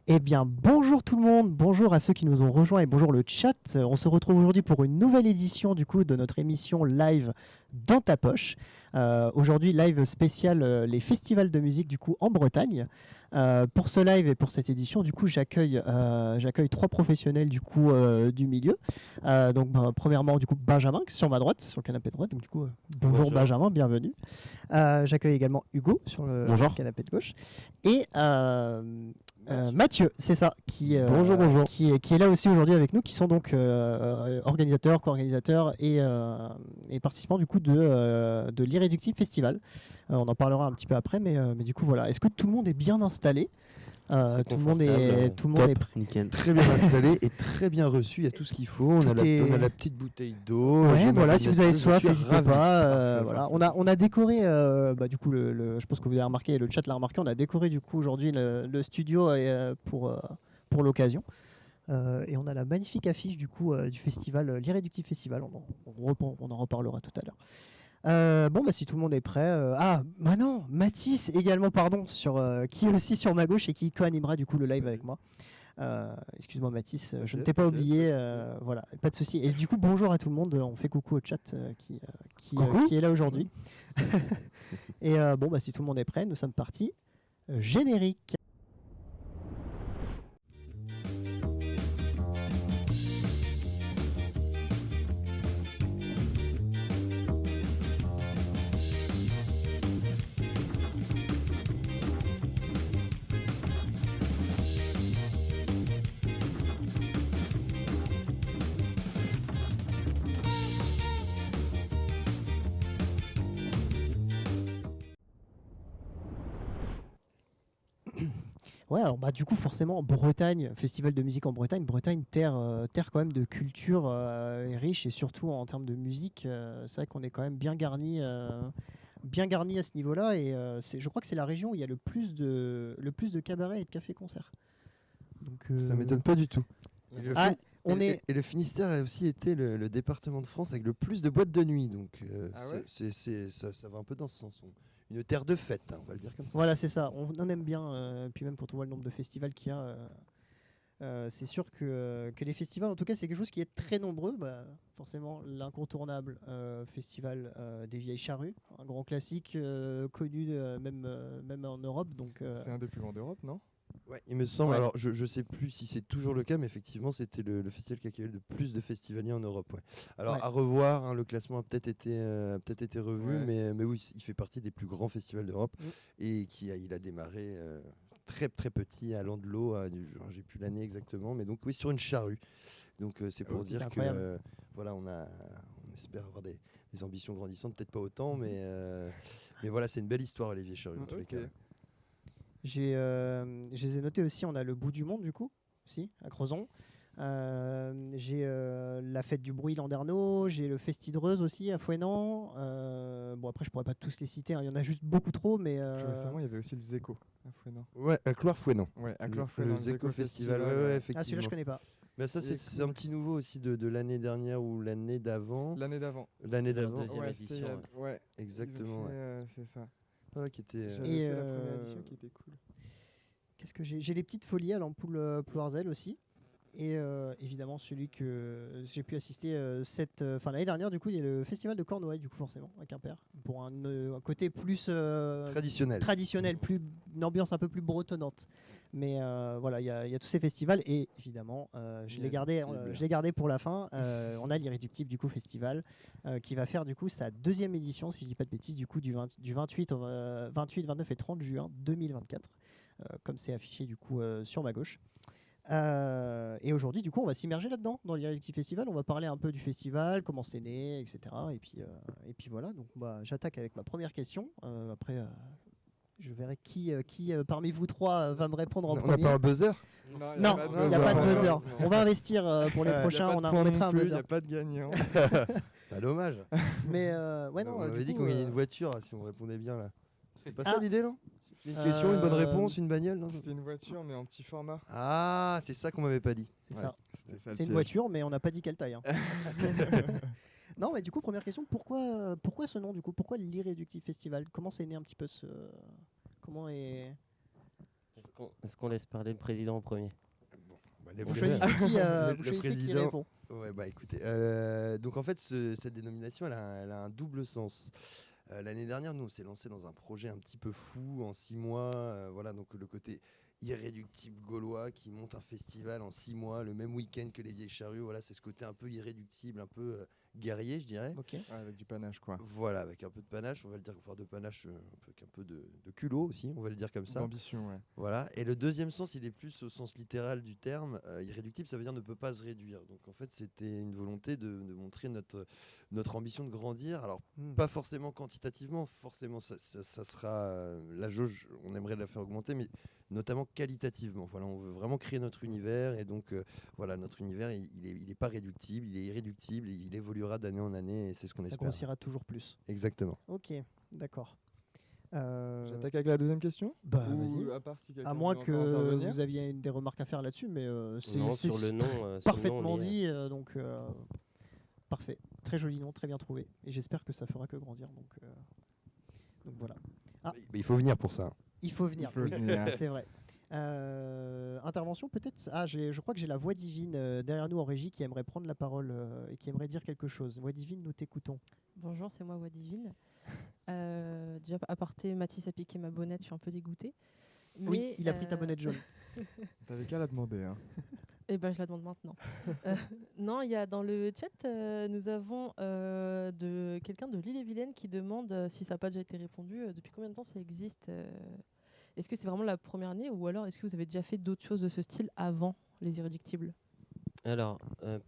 Eh bien, bonjour tout le monde, bonjour à ceux qui nous ont rejoints et bonjour le chat. On se retrouve aujourd'hui pour une nouvelle édition du coup de notre émission live dans ta poche. Aujourd'hui, live spécial les festivals de musique du coup en Bretagne. Pour ce live et pour cette édition, du coup, j'accueille trois professionnels du coup du milieu. Premièrement, du coup, Benjamin qui est sur ma droite, sur le canapé de droite. Donc du coup, bonjour Bonjour. Benjamin, bienvenue. J'accueille également Hugo sur le Bonjour. canapé de gauche et Mathieu, c'est ça, Bonjour, bonjour. qui est là aussi aujourd'hui avec nous, qui sont donc organisateurs, co-organisateurs et participants du coup de l'Irréductible Festival. On en parlera un petit peu après, mais du coup voilà. Est-ce que tout le monde est bien installé? C'est Tout le monde confortable. est, tout le monde est prêt. Nickel. Très bien installé et très bien reçu. Il y a tout ce qu'il faut. On Tout a, est- on a la petite bouteille d'eau. Ouais, j'ai ma voilà, si vous avez canette, je soif, suis n'hésitez ravi. pas. Parfait, Voilà. parfait. On a décoré, du coup, je pense que vous avez remarqué, le chat l'a remarqué, on a décoré du coup aujourd'hui le studio pour l'occasion. Et on a la magnifique affiche du coup du festival, l'Irréductible Festival. On en reparlera tout à l'heure. Si tout le monde est prêt. Non, Mathis également, pardon, qui est aussi sur ma gauche et qui co-animera du coup le live avec moi. Excuse-moi Mathis, je ne t'ai pas T'inquiète, oublié. pas de souci. Voilà, pas de souci. Et du coup, bonjour à tout le monde. On fait coucou au chat Coucou. qui est là aujourd'hui. Et si tout le monde est prêt, nous sommes partis. Générique. Ouais, alors du coup forcément Bretagne, festival de musique en Bretagne, terre quand même de culture riche et surtout en termes de musique, c'est vrai qu'on est quand même bien garni à ce niveau-là et je crois que c'est la région où il y a le plus de cabarets et de cafés-concerts. Donc Ça m'étonne pas du tout. Et le, Ah, Fin- on est et le Finistère a aussi été le département de France avec le plus de boîtes de nuit. Donc Ah ouais ça va un peu dans ce sens. Une terre de fête, hein, on va le dire comme ça. voilà, c'est ça. On en aime bien. Puis même quand on voit le nombre de festivals qu'il y a, c'est sûr que les festivals, en tout cas, c'est quelque chose qui est très nombreux. Forcément, l'incontournable festival des Vieilles Charrues, un grand classique connu même en Europe. Donc, C'est un des plus grands d'Europe, non? Ouais, il me semble. Ouais. Alors, je sais plus si c'est toujours le cas, mais effectivement, c'était le festival qui accueillait le plus de festivaliers en Europe. Ouais. Alors, Ouais. à revoir, hein, le classement a peut-être été revu, Ouais. mais oui, il fait partie des plus grands festivals d'Europe Mm. et il a démarré très très petit à Landelot. J'ai plus l'année exactement, mais donc oui, sur une charrue. Donc, c'est pour Ok, c'est dire que incroyable. voilà, on espère avoir des ambitions grandissantes, peut-être pas autant, mais voilà, c'est une belle histoire, les Vieilles Charrues, en tous les Ok. cas. Je les ai notés aussi. On a le bout du monde, du coup, aussi, à Crozon. J'ai la fête du bruit Landerneau, j'ai le Festidreuse aussi à Fouesnant. Après, je pourrais pas tous les citer, hein, il y en a juste beaucoup trop, mais Plus récemment, il y avait aussi le Zéco à Fouesnant. Ouais, à Cloire-Fouesnant. Ouais, à Le Clore-Fouesnant, le Zéco Zéco Festival, Festival. ouais, ah, effectivement. celui-là, je connais pas. Bah ça, c'est Et un petit nouveau aussi de l'année dernière ou l'année d'avant. L'année d'avant. L'année Leur d'avant, deuxième Ouais, édition, c'était il y a- ouais. exactement. Ils ont fait, Ouais. c'est ça. Ouais, qui était. J'avais Et, fait la première édition qui était cool. Qu'est-ce que j'ai les petites folies à l'ampoule Ploirzel aussi. Et évidemment, celui que j'ai pu assister l'année dernière, du coup, il y a le festival de Cornouailles, du coup, forcément, à Quimper, pour un côté plus Traditionnel. une ambiance un peu plus bretonnante. Mais voilà, il y a tous ces festivals et évidemment, je l'ai gardé pour la fin. On a l'Irréductible du coup festival qui va faire du coup sa deuxième édition, si je dis pas de bêtises, du coup du 28, 29 et 30 juin 2024, comme c'est affiché du coup sur ma gauche. Et aujourd'hui, du coup, on va s'immerger là-dedans, dans l'Irréductible Festival. On va parler un peu du festival, comment c'est né, etc. Et puis voilà, donc j'attaque avec ma première question. Après, je verrai qui parmi vous trois va me répondre en On n'a premier. pas un buzzer? Non, il n'y a pas de buzzer. On va investir pour les Il y a prochains, pas on de point mettra non un plus, il buzzer. n'y a pas de gagnant. Bah, dommage. Mais ouais, on non, avait du dit coup, qu'on gagnait une voiture là, si on répondait bien là. C'est pas Ah. ça l'idée, non? Une question, une bonne réponse, une bagnole, non? C'était une voiture, mais en petit format. Ah, c'est ça qu'on m'avait pas dit. c'est Ouais, ça. C'était ça le C'est une piège. voiture, mais on n'a pas dit quelle taille. Hein. Non, mais du coup, première question, pourquoi ce nom du coup? Pourquoi l'Irréductible Festival? Comment c'est né un petit peu ce... Comment est... Est-ce qu'on laisse parler le président en premier? Les Vous présidents- choisissez qui, Le vous choisissez qui président- répond. Ouais, bah écoutez, donc en fait, cette dénomination, elle a un double sens. L'année dernière, nous, on s'est lancé dans un projet un petit peu fou en 6 mois. Voilà, donc le côté irréductible gaulois qui monte un festival en 6 mois, le même week-end que les Vieilles Charrues. Voilà, c'est ce côté un peu irréductible, un peu guerrier, je dirais. Ok. Ouais, avec du panache, quoi. Voilà, avec un peu de panache, on va le dire, voire de panache, avec un peu de culot aussi, on va le dire comme ça. D'ambition, ouais. Voilà. Et le deuxième sens, il est plus au sens littéral du terme. Irréductible, ça veut dire ne peut pas se réduire. Donc en fait, c'était une volonté de montrer notre ambition de grandir. Alors, pas forcément quantitativement, forcément, ça sera la jauge, on aimerait la faire augmenter, mais notamment qualitativement. Voilà, on veut vraiment créer notre univers. Et donc, voilà, notre univers, il est pas réductible, il est irréductible, il évoluera d'année en année et c'est ce qu'on Ça espère. grossira toujours plus. Exactement. Ok, d'accord. J'attaque avec la deuxième question. Bah, Ou vas-y. à part si quelqu'un À moins veut que encore intervenir. vous aviez des remarques à faire là-dessus, mais c'est Non, c'est sur le nom. sur le nom, parfaitement on y est. dit, donc parfait. Très joli nom, très bien trouvé. Et j'espère que ça fera que grandir. Donc voilà. Ah. Mais il faut venir pour ça. Il faut venir. Il faut oui, venir. c'est vrai. Intervention peut-être. Ah, je crois que j'ai la voix divine derrière nous en régie qui aimerait prendre la parole et qui aimerait dire quelque chose. Voix divine, nous t'écoutons. Bonjour, c'est moi, Voix Divine. Déjà, à parté, Mathis a piqué ma bonnette, je suis un peu dégoûtée. Oui, Mais, il a pris ta bonnette jaune. T'avais qu'à la demander. Hein. Eh ben, je la demande maintenant. Non, il y a dans le chat, nous avons quelqu'un de l'Ille-et-Vilaine qui demande si ça n'a pas déjà été répondu, depuis combien de temps ça existe. Est-ce que c'est vraiment la première année ou alors est-ce que vous avez déjà fait d'autres choses de ce style avant les Irréductibles? Alors,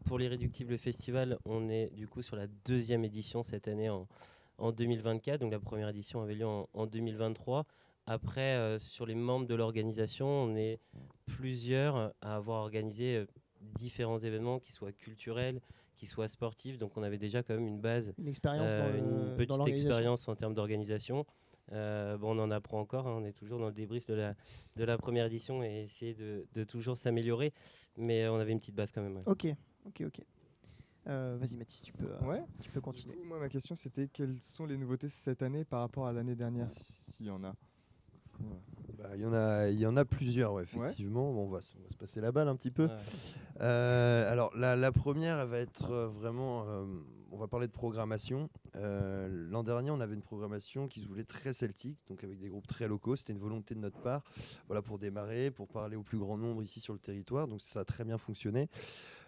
pour l'Irréductible Festival, on est du coup sur la 2e édition cette année en 2024. Donc la première édition avait lieu en 2023. Après, sur les membres de l'organisation, on est plusieurs à avoir organisé différents événements, qui soient culturels, qui soient sportifs. Donc on avait déjà quand même une base, Une expérience une dans petite l'organisation. expérience en termes d'organisation. On en apprend encore, hein, on est toujours dans le débrief de la première édition et essayer de toujours s'améliorer. Mais on avait une petite base quand même. Ouais. Ok. Vas-y Mathis, tu peux Du continuer. coup, moi, ma question, c'était quelles sont les nouveautés cette année par rapport à l'année dernière, s'il y en a. Bah, il y en a plusieurs, ouais, effectivement. Bon, on va se passer la balle un petit peu. Ouais. Alors, la première, elle va être vraiment... on va parler de programmation. L'an dernier, on avait une programmation qui se voulait très celtique, donc avec des groupes très locaux. C'était une volonté de notre part, voilà, pour démarrer, pour parler au plus grand nombre ici sur le territoire. Donc ça a très bien fonctionné.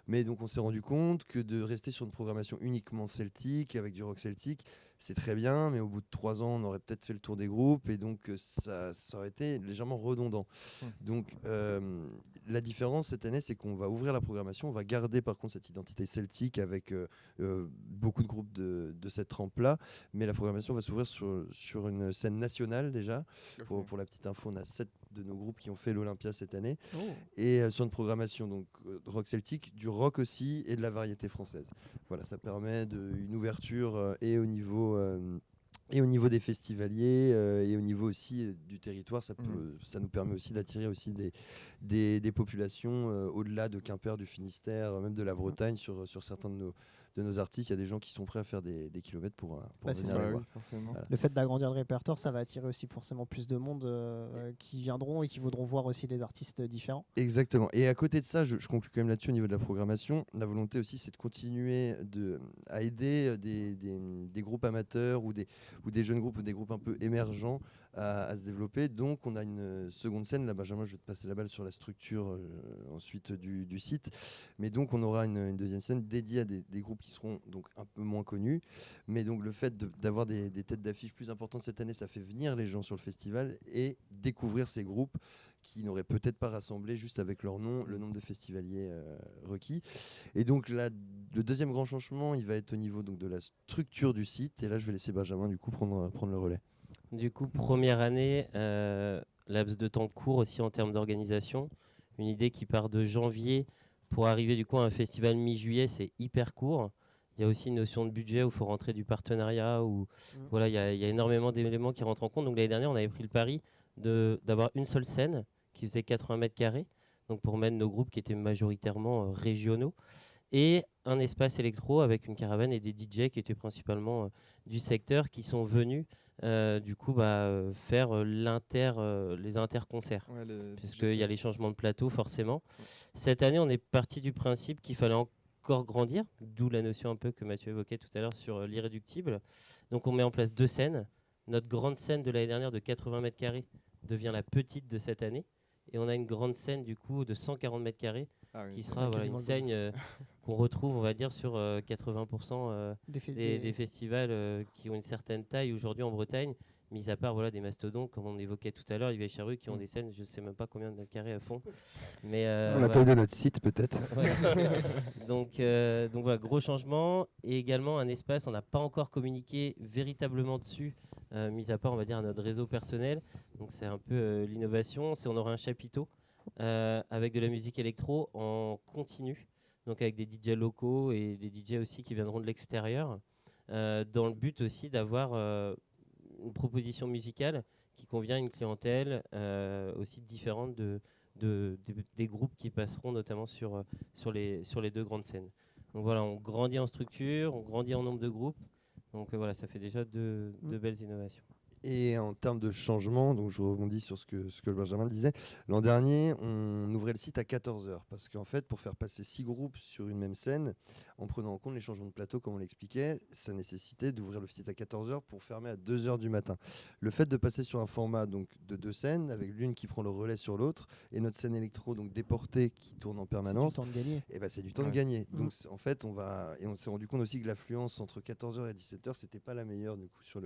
Mais donc on s'est rendu compte que de rester sur une programmation uniquement celtique, avec du rock celtique, c'est très bien, mais au bout de 3 ans, on aurait peut-être fait le tour des groupes, et donc ça aurait été légèrement redondant. Donc la différence cette année, c'est qu'on va ouvrir la programmation, on va garder par contre cette identité celtique avec beaucoup de groupes de cette trempe-là, mais la programmation va s'ouvrir sur une scène nationale déjà. Pour la petite info, on a 7 de nos groupes qui ont fait l'Olympia cette année, et sur une programmation donc de rock celtique, du rock aussi et de la variété française. Voilà, ça permet une ouverture et au niveau des festivaliers et au niveau aussi du territoire. Ça nous permet aussi d'attirer aussi des populations au-delà de Quimper, du Finistère, même de la Bretagne. Sur certains de nos artistes, il y a des gens qui sont prêts à faire des kilomètres pour venir les voir. Forcément. Le fait d'agrandir le répertoire, ça va attirer aussi forcément plus de monde qui viendront et qui voudront voir aussi des artistes différents. Exactement. Et à côté de ça, je conclue quand même là-dessus au niveau de la programmation. La volonté aussi, c'est de continuer à aider des groupes amateurs ou des jeunes groupes ou des groupes un peu émergents à se développer. Donc on a une seconde scène. Là, Benjamin, je vais te passer la balle sur la structure ensuite du site. Mais donc on aura une deuxième scène dédiée à des groupes qui seront donc un peu moins connus. Mais donc le fait d'avoir des têtes d'affiche plus importantes cette année, ça fait venir les gens sur le festival et découvrir ces groupes qui n'auraient peut-être pas rassemblé juste avec leur nom le nombre de festivaliers requis. Et donc le deuxième grand changement, il va être au niveau donc de la structure du site. Et là, je vais laisser Benjamin du coup prendre le relais. Du coup, première année, laps de temps court aussi en termes d'organisation. Une idée qui part de janvier pour arriver du coup à un festival mi-juillet, c'est hyper court. Il y a aussi une notion de budget où il faut rentrer du partenariat. Voilà, il y a énormément d'éléments qui rentrent en compte. Donc l'année dernière, on avait pris le pari d'avoir une seule scène qui faisait 80 mètres carrés, donc pour mettre nos groupes qui étaient majoritairement régionaux, et un espace électro avec une caravane et des DJ qui étaient principalement du secteur, qui sont venus du coup, faire les interconcerts. Ouais, Puisqu'il y a les changements de plateau, forcément. Cette année, on est parti du principe qu'il fallait encore grandir, d'où la notion un peu que Mathieu évoquait tout à l'heure sur l'irréductible. Donc, on met en place 2 scènes. Notre grande scène de l'année dernière de 80 mètres carrés devient la petite de cette année. Et on a une grande scène, du coup, de 140 mètres carrés qui sera une scène qu'on retrouve, on va dire, sur 80% des festivals qui ont une certaine taille aujourd'hui en Bretagne, mis à part des mastodontes, comme on évoquait tout à l'heure, les Vieilles Charrues qui ont des scènes, je ne sais même pas combien de mètres carrés à fond. Mais, la taille de notre site, peut-être. donc voilà, gros changement. Et également un espace, on n'a pas encore communiqué véritablement dessus, mis à part, on va dire, notre réseau personnel. Donc c'est un peu l'innovation. On aura un chapiteau avec de la musique électro en continu, donc avec des DJ locaux et des DJ aussi qui viendront de l'extérieur, dans le but aussi d'avoir une proposition musicale qui convient à une clientèle aussi différente des groupes qui passeront notamment sur les 2 grandes scènes. Donc voilà, on grandit en structure, on grandit en nombre de groupes, donc voilà, ça fait déjà deux belles innovations. Et en termes de changement, donc je rebondis sur ce que Benjamin disait, l'an dernier, on ouvrait le site à 14h, parce qu'en fait, pour faire passer 6 groupes sur une même scène, en prenant en compte les changements de plateau, comme on l'expliquait, ça nécessitait d'ouvrir le site à 14h pour fermer à 2h du matin. Le fait de passer sur un format donc, de 2 scènes, avec l'une qui prend le relais sur l'autre, et notre scène électro donc déportée qui tourne en permanence, c'est du temps de gagner. Et c'est du temps de gagner. Donc en fait, on s'est rendu compte aussi que l'affluence entre 14h et 17h, c'était pas la meilleure du coup sur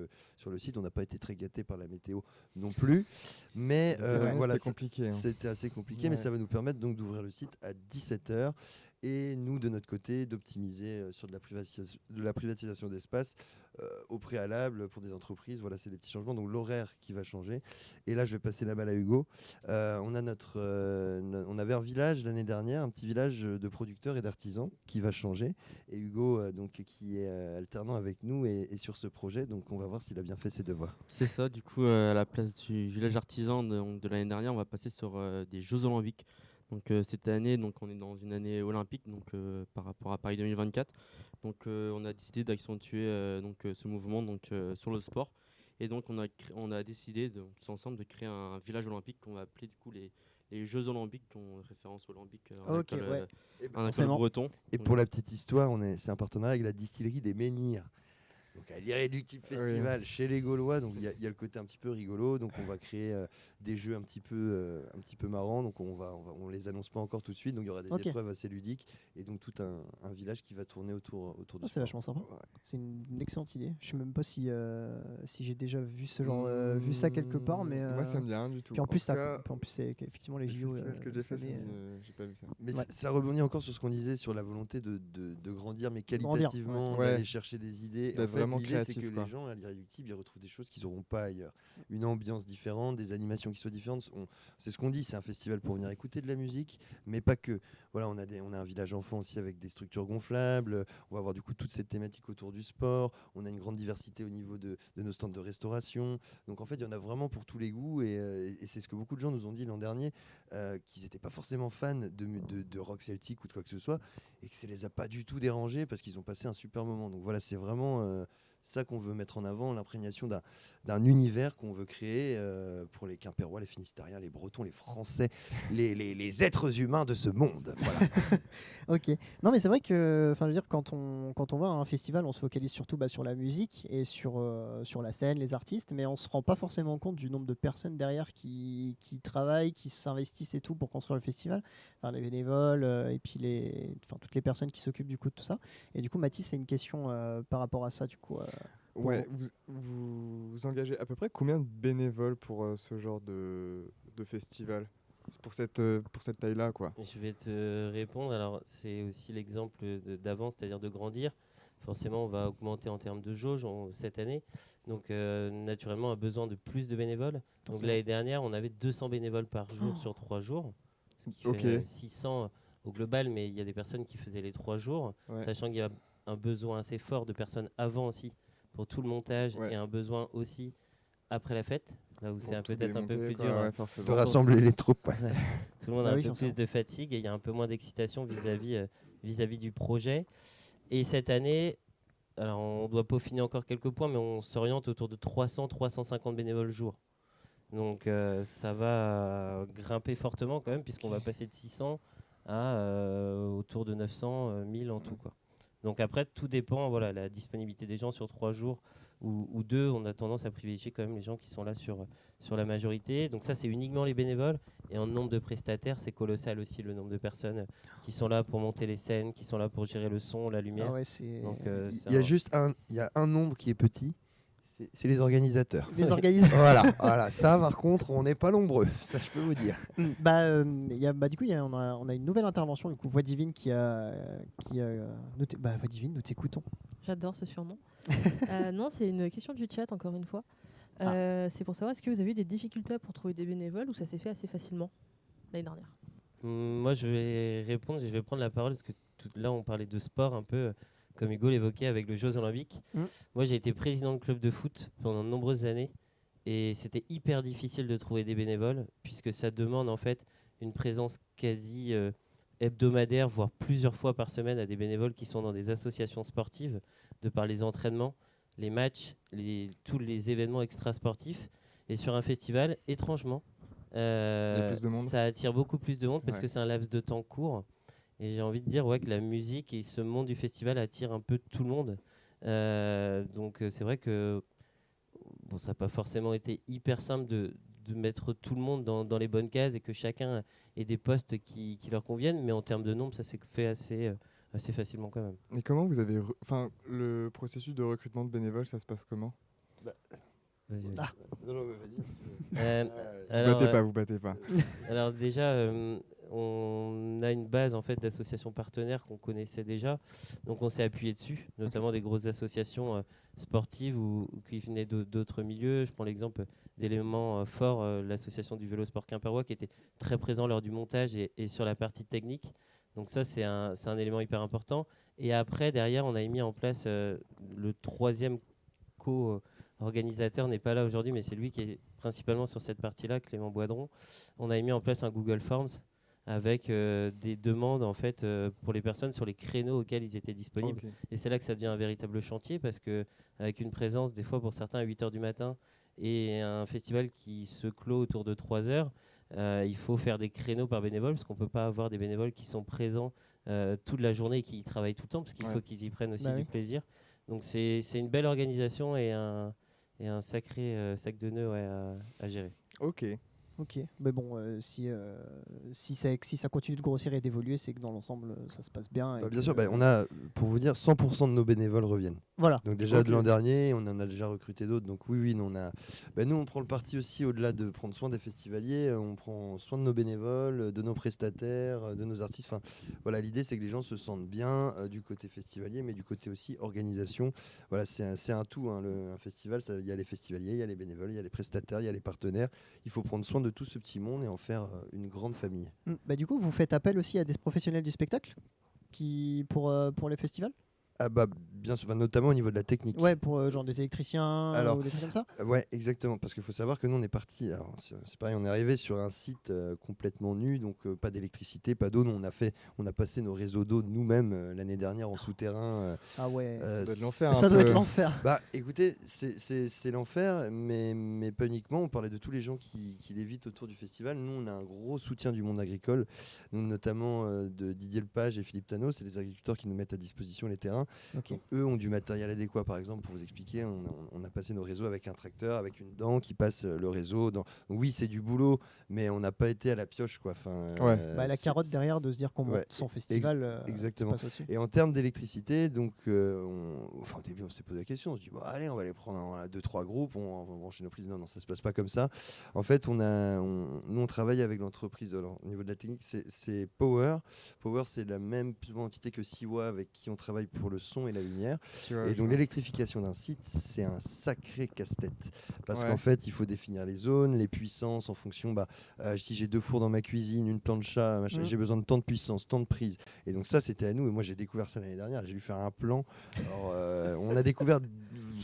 le site. On n'a pas été très gâté par la météo non plus, mais voilà, c'était compliqué. C'était assez compliqué, mais ça va nous permettre donc d'ouvrir le site à 17h. Et nous, de notre côté, d'optimiser sur de la privatisation d'espace au préalable pour des entreprises. Voilà, c'est des petits changements. Donc l'horaire qui va changer. Et là, je vais passer la balle à Hugo. On avait un village l'année dernière, un petit village de producteurs et d'artisans qui va changer. Et Hugo, donc, qui est alternant avec nous, est sur ce projet. Donc on va voir s'il a bien fait ses devoirs. C'est ça. Du coup, à la place du village artisan de l'année dernière, on va passer sur des Jeux Olympiques. Donc cette année, donc on est dans une année olympique, donc par rapport à Paris 2024. Donc on a décidé d'accentuer ce mouvement sur le sport. Et donc on a décidé tous ensemble de créer un village olympique qu'on va appeler du coup les Jeux Olympiques, qui ont référence olympique en école breton. Et pour la petite histoire, c'est un partenariat avec la distillerie des Menhirs. Donc à l'Irréductible Festival chez les Gaulois, donc il y a le côté un petit peu rigolo, donc on va créer des jeux un petit peu marrants, donc on les annonce pas encore tout de suite, donc il y aura des épreuves assez ludiques et donc tout un village qui va tourner autour du c'est vachement sympa. Ouais. C'est une excellente idée. Je sais même pas si j'ai déjà vu ce genre vu ça quelque part, mais moi ça me dit rien du tout. Puis en plus c'est effectivement les JO que j'ai fait, j'ai pas vu ça. Mais ça rebondit encore sur ce qu'on disait sur la volonté de grandir, mais qualitativement, d'aller chercher des idées. L'idée, c'est que les gens à l'Irréductible, ils retrouvent des choses qu'ils n'auront pas ailleurs. Une ambiance différente, des animations qui soient différentes. C'est ce qu'on dit, c'est un festival pour venir écouter de la musique, mais pas que. Voilà, on a un village enfant aussi avec des structures gonflables. On va avoir du coup toute cette thématique autour du sport. On a une grande diversité au niveau de nos stands de restauration. Donc en fait, il y en a vraiment pour tous les goûts. Et c'est ce que beaucoup de gens nous ont dit l'an dernier, qu'ils n'étaient pas forcément fans de rock celtique ou de quoi que ce soit, et que ça les a pas du tout dérangés parce qu'ils ont passé un super moment. Donc voilà, c'est vraiment ça qu'on veut mettre en avant, l'imprégnation d'un univers qu'on veut créer pour les Quimpérois, les Finistériens, les Bretons, les Français, les êtres humains de ce monde. Voilà. Ok. Non, mais c'est vrai que, je veux dire, quand on va à un festival, on se focalise surtout sur la musique et sur la scène, les artistes, mais on se rend pas forcément compte du nombre de personnes derrière qui travaillent, qui s'investissent et tout pour construire le festival. Enfin, les bénévoles et puis toutes les personnes qui s'occupent du coup de tout ça. Et du coup, Mathis, c'est une question par rapport à ça, du coup. Ouais, vous engagez à peu près combien de bénévoles pour ce genre de festival ? Pour cette taille-là, quoi. Je vais te répondre. Alors, c'est aussi l'exemple d'avant, c'est-à-dire de grandir. Forcément, on va augmenter en termes de jauge cette année. Donc, naturellement, on a besoin de plus de bénévoles. Donc, l'année dernière, on avait 200 bénévoles par jour sur 3 jours. Ce qui fait 600 au global, mais il y a des personnes qui faisaient les 3 jours. Sachant qu'il y a un besoin assez fort de personnes avant aussi pour tout le montage et un besoin aussi après la fête, là où c'est peut-être un peu plus dur de rassembler les troupes. Tout le monde a un peu plus de fatigue et il y a un peu moins d'excitation vis-à-vis du projet. Et cette année, alors on doit peaufiner encore quelques points, mais on s'oriente autour de 300-350 bénévoles jour. Donc ça va grimper fortement quand même, puisqu'on va passer de 600 à autour de 900, 1000 en tout, quoi. Donc après, tout dépend, voilà, la disponibilité des gens sur 3 jours ou 2. On a tendance à privilégier quand même les gens qui sont là sur la majorité. Donc ça, c'est uniquement les bénévoles. Et en nombre de prestataires, c'est colossal aussi le nombre de personnes qui sont là pour monter les scènes, qui sont là pour gérer le son, la lumière. Ah ouais, c'est Donc, Il y a un nombre qui est petit, c'est les organisateurs. les organisateurs. Voilà, ça par contre, on n'est pas nombreux, ça je peux vous dire. Du coup, on a une nouvelle intervention, du coup, Voix Divine qui a noté. Voix Divine, nous t'écoutons. J'adore ce surnom. Non, c'est une question du chat, encore une fois. Ah. C'est pour savoir, est-ce que vous avez eu des difficultés pour trouver des bénévoles ou ça s'est fait assez facilement l'année dernière? Moi, je vais répondre et je vais prendre la parole parce que là, on parlait de sport un peu, comme Hugo l'évoquait avec les Jeux Olympiques. Moi, j'ai été président de club de foot pendant de nombreuses années et c'était hyper difficile de trouver des bénévoles puisque ça demande en fait une présence quasi hebdomadaire, voire plusieurs fois par semaine à des bénévoles qui sont dans des associations sportives, de par les entraînements, les matchs, tous les événements extrasportifs. Et sur un festival, étrangement, Il y a plus de monde. ça attire beaucoup plus de monde parce Ouais. que c'est un laps de temps court. Et j'ai envie de dire que la musique et ce monde du festival attire un peu tout le monde. Donc c'est vrai que ça n'a pas forcément été hyper simple de mettre tout le monde dans les bonnes cases et que chacun ait des postes qui leur conviennent. Mais en termes de nombre, ça s'est fait assez facilement quand même. Mais comment vous avez... le processus de recrutement de bénévoles, ça se passe comment? Vas-y. Ah. Non, mais vas-y, si tu veux. Vous battez pas. Alors déjà, on a une base en fait d'associations partenaires qu'on connaissait déjà, donc on s'est appuyé dessus, notamment des grosses associations sportives ou qui venaient d'autres milieux. Je prends l'exemple d'éléments forts, l'association du vélo sport quimpérois qui était très présent lors du montage et sur la partie technique. Donc ça, c'est un élément hyper important. Et après, derrière, on a mis en place le troisième co-organisateur n'est pas là aujourd'hui, mais c'est lui qui est principalement sur cette partie-là, Clément Boidron. On a mis en place un Google Forms avec des demandes en fait pour les personnes sur les créneaux auxquels ils étaient disponibles. Ok. Et c'est là que ça devient un véritable chantier parce que avec une présence des fois pour certains à 8h du matin et un festival qui se clôt autour de 3h, il faut faire des créneaux par bénévole parce qu'on ne peut pas avoir des bénévoles qui sont présents toute la journée et qui y travaillent tout le temps parce qu'il faut qu'ils y prennent aussi du plaisir. Donc c'est une belle organisation et un sacré sac de nœuds à gérer. Ok, mais bon, si ça continue de grossir et d'évoluer, c'est que dans l'ensemble, ça se passe bien. Bien sûr, on a, pour vous dire, 100% de nos bénévoles reviennent. Voilà. Donc déjà de l'an dernier, on en a déjà recruté d'autres. Donc oui, nous on prend le parti aussi, au-delà de prendre soin des festivaliers, on prend soin de nos bénévoles, de nos prestataires, de nos artistes. Enfin, voilà, l'idée c'est que les gens se sentent bien du côté festivalier, mais du côté aussi organisation. Voilà, c'est un tout. Un festival, il y a les festivaliers, il y a les bénévoles, il y a les prestataires, il y a les partenaires. Il faut prendre soin de tout ce petit monde et en faire une grande famille. Du coup, vous faites appel aussi à des professionnels du spectacle pour les festivals? Bien sûr, notamment au niveau de la technique. Ouais, pour genre des électriciens ou des trucs comme ça. Ouais, exactement, parce qu'il faut savoir que nous on est parti. Alors c'est pareil, on est arrivé sur un site complètement nu, donc pas d'électricité, pas d'eau. Nous on a passé nos réseaux d'eau nous-mêmes l'année dernière en souterrain. Ah ouais, ça doit être l'enfer. Ça doit être l'enfer. Écoutez, c'est l'enfer, mais pas uniquement. On parlait de tous les gens qui l'évitent autour du festival. Nous on a un gros soutien du monde agricole, nous, notamment de Didier Lepage et Philippe Tano. C'est les agriculteurs qui nous mettent à disposition les terrains. Okay. Eux ont du matériel adéquat, par exemple, pour vous expliquer, on a passé nos réseaux avec un tracteur, avec une dent qui passe le réseau. Oui, c'est du boulot, mais on n'a pas été à la pioche, quoi. La carotte derrière de se dire qu'on monte son festival. Exactement. Et en termes d'électricité, donc, au début, on s'est posé la question, on se dit, allez, on va les prendre en 2-3 groupes, on va brancher nos prises. Non, ça se passe pas comme ça. En fait, nous, on travaille avec l'entreprise. Alors, au niveau de la technique, c'est Power. Power, c'est la même entité que Siwa, avec qui on travaille pour le son et la lumière. Et donc l'électrification d'un site, c'est un sacré casse-tête. Parce qu'en fait, il faut définir les zones, les puissances en fonction. Si j'ai 2 fours dans ma cuisine, une plancha, j'ai besoin de tant de puissance, tant de prise. Et donc ça, c'était à nous. Et moi, j'ai découvert ça l'année dernière. J'ai dû faire un plan. Alors, on a découvert,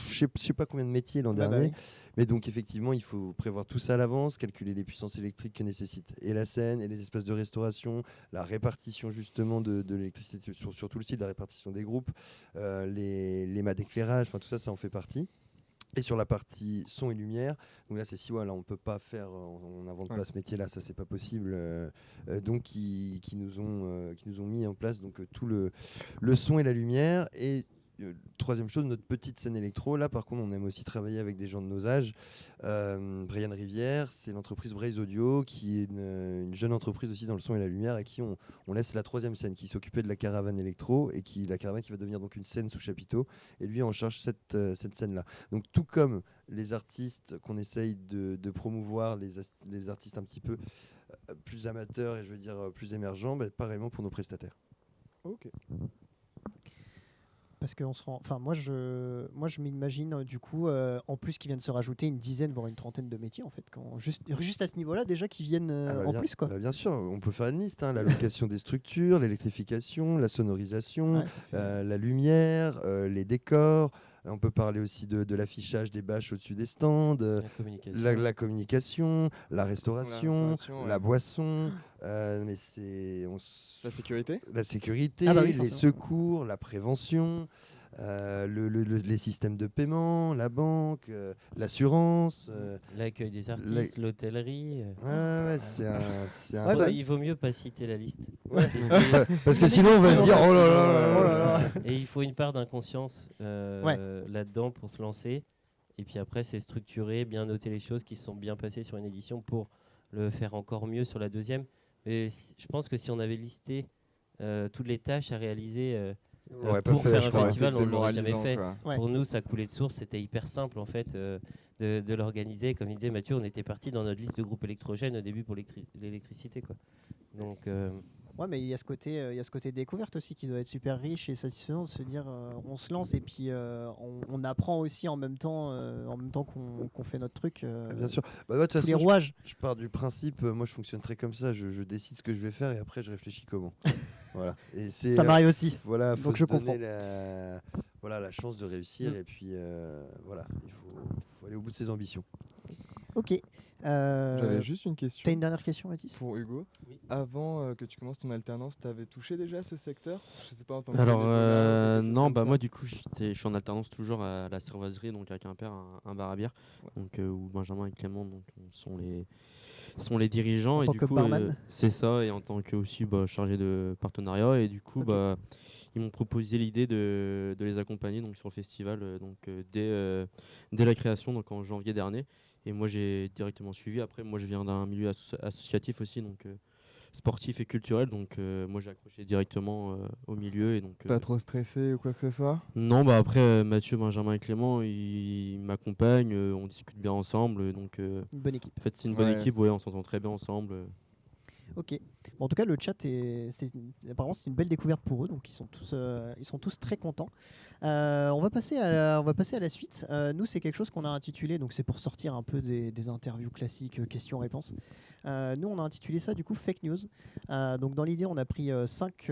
je sais pas combien de métiers l'an dernier. Mais donc effectivement, il faut prévoir tout ça à l'avance, calculer les puissances électriques que nécessite et la scène et les espaces de restauration, la répartition justement de l'électricité sur tout le site, la répartition des groupes, les mâts d'éclairage, enfin tout ça, ça en fait partie. Et sur la partie son et lumière, donc là c'est si voilà, on peut pas faire, on n'invente pas ce métier-là, ça c'est pas possible. Donc qui nous ont mis en place donc tout le son et la lumière. Et troisième chose, notre petite scène électro. Là, par contre, on aime aussi travailler avec des gens de nos âges. Brian Rivière, c'est l'entreprise Braze Audio, qui est une jeune entreprise aussi dans le son et la lumière, à qui on laisse la troisième scène, qui s'occupait de la caravane électro, et la caravane qui va devenir donc une scène sous chapiteau. Et lui en charge cette scène-là. Donc, tout comme les artistes qu'on essaye de promouvoir, les artistes un petit peu plus amateurs et je veux dire plus émergents, pareillement pour nos prestataires. Ok. Parce que moi je m'imagine du coup en plus qu'ils viennent se rajouter une dizaine voire une trentaine de métiers en fait, juste à ce niveau-là déjà qui viennent en plus quoi. Bien sûr, on peut faire une liste, la location des structures, l'électrification, la sonorisation, la lumière, les décors. On peut parler aussi de l'affichage des bâches au-dessus des stands, la communication, la restauration, la boisson, mais la sécurité, les secours, la prévention, les systèmes de paiement, la banque, l'assurance, l'accueil des artistes, l'hôtellerie. Il vaut mieux pas citer la liste. Parce que sinon on va se dire oh là là. Et il faut une part d'inconscience là-dedans pour se lancer. Et puis après, c'est structurer, bien noter les choses qui se sont bien passées sur une édition pour le faire encore mieux sur la deuxième. Et je pense que si on avait listé toutes les tâches à réaliser pour faire un festival, on ne l'aurait jamais fait. Pour nous, ça coulait de source. C'était hyper simple en fait de l'organiser. Comme il disait Mathieu, on était parti dans notre liste de groupes électrogènes au début pour l'électricité, quoi. Donc ouais, mais il y a ce côté découverte aussi qui doit être super riche et satisfaisant de se dire on se lance et puis on apprend aussi en même temps qu'on fait notre truc. Bien sûr. De toute façon, les rouages. Je pars du principe, moi je fonctionne très comme ça, je décide ce que je vais faire et après je réfléchis comment. Voilà. Et ça m'arrive aussi. Voilà, donc je comprends. La chance de réussir et puis voilà, il faut aller au bout de ses ambitions. Ok. J'avais juste une question. T'as une dernière question, Mathis ? Pour Hugo. Oui. Avant que tu commences ton alternance, t'avais touché déjà ce secteur ? Je sais pas en tant que non, moi du coup je suis en alternance toujours à la Cervoiserie, donc à Quimper, un bar à bière, donc où Benjamin et Clément donc sont les dirigeants, en et tant du que coup barman. c'est ça, et en tant que aussi chargé de partenariat, et du coup ils m'ont proposé l'idée de les accompagner donc sur le festival dès la création, donc en janvier dernier. Et moi j'ai directement suivi. Après moi je viens d'un milieu associatif aussi, donc sportif et culturel, donc moi j'ai accroché directement au milieu. Et donc pas trop stressé ou quoi que ce soit ? Non, après Mathieu, Benjamin et Clément ils m'accompagnent, on discute bien ensemble, donc une bonne équipe. En fait c'est une bonne équipe, on s'entend très bien ensemble. Ok. Bon, en tout cas, le chat apparemment c'est une belle découverte pour eux, donc ils sont tous très contents. On va passer à la suite. Nous, c'est quelque chose qu'on a intitulé, donc c'est pour sortir un peu des interviews classiques, questions-réponses. Nous, on a intitulé ça du coup Fake News. Donc dans l'idée, on a pris 5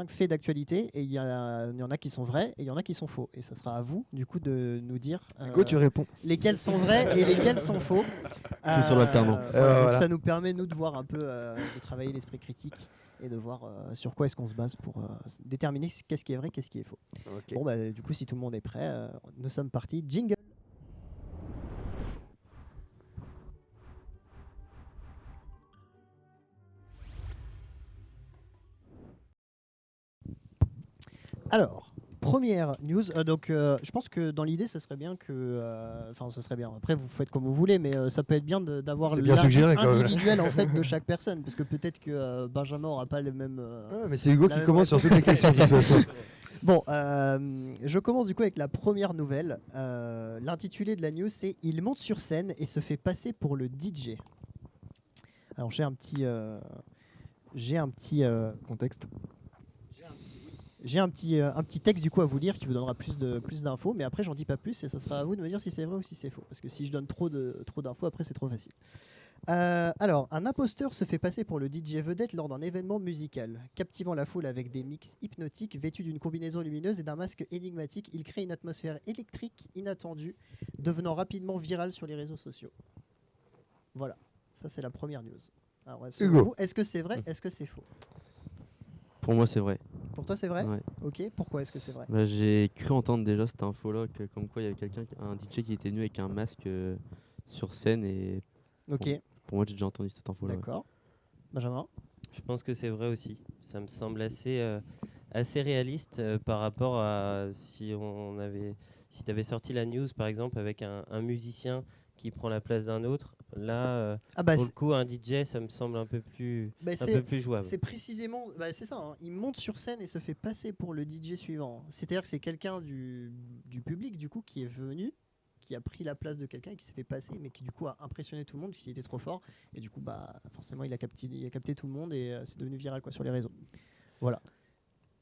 faits d'actualité et il y en a qui sont vrais et il y en a qui sont faux. Et ça sera à vous du coup de nous dire Hugo, tu réponds. Lesquels sont vrais et lesquels sont faux. Tout sur l'alternant. Donc ça nous permet nous de voir un peu, de travailler l'esprit critique et de voir sur quoi est-ce qu'on se base pour déterminer qu'est-ce qui est vrai, qu'est-ce qui est faux. Okay. Bon, du coup, si tout le monde est prêt, nous sommes partis. Jingle. Alors, première news. Je pense que dans l'idée, ça serait bien que, ça serait bien. Après, vous faites comme vous voulez, mais ça peut être bien d'avoir l'avis individuel en fait de chaque personne, parce que peut-être que Benjamin aura pas le même. Mais c'est Hugo qui commence sur toutes les questions de toute façon. Bon, je commence du coup avec la première nouvelle. L'intitulé de la news, c'est « Il monte sur scène et se fait passer pour le DJ ». Alors j'ai un petit contexte. J'ai un petit texte du coup à vous lire qui vous donnera plus d'infos, mais après j'en dis pas plus et ça sera à vous de me dire si c'est vrai ou si c'est faux. Parce que si je donne trop d'infos, après c'est trop facile. Alors, un imposteur se fait passer pour le DJ vedette lors d'un événement musical. Captivant la foule avec des mix hypnotiques, vêtu d'une combinaison lumineuse et d'un masque énigmatique, il crée une atmosphère électrique inattendue devenant rapidement viral sur les réseaux sociaux. Voilà, ça c'est la première news. Alors, selon Hugo. vous, est-ce que c'est vrai, est-ce que c'est faux? Pour moi, c'est vrai. Pour toi, c'est vrai? Ouais. Ok, pourquoi est-ce que c'est vrai? Bah, j'ai cru entendre déjà cette info-là, comme quoi il y avait un DJ qui était venu avec un masque sur scène. Et Ok, pour moi, j'ai déjà entendu cette info-là. Ouais. d'accord. Benjamin? Je pense que c'est vrai aussi. Ça me semble assez réaliste par rapport à si tu avais sorti la news par exemple avec un musicien qui prend la place d'un autre. Là, Ah bah pour le coup, un DJ, ça me semble un peu plus jouable. c'est précisément, c'est ça, hein. Il monte sur scène et se fait passer pour le DJ suivant. C'est-à-dire que c'est quelqu'un du public du coup qui est venu, qui a pris la place de quelqu'un et qui s'est fait passer, mais qui du coup a impressionné tout le monde, qui était trop fort. Et du coup, forcément, il a capté tout le monde et c'est devenu viral quoi sur les réseaux. Voilà.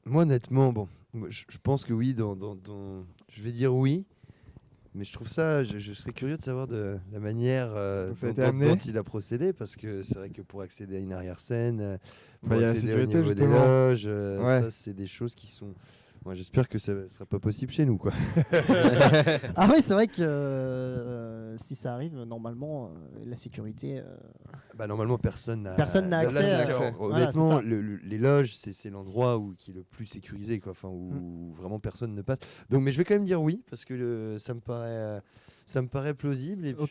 Moi, honnêtement, je pense que oui. Je vais dire oui. Mais je trouve ça, je serais curieux de savoir de la manière ça a été amené. dont il a procédé, parce que c'est vrai que pour accéder à une arrière-scène, pour il y a la accéder au sécurité, niveau des justement. loges, Ouais. ça c'est des choses qui sont... Moi j'espère que ça ne sera pas possible chez nous, quoi. Ah oui, c'est vrai que si ça arrive, normalement, la sécurité... Normalement, personne n'a Personne n'a là, accès c'est- à- Voilà, honnêtement, c'est ça. les loges, c'est l'endroit qui est le plus sécurisé, quoi. Enfin, où vraiment personne ne passe. Donc, mais je vais quand même dire oui, parce que ça me paraît plausible. Et Ok.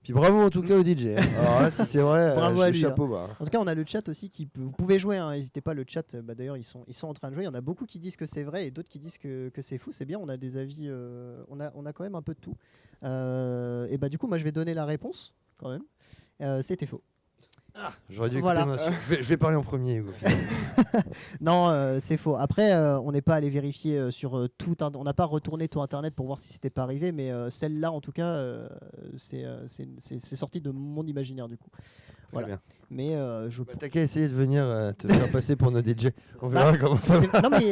puis bravo en tout cas au DJ. Hein. Alors là, si c'est vrai, Bravo à lui, chapeau bas. En tout cas, on a le chat aussi vous pouvez jouer, hein, n'hésitez pas, le chat, d'ailleurs ils sont en train de jouer, il y en a beaucoup qui disent que c'est vrai et d'autres qui disent que c'est faux, c'est bien, on a des avis, on a quand même un peu de tout. Et du coup, moi je vais donner la réponse quand même. C'était faux. J'aurais dû Voilà. écouter je vais parler en premier, Hugo. Non, c'est faux. Après, on n'est pas allé vérifier sur on n'a pas retourné tout Internet pour voir si c'était pas arrivé, mais celle-là, en tout cas, c'est sorti de mon imaginaire du coup. Voilà. Très bien. Mais T'as qu'à essayer de venir te faire passer pour nos DJ. On verra comment ça va. Non mais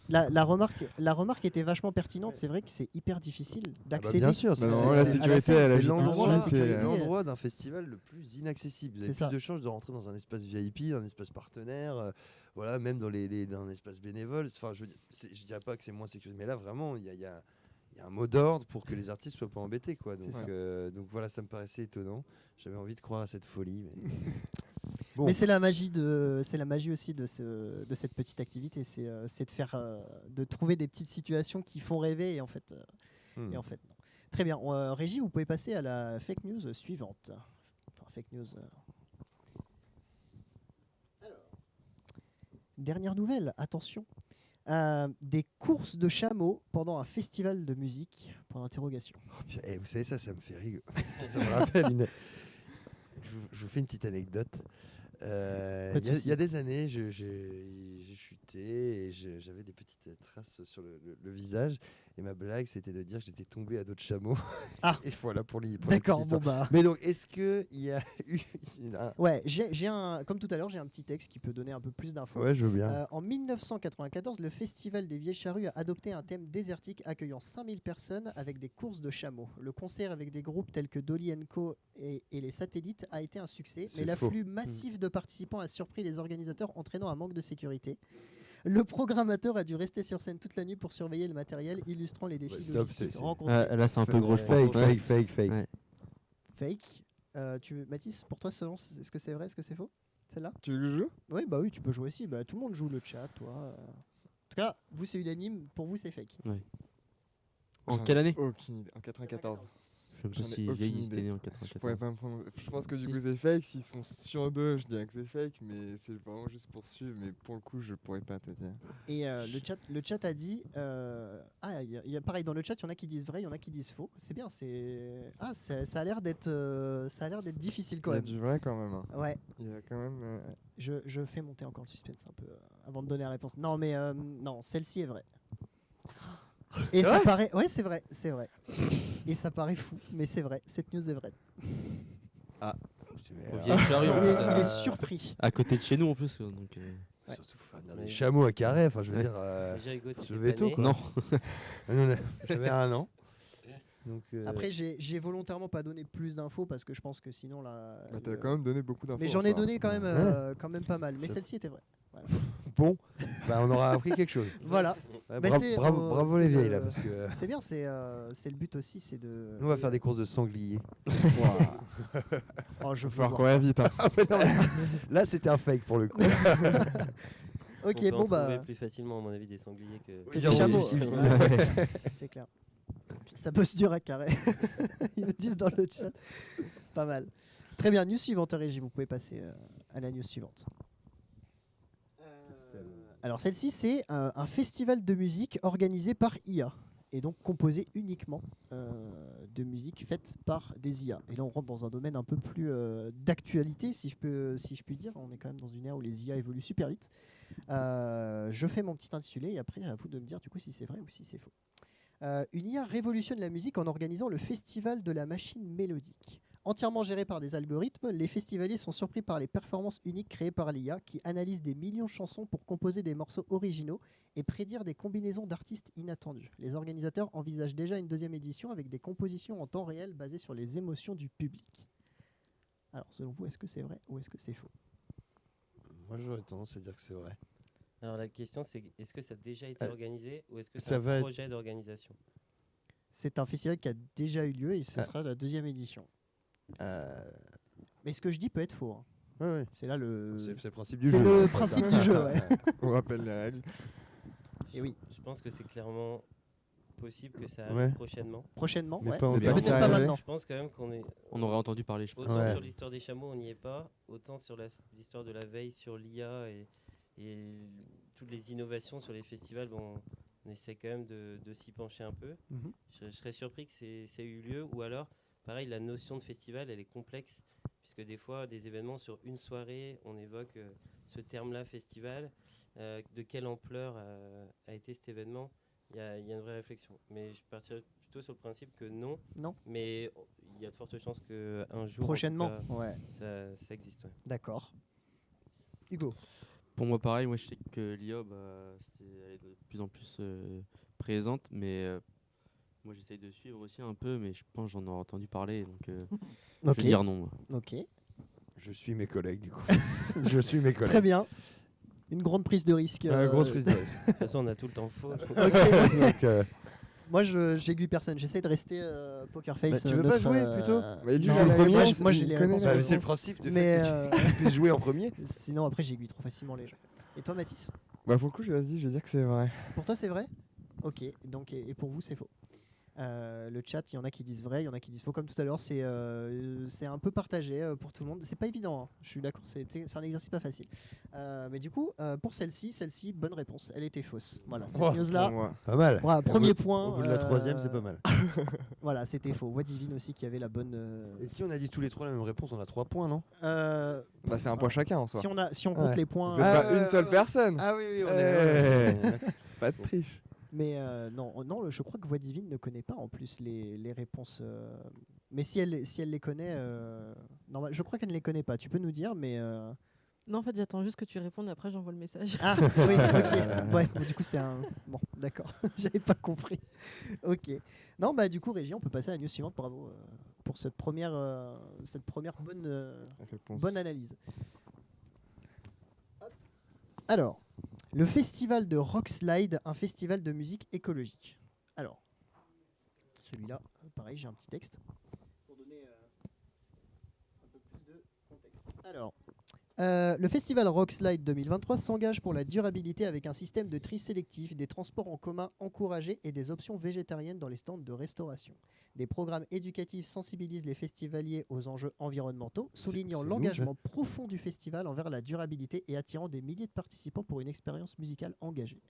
la remarque était vachement pertinente. C'est vrai que c'est hyper difficile d'accéder. Bien sûr, Bah non, la sécurité, elle c'est agit tout de l'endroit, suite. c'est l'endroit d'un festival le plus inaccessible. Vous avez C'est ça. plus de chances de rentrer dans un espace VIP, un espace partenaire, voilà, même dans un espace bénévole. Enfin, je dirais pas que c'est moins sécurisé, mais là vraiment, il y a un mot d'ordre pour que les artistes soient pas embêtés, quoi. Donc voilà, ça me paraissait étonnant. J'avais envie de croire à cette folie. Mais... Bon. Mais c'est la magie aussi de cette petite activité, c'est de trouver des petites situations qui font rêver et en fait non. Très bien. Régie, vous pouvez passer à la fake news suivante. Enfin, fake news. Alors, dernière nouvelle, attention. Des courses de chameaux pendant un festival de musique. Point d'interrogation. Vous savez, ça me fait rigoler. ça me rappelle je vous fais une petite anecdote. Il y a des années, j'ai chuté et j'avais des petites traces sur le visage. Et ma blague, c'était de dire que j'étais tombé à dos de chameau. Ah. Et voilà pour la D'accord, petite histoire. bon bah. Mais donc, est-ce qu'il y a eu... Ouais, comme tout à l'heure, j'ai un petit texte qui peut donner un peu plus d'infos. Ouais, je veux bien. En 1994, le Festival des Vieilles Charrues a adopté un thème désertique accueillant 5000 personnes avec des courses de chameaux. Le concert avec des groupes tels que Dolly & Co et les Satellites a été un succès, mais l'afflux massif de participants a surpris les organisateurs, entraînant un manque de sécurité. Le programmateur a dû rester sur scène toute la nuit pour surveiller le matériel, illustrant les défis logistiques rencontrés. Là, c'est un peu gros, je Fake, pense. fake. Ouais. Fake. Mathis, pour toi, est-ce que c'est vrai, est-ce que c'est faux, celle-là? Tu veux que je joue? Oui, bah oui, tu peux jouer aussi. Tout le monde joue le chat, toi. En tout cas, vous, c'est unanime. Pour vous, c'est fake. Ouais. En J'en ai quelle année? Aucune idée. En 94. Je sais J'en pas ai si aucune vieille idée. était né en Je pourrais 94. pas me prendre. Je pense que du coup c'est fake. S'ils sont sur deux, je dirais que c'est fake, mais c'est vraiment juste pour suivre. Mais pour le coup, je pourrais pas te dire. Et le chat a dit. Y a pareil dans le chat, il y en a qui disent vrai, il y en a qui disent faux. C'est bien. Ça a l'air d'être difficile quand Il y a même. du vrai quand même. Hein. Ouais. Il y a quand même. Je fais monter encore le suspense un peu avant de donner la réponse. Non, mais non, celle-ci est vraie. Et ça paraît. Ouais, c'est vrai. Et ça paraît fou, mais c'est vrai. Cette news est vraie. Aux Vieilles Charrues, en plus, Il est surpris. À côté de chez nous en plus. Donc, Ouais. Surtout, les chameaux à carré, enfin, je veux dire... Déjà, Hugo, t'étais je vais pas tout, né. quoi. non. J'avais 1 an. Donc, Après, j'ai volontairement pas donné plus d'infos parce que je pense que sinon là. Bah, t'as quand même donné beaucoup d'infos. Mais j'en ai donné quand même pas mal. Mais Ça- celle-ci était vraie. Voilà. pont, bah, on aura appris quelque chose. Voilà. Ouais, Mais c'est, bravo c'est les vieilles le- là, parce que C'est bien, c'est le but aussi, c'est de. nous on va faire des courses de sangliers. Oh, je Il veux va falloir voir courir ça. vite. Hein. Ah, mais non, mais là c'était un fake pour le coup. On Ok, peut bon en trouver bah. plus facilement, à mon avis, des sangliers que. Que Oui, des oui, chameaux. oui, oui. Ouais, c'est clair. Ça bosse dur à carré. Ils me disent dans le chat. Pas mal. Très bien, news suivante, Régie. Vous pouvez passer à la news suivante. Alors celle-ci, c'est un festival de musique organisé par IA et donc composé uniquement de musique faite par des IA. Et là, on rentre dans un domaine un peu plus d'actualité, si je puis dire. On est quand même dans une ère où les IA évoluent super vite. Je fais mon petit intitulé et après, à vous de me dire du coup si c'est vrai ou si c'est faux. Une IA révolutionne la musique en organisant le festival de la machine mélodique. Entièrement géré par des algorithmes, les festivaliers sont surpris par les performances uniques créées par l'IA qui analyse des millions de chansons pour composer des morceaux originaux et prédire des combinaisons d'artistes inattendues. Les organisateurs envisagent déjà une deuxième édition avec des compositions en temps réel basées sur les émotions du public. Alors, selon vous, est-ce que c'est vrai ou est-ce que c'est faux? Moi j'aurais tendance à dire que c'est vrai. Alors la question c'est est-ce que ça a déjà été Euh, organisé ou est-ce que c'est ça un va être- projet d'organisation? C'est un festival qui a déjà eu lieu et ce Ah. sera la deuxième édition. Euh, Mais ce que je dis peut être faux, hein. ouais, ouais. C'est là le. C'est le principe du C'est jeu. le hein, principe ça. du jeu, ouais. On rappelle les règles. Et oui, Je pense que c'est clairement possible que ça arrive Ouais. prochainement. prochainement, Mais ouais. pas en Mais bien. pas Peut-être pas arrivé. maintenant. Je pense quand même qu'on est On aurait entendu parler, je pense. autant Ouais. sur l'histoire des chameaux, on n'y est pas, autant sur l'histoire de la veille sur l'IA et toutes les innovations sur les festivals, bon, on essaie quand même de s'y pencher un peu. Mhm. Je serais surpris que ça ait eu lieu, ou alors, pareil, la notion de festival, elle est complexe, puisque des fois, des événements sur une soirée, on évoque ce terme-là, festival. De quelle ampleur a été cet événement? Il y a une vraie réflexion. Mais je partirais plutôt sur le principe que non. Non. Mais il y a de fortes chances qu'un jour, en tout Prochainement, cas, ouais. ça existe. Ouais. D'accord. Hugo. Pour moi, pareil, moi je sais que l'IA, elle est de plus en plus présente, mais moi j'essaye de suivre aussi un peu, mais je pense que j'en aurais entendu parler, donc je Ok. vais dire non. Moi. Ok. Je suis mes collègues du coup. Je suis mes collègues. Très bien. Une grande prise de risque. Grosse prise de risque. De toute façon, on a tout le temps faux. donc- Ok. Donc, Moi, j'aiguille personne. J'essaie de rester poker face. Bah, tu veux pas jouer, plutôt Mais lui, non, il a la moi, réponse, moi, j'ai il les connaît réponses. la bah, c'est le réponse. principe de Mais fait que tu puisses jouer en premier. sinon, après, j'aiguille trop facilement les gens. Et toi, Mathis? Bah pour le coup, vas-y, je vais dire que c'est vrai. Pour toi, c'est vrai? Ok. Donc, et pour vous, c'est faux. Le chat, il y en a qui disent vrai, il y en a qui disent faux. Comme tout à l'heure, c'est un peu partagé pour tout le monde. C'est pas évident, hein. Je suis d'accord, c'est un exercice pas facile. Mais du coup, pour celle-ci, bonne réponse. Elle était fausse. Voilà, cette Oh, news-là. Pour moi. Pas mal. Voilà, premier point. Au bout de la troisième, c'est pas mal. Voilà, c'était faux. Voix divine aussi qui avait la bonne. Et si on a dit tous les trois la même réponse, on a 3 points, non? Euh, Bah c'est un point chacun en soi. si on compte Ouais. les points. Vous êtes Ah, pas une seule personne. Ah oui, oui, on Eh. est. Pas de triche. Mais non, je crois que Voix divine ne connaît pas en plus les réponses. Mais si elle les connaît, je crois qu'elle ne les connaît pas. Tu peux nous dire, mais. Non, en fait, j'attends juste que tu répondes et après j'envoie le message. Ah oui, ok. Ouais, bon, du coup c'est un. Bon, d'accord. J'avais pas compris. Ok. Non, bah du coup, Régie, on peut passer à la news suivante. Bravo pour cette première Réponse. bonne analyse. Hop. Alors, le festival de Rockslide, un festival de musique écologique. Alors, celui-là, pareil, j'ai un petit texte pour donner un peu plus de contexte. Alors, le festival Rockslide 2023 s'engage pour la durabilité avec un système de tri sélectif, des transports en commun encouragés et des options végétariennes dans les stands de restauration. Des programmes éducatifs sensibilisent les festivaliers aux enjeux environnementaux, soulignant c'est l'engagement profond du festival envers la durabilité et attirant des milliers de participants pour une expérience musicale engagée.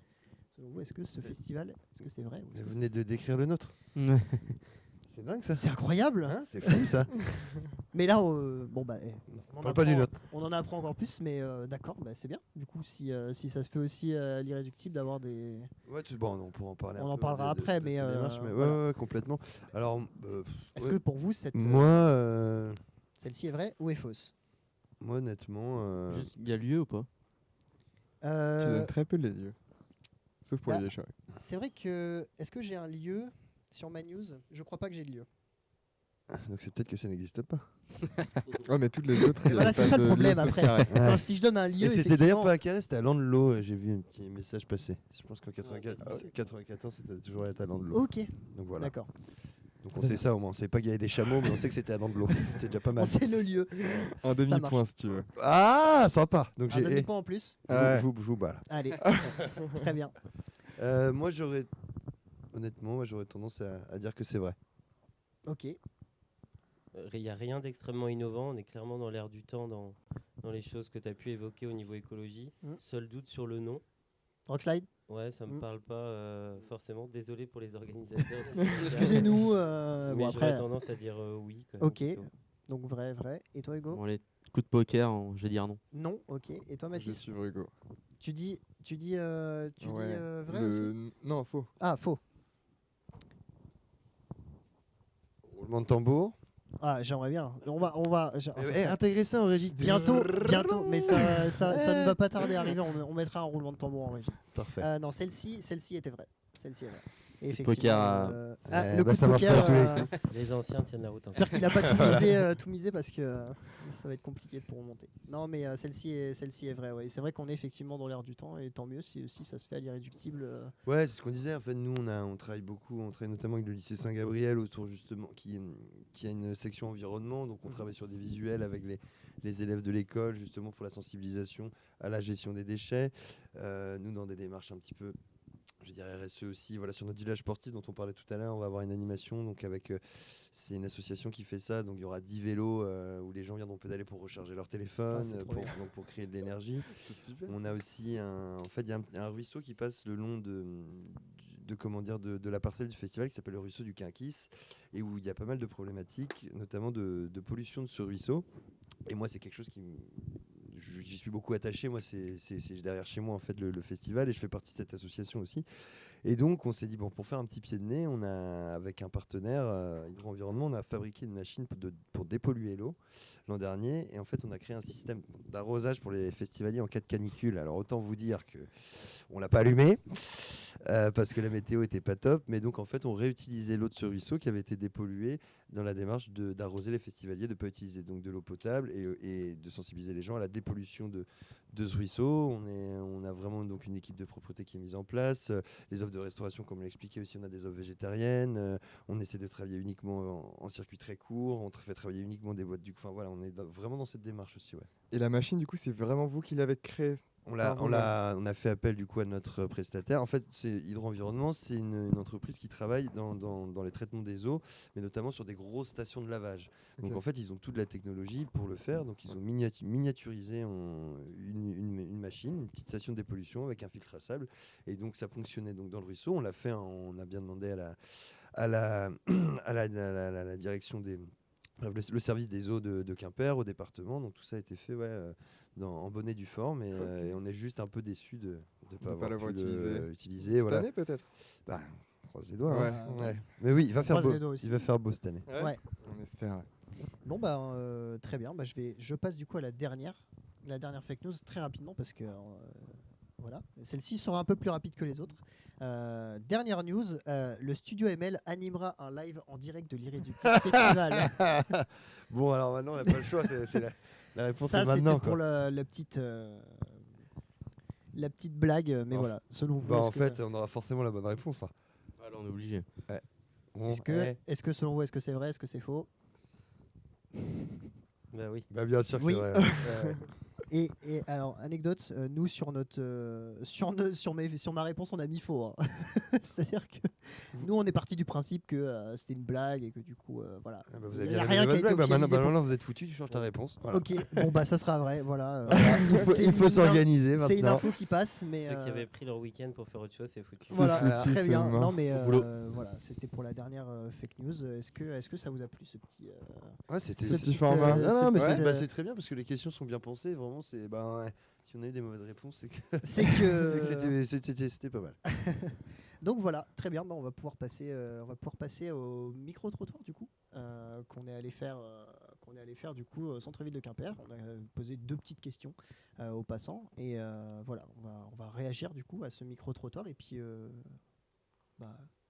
Selon vous, est-ce que ce festival, est-ce que c'est vrai ou est-ce que Vous venez de décrire le nôtre. Ouais. C'est dingue ça. c'est incroyable, Hein, c'est fou ça. Mais là, bon bah, on en Parle pas du apprend- nôtre. On en apprend encore plus, mais d'accord, bah, c'est bien. Du coup, si ça se fait aussi à l'irréductible d'avoir des. Ouais, bon, on pourra en parler. On un en peu parlera après, de mais, ces démarches, ouais, voilà. ouais, complètement. Alors, Est-ce ouais, que pour vous, moi, celle-ci est vraie ou est fausse? moi, honnêtement, Juste, il y a lieu ou pas? Tu Euh, donnes très peu les yeux. Sauf pour bah, les vieilles charrues. C'est vrai que. Est-ce que j'ai un lieu sur ma news? Je crois pas que j'ai de lieu. Donc c'est peut-être que ça n'existe pas. Ouais, mais toutes les autres, il y Voilà, avait c'est pas ça le de problème lieu sur après. Carré. Quand si je donne un lieu, Et c'était d'ailleurs effectivement, pas à Carré, c'était à Landelot. J'ai vu un petit message passer. Je pense qu'en 94, c'était toujours à Landelot. Ok, Donc voilà. d'accord. Donc on sait ça au moins. On sait pas qu'il y avait des chameaux, mais on sait que c'était à Landelot. C'est déjà pas On mal. sait le lieu. Un marche. demi-point si tu veux. Ah, sympa. Donc Un demi-point en plus. Ouais. je vous bats là. Allez, très bien. Moi honnêtement, j'aurais tendance à dire que c'est vrai. Ok. Il n'y a rien d'extrêmement innovant. On est clairement dans l'air du temps dans les choses que tu as pu évoquer au niveau écologie. Seul doute sur le nom. Rockslide. Ouais, ça me parle pas forcément. Désolé pour les organisateurs. Excusez-nous. Mais Bon, j'aurais après. tendance à dire oui. Quand même, Ok. plutôt. Donc vrai. Et toi, Hugo? Bon, les coups de poker, je vais dire non. Non. Ok. Et toi, Je Mathis? suis Hugo. Tu dis Ouais. vrai aussi? Non, faux. Ah, faux. Roulement de tambour. Ah, j'aimerais bien. Intégrez ça en régie. Bientôt, mais ça ne va pas tarder à arriver. On mettra un roulement de tambour en régie. Parfait. Non, celle-ci était vraie. Celle-ci est vraie. Et de poker, le coup de ça marche poker. pas à tous Les anciens tiennent la route. J'espère qu'il n'a pas tout misé parce que ça va être compliqué pour remonter. Non, mais celle-ci est vraie. Ouais. C'est vrai qu'on est effectivement dans l'air du temps et tant mieux si ça se fait à l'irréductible. Ouais, c'est ce qu'on disait. En fait, nous, on travaille beaucoup. On travaille notamment avec le lycée Saint-Gabriel autour justement qui a une section environnement. Donc, on travaille sur des visuels avec les élèves de l'école justement pour la sensibilisation à la gestion des déchets. Nous, dans des démarches un petit peu, je dirais RSE aussi, voilà, sur notre village sportif dont on parlait tout à l'heure, on va avoir une animation donc avec c'est une association qui fait ça, donc il y aura 10 vélos où les gens viendront pédaler pour recharger leur téléphone, pour créer de l'énergie. C'est super. On a aussi il y a un ruisseau qui passe le long de la parcelle du festival qui s'appelle le ruisseau du Quinquis et où il y a pas mal de problématiques, notamment de pollution de ce ruisseau. Et moi, c'est quelque chose j'y suis beaucoup attaché. Moi, c'est derrière chez moi en fait le festival et je fais partie de cette association aussi. Et donc, on s'est dit bon, pour faire un petit pied de nez, on a avec un partenaire Hydro-Environnement, on a fabriqué une machine pour dépolluer l'eau l'an dernier. Et en fait, on a créé un système d'arrosage pour les festivaliers en cas de canicule. Alors, autant vous dire que on l'a pas allumé parce que la météo était pas top. Mais donc, en fait, on réutilisait l'eau de ce ruisseau qui avait été dépolluée dans la démarche d'arroser les festivaliers, de ne pas utiliser donc de l'eau potable et de sensibiliser les gens à la dépollution de ce ruisseau. On a vraiment donc une équipe de propreté qui est mise en place. Les offres de restauration, comme on l'expliquait aussi, on a des offres végétariennes. On essaie de travailler uniquement en circuit très court. On fait travailler uniquement des boîtes du coup. Enfin voilà, on est vraiment dans cette démarche aussi. Ouais. Et la machine, du coup, c'est vraiment vous qui l'avez créée? On a fait appel du coup à notre prestataire. En fait, Hydro-Environnement, c'est une entreprise qui travaille dans les traitements des eaux, mais notamment sur des grosses stations de lavage. Donc en fait, ils ont toute la technologie pour le faire. Donc ils ont miniaturisé une machine, une petite station de dépollution avec un filtre à sable. Et donc ça fonctionnait donc dans le ruisseau. On l'a fait, on a bien demandé à la direction bref, le service des eaux de Quimper au département. Donc tout ça a été fait en bonne et due forme et on est juste un peu déçus de ne pas avoir l'avoir pu utiliser. Cette Voilà. année peut-être. Bah, on croise les doigts. Ouais. Hein. Ouais. Mais oui, il va faire croise beau. les doigts aussi. Il va faire beau cette année. Ouais. On espère. Ouais. Bon très bien. Je passe du coup à la dernière fake news très rapidement parce que voilà, celle-ci sera un peu plus rapide que les autres. Dernière news, le studio ML animera un live en direct de l'Irréductible Festival. Bon, alors maintenant, on n'a pas le choix. C'est la réponse Ça, est maintenant. c'était pour la petite blague, mais voilà, selon vous. En fait, on aura forcément la bonne réponse. Hein. Alors on est obligé. Bon, est-ce que selon vous, est-ce que c'est vrai, est-ce que c'est faux? Bah oui. Bah bien sûr que Oui. c'est vrai. Et alors, anecdote, nous sur ma réponse, on a mis faux. Hein. C'est-à-dire que nous, on est parti du principe que c'était une blague et que du coup, voilà. Ah bah, vous Il avez y a bien rien qui a raison de été votre blague. officialisé Maintenant, vous êtes foutu, tu changes ta réponse. Voilà. Ok, bon bah ça sera vrai, voilà. Il faut s'organiser C'est une maintenant. info qui passe, mais Ceux qui avaient pris leur week-end pour faire autre chose, c'est foutu. voilà, foutu, très c'est bien. mort. Non mais Boulot. voilà, c'était pour la dernière fake news. Est-ce que ça vous a plu ce petit Ouais, c'était ce petit petit, format. Non, mais petit, c'est très bien parce que les questions sont bien pensées. Vraiment, c'est si on a eu des mauvaises réponses, c'est que c'est que c'était pas mal. donc voilà, très bien. On va pouvoir passer au micro trottoir du coup qu'on est allé faire du coup au centre-ville de Quimper. On a posé 2 petites questions aux passants et voilà, on va réagir du coup à ce micro trottoir et puis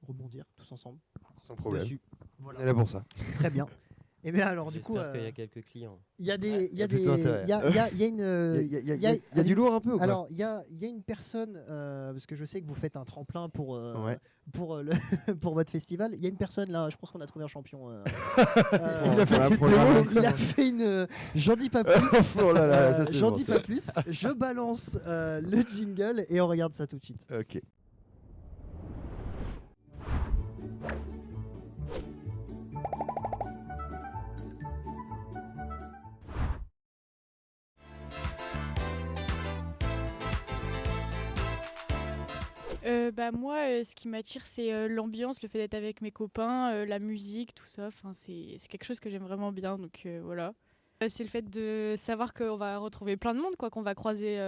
rebondir tous ensemble Sans problème. dessus. On Voilà. est là pour ça. Très bien. Et bien alors du coup, J'espère qu'il y a quelques clients. il y a des, il y a plutôt des, intérêt. il y a une, Il y a du lourd un peu ou quoi? alors il y a une personne parce que je sais que vous faites un tremplin pour Ouais. pour votre festival. Il y a une personne là, je pense qu'on a trouvé un champion. Il a fait la une démo, programmation. il a fait une. J'en dis pas plus. Oh là là, ça, c'est J'en bon, dis ça. pas plus. Je balance le jingle et on regarde ça tout de suite. Ok. Moi, ce qui m'attire, c'est l'ambiance, le fait d'être avec mes copains, la musique, tout ça. Enfin, c'est quelque chose que j'aime vraiment bien. Donc voilà. C'est le fait de savoir qu'on va retrouver plein de monde, quoi, qu'on va croiser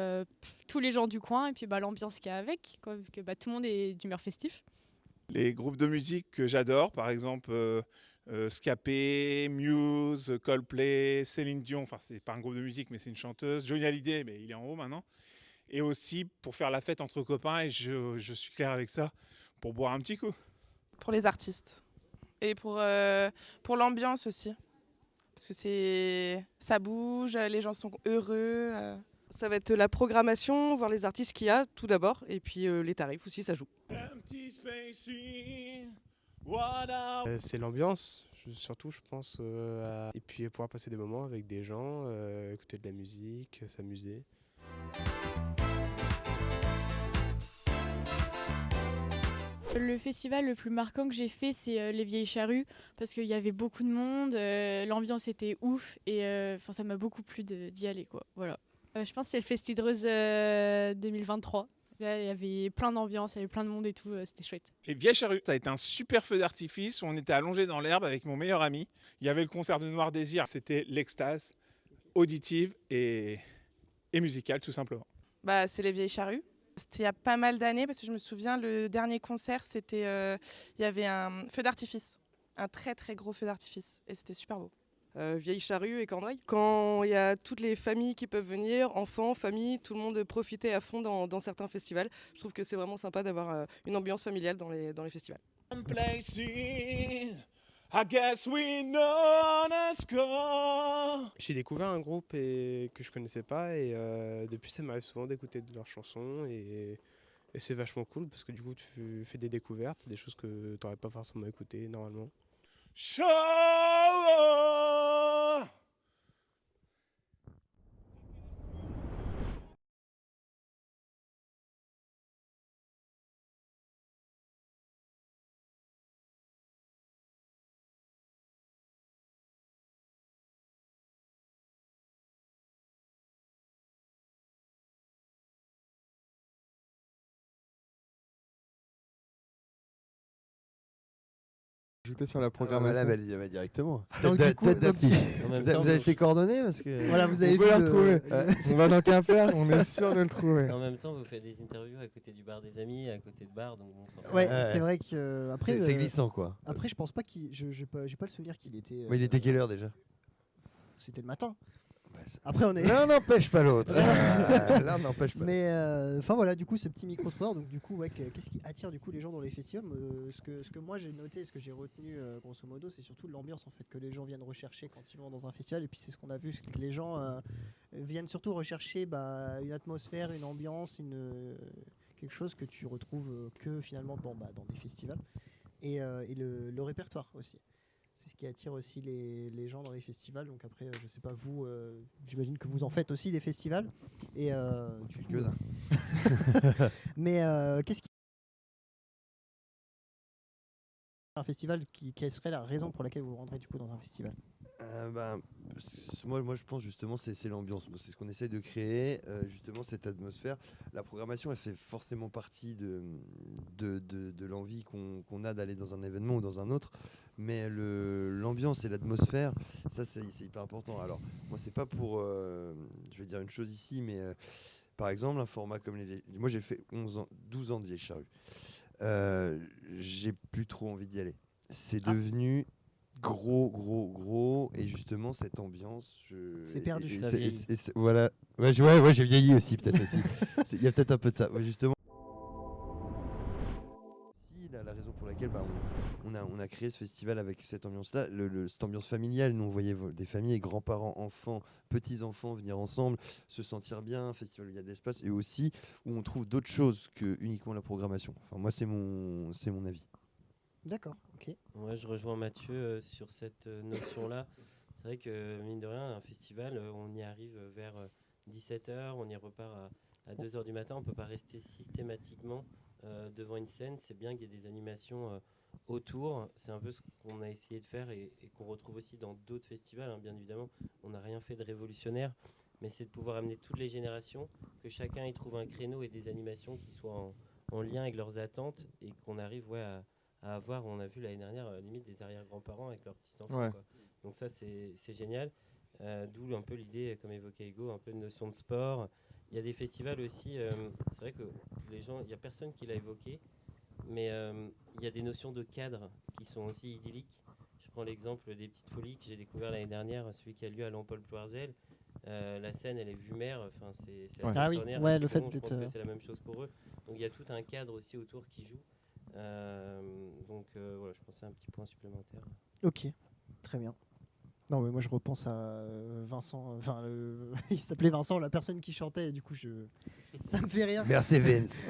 tous les gens du coin et puis l'ambiance qu'il y a avec, quoi, vu que tout le monde est d'humeur festif. Les groupes de musique que j'adore, par exemple Scapé, Muse, Coldplay, Céline Dion, enfin c'est pas un groupe de musique mais c'est une chanteuse, Johnny Hallyday, mais il est en haut maintenant. Et aussi pour faire la fête entre copains, et je suis clair avec ça, pour boire un petit coup. Pour les artistes et pour l'ambiance aussi. Parce que ça bouge, les gens sont heureux. Ça va être la programmation, voir les artistes qu'il y a tout d'abord, et puis les tarifs aussi, ça joue. C'est l'ambiance, surtout je pense, et puis pouvoir passer des moments avec des gens, écouter de la musique, s'amuser. Le festival le plus marquant que j'ai fait, c'est les Vieilles Charrues, parce qu'il y avait beaucoup de monde, l'ambiance était ouf, et ça m'a beaucoup plu d'y aller, quoi. Voilà. Je pense que c'est le Festidreuse 2023. Là, il y avait plein d'ambiance, il y avait plein de monde et tout, c'était chouette. Les Vieilles Charrues, ça a été un super feu d'artifice où on était allongés dans l'herbe avec mon meilleur ami. Il y avait le concert de Noir Désir, c'était l'extase auditive et musicale tout simplement. C'est les Vieilles Charrues. C'était il y a pas mal d'années parce que je me souviens, le dernier concert, c'était, il y avait un feu d'artifice, un très très gros feu d'artifice et c'était super beau. Vieille Charrue et Cornouailles. Quand il y a toutes les familles qui peuvent venir, enfants, familles, tout le monde profiter à fond dans certains festivals. Je trouve que c'est vraiment sympa d'avoir une ambiance familiale dans les festivals. J'ai découvert un groupe que je connaissais pas, et depuis ça m'arrive souvent d'écouter de leurs chansons, et c'est vachement cool parce que du coup tu fais des découvertes, des choses que tu n'aurais pas forcément écoutées normalement. Ajouter sur la Ah, programmation. voilà, elle y va directement. Donc, du coup, Tête d'affiche. En même Vous temps, avez ses coordonnées parce que. Voilà, vous avez On peut vu le le- retrouver. Ouais. On va dans Quimper, on est sûr de le trouver. En même temps, vous faites des interviews à côté du bar des amis, à côté de bar, donc bon, forcément. Ouais, Ouais. c'est vrai que après. C'est glissant quoi. Après, je pense pas qu'il. J'ai pas le souvenir qu'il était. Mais il était quelle heure déjà? C'était le matin. Après, on est. L'un n'empêche pas l'autre. L'un n'empêche pas. Mais enfin voilà, du coup, ce petit micro-sport, donc du coup, ouais, qu'est-ce qui attire du coup les gens dans les festivals? Ce que moi j'ai noté, ce que j'ai retenu grosso modo, c'est surtout l'ambiance en fait que les gens viennent rechercher quand ils vont dans un festival. Et puis c'est ce qu'on a vu, c'est que les gens viennent surtout rechercher une atmosphère, une ambiance, quelque chose que tu retrouves que finalement dans des festivals et le répertoire aussi. C'est ce qui attire aussi les gens dans les festivals. Donc après, je sais pas vous, j'imagine que vous en faites aussi des festivals. Et du coup, Quelques-uns. mais qu'est-ce qui un festival quelle serait la raison pour laquelle vous vous rendrez du coup dans un festival? Moi je pense justement c'est l'ambiance, c'est ce qu'on essaye de créer, justement cette atmosphère. La programmation elle fait forcément partie de l'envie qu'on a d'aller dans un événement ou dans un autre, mais l'ambiance et l'atmosphère, ça c'est hyper important. Alors moi c'est pas pour, je vais dire une chose ici, mais par exemple un format comme moi j'ai fait 12 ans de Vieilles Charrues, j'ai plus trop envie d'y aller. C'est devenu gros et justement cette ambiance c'est perdu. Voilà, ouais, j'ai vieilli aussi peut-être aussi. Il y a peut-être un peu de ça, ouais, justement. La raison pour laquelle on a a créé ce festival avec cette ambiance-là, cette ambiance familiale. Nous, on voyait des familles, grands-parents, enfants, petits-enfants venir ensemble, se sentir bien, un festival où il y a de l'espace, et aussi où on trouve d'autres choses que uniquement la programmation. Enfin, moi, c'est mon avis. D'accord, ok. Ouais, je rejoins Mathieu sur cette notion-là. C'est vrai que, mine de rien, un festival, on y arrive vers 17h, on y repart à 2h du matin. On ne peut pas rester systématiquement devant une scène. C'est bien qu'il y ait des animations autour. C'est un peu ce qu'on a essayé de faire et qu'on retrouve aussi dans d'autres festivals. Bien évidemment, on n'a rien fait de révolutionnaire, mais c'est de pouvoir amener toutes les générations, que chacun y trouve un créneau et des animations qui soient en lien avec leurs attentes et qu'on arrive à avoir. On a vu l'année dernière limite des arrière-grands-parents avec leurs petits-enfants. Ouais. Quoi. Donc ça, c'est génial. D'où un peu l'idée, comme évoquait Hugo, un peu de notion de sport. Il y a des festivals aussi, c'est vrai que les gens, il n'y a personne qui l'a évoqué, mais il y a des notions de cadre qui sont aussi idylliques. Je prends l'exemple des Petites Folies que j'ai découvert l'année dernière, celui qui a lieu à Lampol-Ploerzel. La scène, elle est vue mer, enfin, c'est assez extraordinaire. Ouais, le fait Je pense d'être... que c'est la même chose pour eux. Donc il y a tout un cadre aussi autour qui joue. Donc voilà, je pensais à un petit point supplémentaire. Ok, très bien. Non, mais moi je repense à Vincent, enfin il s'appelait Vincent, la personne qui chantait, et du coup ça me fait rire. Merci Vince.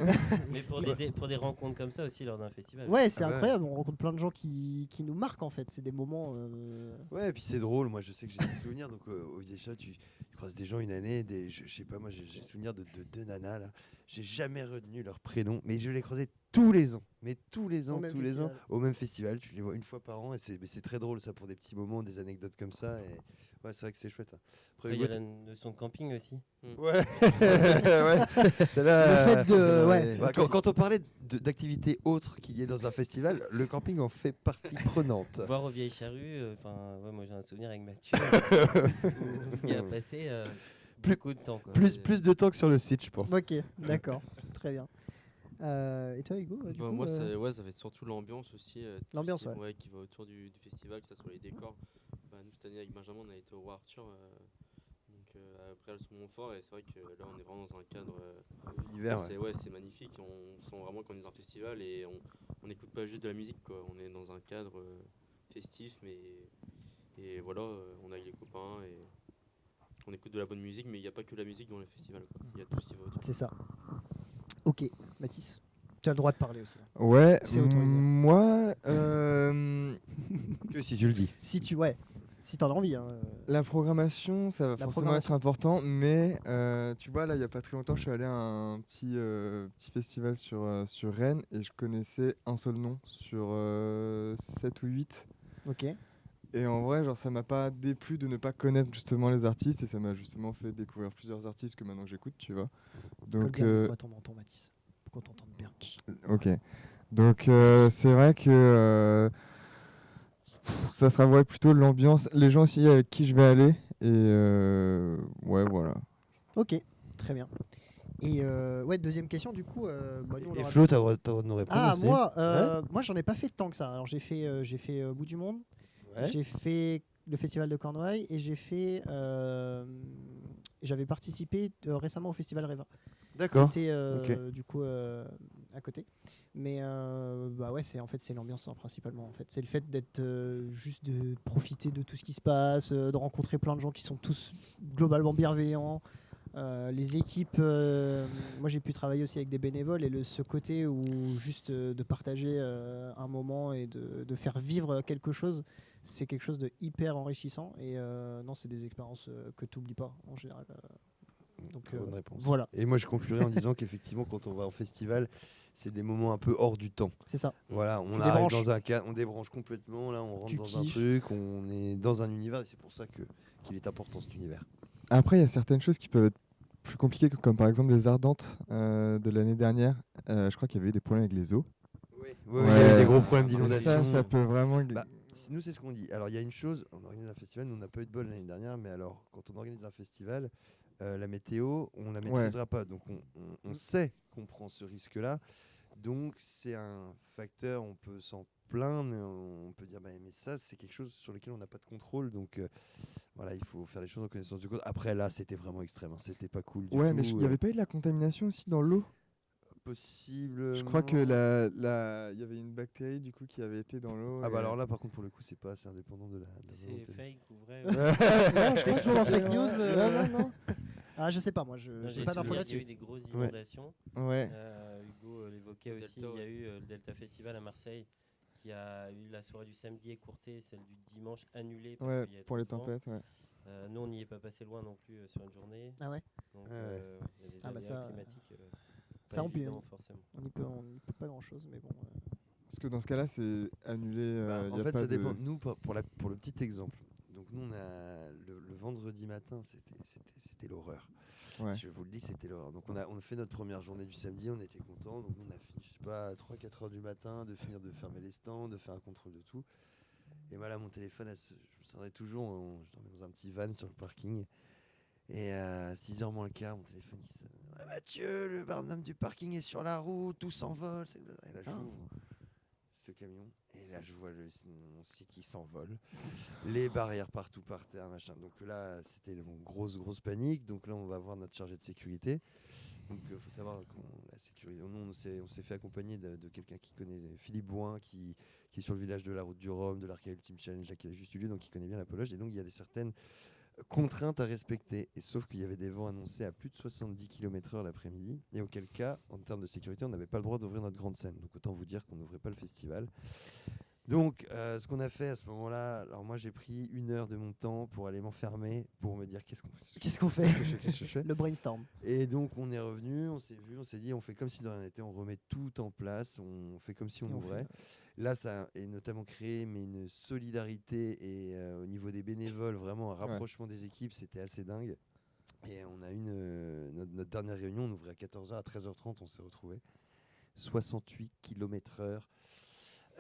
Mais pour des rencontres comme ça aussi lors d'un festival. Ouais, c'est incroyable, on rencontre plein de gens qui nous marquent en fait, c'est des moments... Ouais, et puis c'est drôle, moi je sais que j'ai des souvenirs, donc au Vieille Chat, tu croises des gens une année, je sais pas, moi j'ai souvenir de deux nanas là, j'ai jamais retenu leur prénom, mais je les croisais tous les ans, au même festival, tu les vois une fois par an, et c'est très drôle ça pour des petits moments, des anecdotes comme ça, et ouais, c'est vrai que c'est chouette. Hein. Après, il y a la notion de camping aussi. Ouais, ouais. Le fait de... Ouais. Quand on parlait d'activités autres qu'il y ait dans un festival, le camping en fait partie prenante. Voir aux Vieilles Charrues, moi j'ai un souvenir avec Mathieu qui a passé beaucoup de temps. Quoi. Plus de temps que sur le site, je pense. Ok, d'accord, très bien. Et toi Hugo du coup, moi, ça va être surtout l'ambiance aussi. L'ambiance, qui va autour du festival, que ce soit les décors. Nous, cette année, avec Benjamin, on a été au Roi Arthur. Après le Montfort, et c'est vrai que là, on est vraiment dans un cadre. Univers, c'est magnifique. On sent vraiment qu'on est dans un festival et on n'écoute pas juste de la musique, quoi. On est dans un cadre festif, et voilà, on est avec les copains et on écoute de la bonne musique, mais il n'y a pas que la musique dans le festival, quoi. Il y a tout ce qui va autour. C'est ça. Ok, Mathis, tu as le droit de parler aussi. Ouais, c'est autorisé. Moi... Que si tu le dis. Si t'en as envie. Hein. La programmation, ça va forcément être important, mais tu vois, là, il n'y a pas très longtemps, je suis allé à un petit festival sur Rennes et je connaissais un seul nom sur 7 ou 8. Ok. Et en vrai, genre, ça m'a pas déplu de ne pas connaître justement les artistes et ça m'a justement fait découvrir plusieurs artistes que maintenant j'écoute, tu vois. Donc, ton menton, Mathis, pour qu'on t'entende bien. Ok. Donc, c'est vrai que ça sera plutôt l'ambiance, les gens aussi avec qui je vais aller et ouais, voilà. Ok, très bien. Et deuxième question du coup. Et Flo, t'as le droit de nous répondre. Ah, aussi. Moi j'en ai pas fait tant que ça. Alors j'ai fait Bout du Monde. J'ai fait le festival de Cornouailles et j'avais participé récemment au festival Reva. D'accord. Qui était du coup à côté. Mais c'est l'ambiance hein, principalement en fait. C'est le fait d'être juste de profiter de tout ce qui se passe, de rencontrer plein de gens qui sont tous globalement bienveillants. Les équipes, moi j'ai pu travailler aussi avec des bénévoles et ce côté où juste de partager un moment et de faire vivre quelque chose, c'est quelque chose de hyper enrichissant et non, c'est des expériences que tu n'oublies pas en général. Donc bonne réponse. Voilà. Et moi je conclurai en disant qu'effectivement quand on va en festival, c'est des moments un peu hors du temps. C'est ça. Voilà, on arrive dans un cadre, on débranche complètement, là on rentre dans un truc, on est dans un univers et c'est pour ça qu'il est important cet univers. Après, il y a certaines choses qui peuvent être plus compliquées, comme par exemple les Ardentes de l'année dernière. Je crois qu'il y avait eu des problèmes avec les eaux. Oui, il y a eu des gros problèmes d'inondation. Ça peut vraiment... Nous, c'est ce qu'on dit. Alors, il y a une chose, on organise un festival, nous, on n'a pas eu de bol l'année dernière, mais alors, quand on organise un festival, la météo, on la maîtrisera pas. Donc, on sait qu'on prend ce risque-là. Donc, c'est un facteur, on peut s'en plaindre, mais on peut dire, mais ça, c'est quelque chose sur lequel on n'a pas de contrôle. Donc, voilà, il faut faire les choses en connaissance de cause. Après, là, c'était vraiment extrême. Hein. C'était pas cool du tout. Ouais, mais il n'y avait pas eu de la contamination aussi dans l'eau? possible. Je crois que il y avait une bactérie du coup qui avait été dans l'eau. Ah bah alors là par contre pour le coup c'est pas assez indépendant de la volonté. C'est fake ou vrai? Non, je crois toujours en fake news. Non. Ah, je sais pas, moi, j'ai pas d'infos là-dessus. Il y a eu des grosses inondations. Ouais. Hugo l'évoquait aussi. Il y a eu le Delta Festival à Marseille qui a eu la soirée du samedi écourtée, celle du dimanche annulée. Parce qu'il y a pour les trop de vent. tempêtes. Ouais. Nous, on n'y est pas passé loin non plus sur une journée. Ah ouais. Donc, il y a des aléas climatiques. Ça, on évident, forcément. On n'y peut pas grand-chose, mais bon. Parce que dans ce cas-là, c'est annulé. En fait, ça dépend. Nous, pour le petit exemple. Donc nous, on a le vendredi matin, c'était l'horreur. Ouais. Je vous le dis, c'était l'horreur. Donc on a fait notre première journée du samedi, on était contents. Donc on a fini, je sais pas, à 3-4 heures du matin, de finir de fermer les stands, de faire un contrôle de tout. Et voilà, mon téléphone, je me souviendrai toujours, je dormais dans un petit van sur le parking. Et à 6h moins le quart, mon téléphone qui sonne. Ah, Mathieu, le barnum du parking est sur la route, tout s'envole. Et là, j'ouvre ce camion. Et là, je vois mon site qui s'envole. Les barrières partout par terre, machin. Donc là, c'était une grosse panique. Donc là, on va voir notre chargé de sécurité. Donc il faut savoir que la sécurité. On s'est fait accompagner de quelqu'un qui connaît, Philippe Bouin, qui est sur le village de la Route du Rhum, de l'Arca Ultime Challenge, là, qui a juste eu lieu, donc il connaît bien la Pologne. Et donc il y a certaines contraintes à respecter. Et sauf qu'il y avait des vents annoncés à plus de 70 km/h l'après-midi. Et auquel cas, en termes de sécurité, on n'avait pas le droit d'ouvrir notre grande scène. Donc autant vous dire qu'on n'ouvrait pas le festival. Donc, ce qu'on a fait à ce moment-là, alors moi j'ai pris 1 heure de mon temps pour aller m'enfermer, pour me dire qu'est-ce qu'on fait. Qu'est-ce que je fais. Le brainstorm. Et donc on est revenu, on s'est vu, on s'est dit, on fait comme si de rien n'était, on remet tout en place, on fait comme si on ouvrait. Là, ça a notamment créé une solidarité et au niveau des bénévoles, vraiment un rapprochement des équipes, c'était assez dingue. Et on a notre dernière réunion, on ouvrait à 14h, à 13h30, on s'est retrouvés. 68 km/h.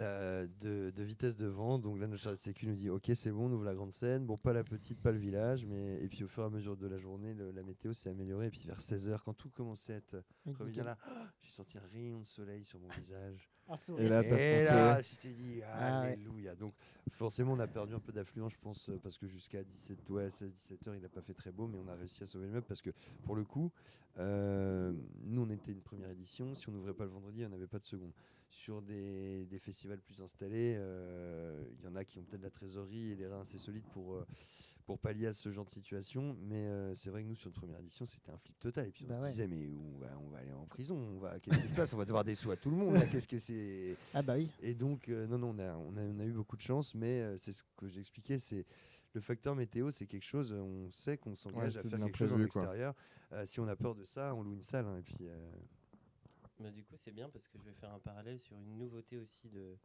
De vitesse de vent. Donc là, notre chargé de sécu nous dit ok, c'est bon, on ouvre la grande scène. Bon, pas la petite, pas le village, mais et puis au fur et à mesure de la journée, la météo s'est améliorée. Et puis vers 16h, quand tout commençait à être revenu là, j'ai senti un rayon de soleil sur mon visage. Et là, je t'ai dit alléluia. Donc forcément, on a perdu un peu d'affluence, je pense, parce que jusqu'à 16-17h, il n'a pas fait très beau, mais on a réussi à sauver le meuble parce que pour le coup, nous, on était une première édition. Si on n'ouvrait pas le vendredi, on n'avait pas de seconde. Sur des festivals plus installés, il y en a qui ont peut-être la trésorerie et les reins assez solides pour pallier à ce genre de situation. Mais c'est vrai que nous, sur notre première édition, c'était un flip total. Et puis on se disait, mais on va aller en prison, qu'est-ce qui se passe? On va devoir des sous à tout le monde. Là, qu'est-ce que c'est? Ah bah oui. Et donc, non, on a eu beaucoup de chance, mais c'est ce que j'expliquais, c'est le facteur météo, c'est quelque chose, on sait qu'on s'engage à faire quelque chose en extérieur. Si on a peur de ça, on loue une salle. Et puis... Mais du coup, c'est bien parce que je vais faire un parallèle sur une nouveauté aussi de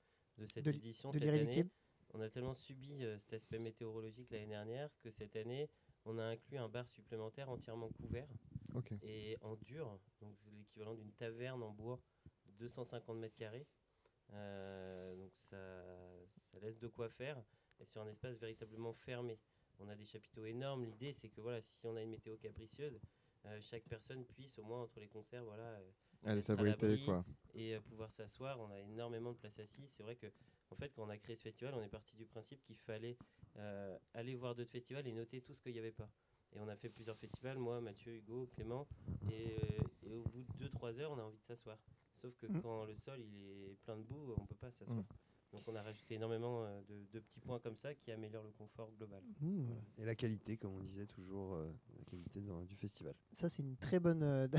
cette édition. De cette année, Team. on a tellement subi cet aspect météorologique l'année dernière que cette année, on a inclus un bar supplémentaire entièrement couvert et en dur, donc l'équivalent d'une taverne en bois de 250 mètres carrés. Donc ça laisse de quoi faire et sur un espace véritablement fermé. On a des chapiteaux énormes. L'idée, c'est que voilà, si on a une météo capricieuse, chaque personne puisse au moins entre les concerts, aller s'abriter et pouvoir s'asseoir. On a énormément de places assises. C'est vrai que en fait, quand on a créé ce festival, on est parti du principe qu'il fallait aller voir d'autres festivals et noter tout ce qu'il n'y avait pas. Et on a fait plusieurs festivals, moi, Mathieu, Hugo, Clément, et au bout de 2-3 heures, on a envie de s'asseoir. Sauf que quand le sol il est plein de boue, on peut pas s'asseoir. Donc on a rajouté énormément de petits points comme ça qui améliorent le confort global. Voilà. Et la qualité, comme on disait toujours, la qualité du festival. Ça, c'est une très bonne...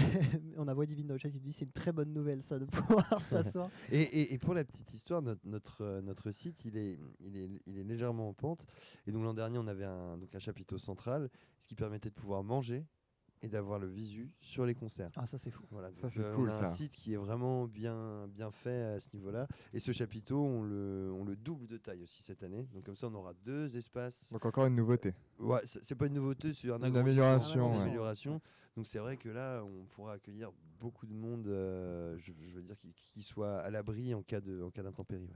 on a voix divine dans le chat qui dit c'est une très bonne nouvelle, ça, de pouvoir s'asseoir. Et pour la petite histoire, notre site, il est légèrement en pente. Et donc l'an dernier, on avait un chapiteau central, ce qui permettait de pouvoir manger et d'avoir le visu sur les concerts. Ah, ça c'est fou. Voilà, ça c'est cool. On a un site qui est vraiment bien fait à ce niveau-là. Et ce chapiteau, on le double de taille aussi cette année. Donc comme ça, on aura 2 espaces. Donc encore une nouveauté. Ouais, c'est pas une nouveauté, c'est une amélioration. Donc c'est vrai que là, on pourra accueillir beaucoup de monde, je veux dire, qui soit à l'abri en cas d'intempérie.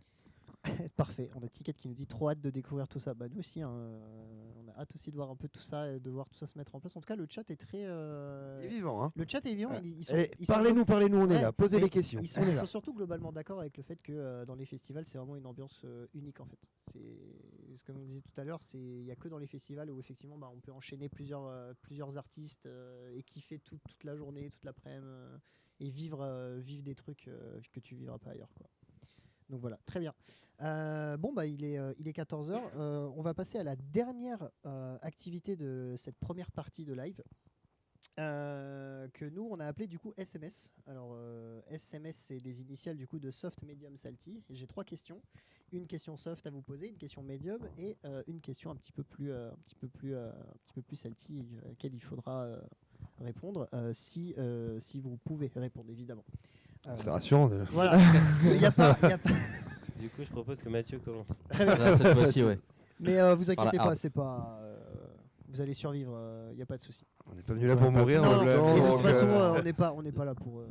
Parfait. On a Ticket qui nous dit trop hâte de découvrir tout ça. Bah nous aussi, on a hâte aussi de voir un peu tout ça, et de voir tout ça se mettre en place. En tout cas, le chat est très. Il est vivant. Hein. Le chat est vivant. Ouais. Parlez-nous, on est là. Posez des questions. Ils sont surtout globalement d'accord avec le fait que dans les festivals, c'est vraiment une ambiance unique en fait. comme on disait tout à l'heure, il n'y a que dans les festivals où effectivement on peut enchaîner plusieurs artistes et kiffer toute la journée, toute l'après-midi et vivre des trucs que tu vivras pas ailleurs, quoi. Donc voilà, très bien. Il est 14h. On va passer à la dernière activité de cette première partie de live. Que nous on a appelé du coup SMS. Alors SMS c'est les initiales du coup de Soft, Medium, Salty. Et j'ai 3 questions. Une question soft à vous poser, une question medium et une question un petit peu plus salty à laquelle il faudra répondre si vous pouvez répondre évidemment. C'est rassurant déjà. Voilà. y a pas... Du coup je propose que Mathieu commence. Très bien. Là, cette fois-ci, ouais. Mais vous inquiétez pas, c'est pas. Vous allez survivre, il n'y a pas de souci. On n'est pas venu là pour mourir. Non, donc, de toute façon, on n'est pas là pour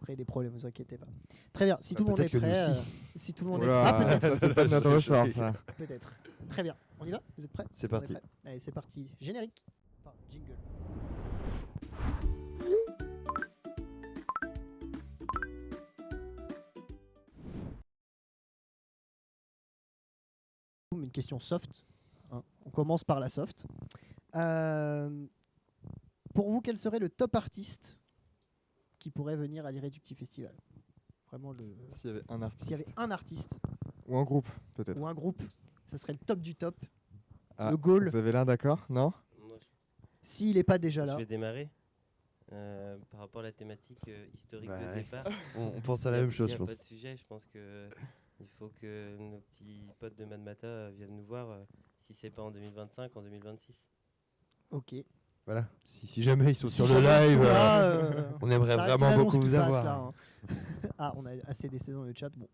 créer des problèmes, vous inquiétez pas. Très bien, si tout le monde est prêt. Si tout le monde est prêt. Peut-être. Ça, c'est pas de notre ressort, ça. Peut-être. Très bien. On y va? Vous êtes prêts? C'est parti. Allez, c'est parti. Générique. Enfin, jingle. Une question soft. Hein. On commence par la soft. Pour vous, quel serait le top artiste qui pourrait venir à l'Irréductible Festival? Vraiment S'il y avait un artiste. S'il y avait un artiste. Ou un groupe, peut-être. Ou un groupe. Ce serait le top du top. Ah, le goal. Vous avez l'air d'accord, non? S'il n'est pas déjà là. Je vais démarrer. Par rapport à la thématique historique de départ. On pense à la même chose, je pense. Il n'y a pas de sujet. Je pense qu'il faut que nos petits potes de Madmata viennent nous voir, si c'est pas en 2025, en 2026. Ok. Voilà. Si jamais ils sont sur le live, on aimerait vraiment beaucoup vous avoir. Ça, hein. Ah, on a assez d'essais dans le chat. Bon.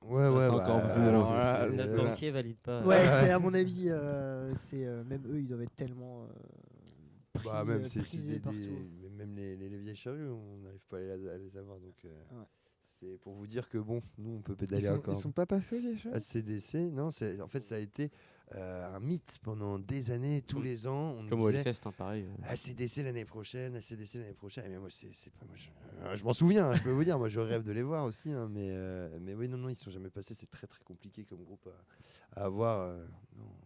Ouais. Notre banquier valide pas. Ouais, c'est à mon avis, même eux, ils doivent être tellement prisés partout. Même les vieilles charrues, on n'arrive pas à les avoir. Donc, c'est pour vous dire que bon, nous, on peut pédaler encore. Ils sont pas passés aux vieilles charrues? ACDC, non, en fait, ça a été un mythe pendant des années, tous les ans. On comme au Hellfest, pareil. ACDC l'année prochaine, ACDC l'année prochaine. Mais moi, je m'en souviens, je peux vous dire, moi je rêve de les voir aussi. Hein, mais oui, non, ils sont jamais passés. C'est très très compliqué comme groupe à avoir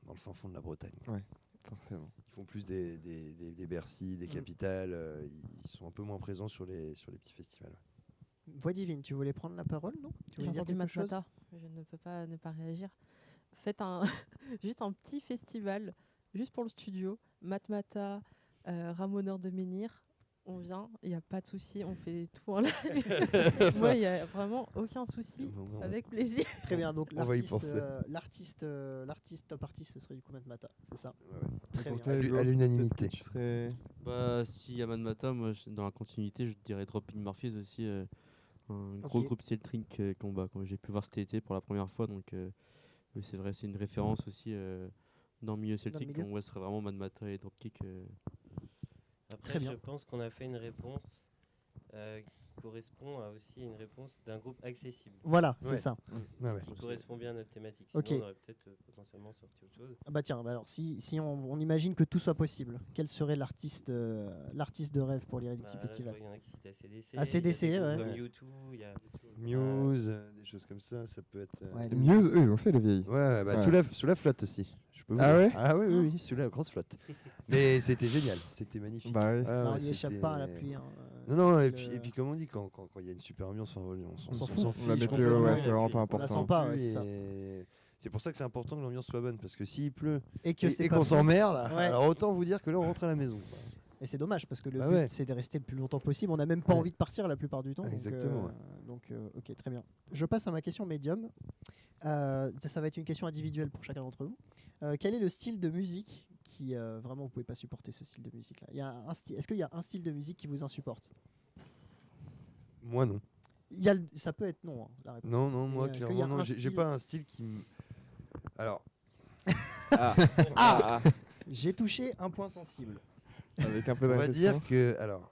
dans le fin fond de la Bretagne. Ouais, forcément. Ils font plus des Bercy, des capitales. Ils sont un peu moins présents sur les petits festivals. Voix divine, tu voulais prendre la parole, non? J'ai entendu Matmata, je ne peux pas ne pas réagir. Faites juste un petit festival, juste pour le studio. Matmata, Ramoneur de Menhir, on vient, il n'y a pas de souci, on fait tout en live. Moi, il n'y a vraiment aucun souci, avec plaisir. Très bien, donc l'artiste top artiste, ce serait du coup Matmata, c'est ça? Très bien. À l'unanimité. Tu serais... S'il y a Matmata, moi, dans la continuité, je dirais Drop in Murphys aussi. Un gros groupe Celtic que j'ai pu voir cet été pour la première fois, donc c'est vrai, c'est une référence aussi dans le milieu celtique. On serait vraiment Matmata et Dropkick. Après, je pense qu'on a fait une réponse qui correspond à aussi une réponse d'un groupe accessible. Voilà, c'est ça. Qui correspond bien à notre thématique. Sinon, on aurait peut-être potentiellement sorti autre chose. Ah bah tiens, alors si on imagine que tout soit possible, quel serait l'artiste de rêve pour l'Irréductible Festival? Il y en a qui citent ACDC. ACDC, ouais. Comme U2, il y a Muse, des choses comme ça peut être. Muse, eux, ils ont fait les vieilles. Ouais, sous la flotte aussi. Ouais? Ah oui, sous la grosse flotte. Mais c'était génial, c'était magnifique. Bah oui. On n'y échappe pas à la pluie. Hein. Non, et puis comme on dit, quand il y a une super ambiance, on s'en fout. La météo, c'est vraiment pas important. On la sent pas, c'est ça. C'est pour ça que c'est important que l'ambiance soit bonne, parce que s'il pleut et qu'on s'emmerde, alors autant vous dire que là on rentre à la maison. Et c'est dommage, parce que le but c'est de rester le plus longtemps possible. On n'a même pas envie de partir la plupart du temps. Exactement. Donc, ok, très bien. Je passe à ma question médium. Ça va être une question individuelle pour chacun d'entre vous. Quel est le style de musique qui vraiment vous pouvez pas supporter ce style de musique là? Est-ce qu'il y a un style de musique qui vous insupporte? Moi non. Ça peut être non, hein, la réponse. Non, moi clairement non. J'ai pas un style qui me. Alors. J'ai touché un point sensible. Avec un peu on va dire que alors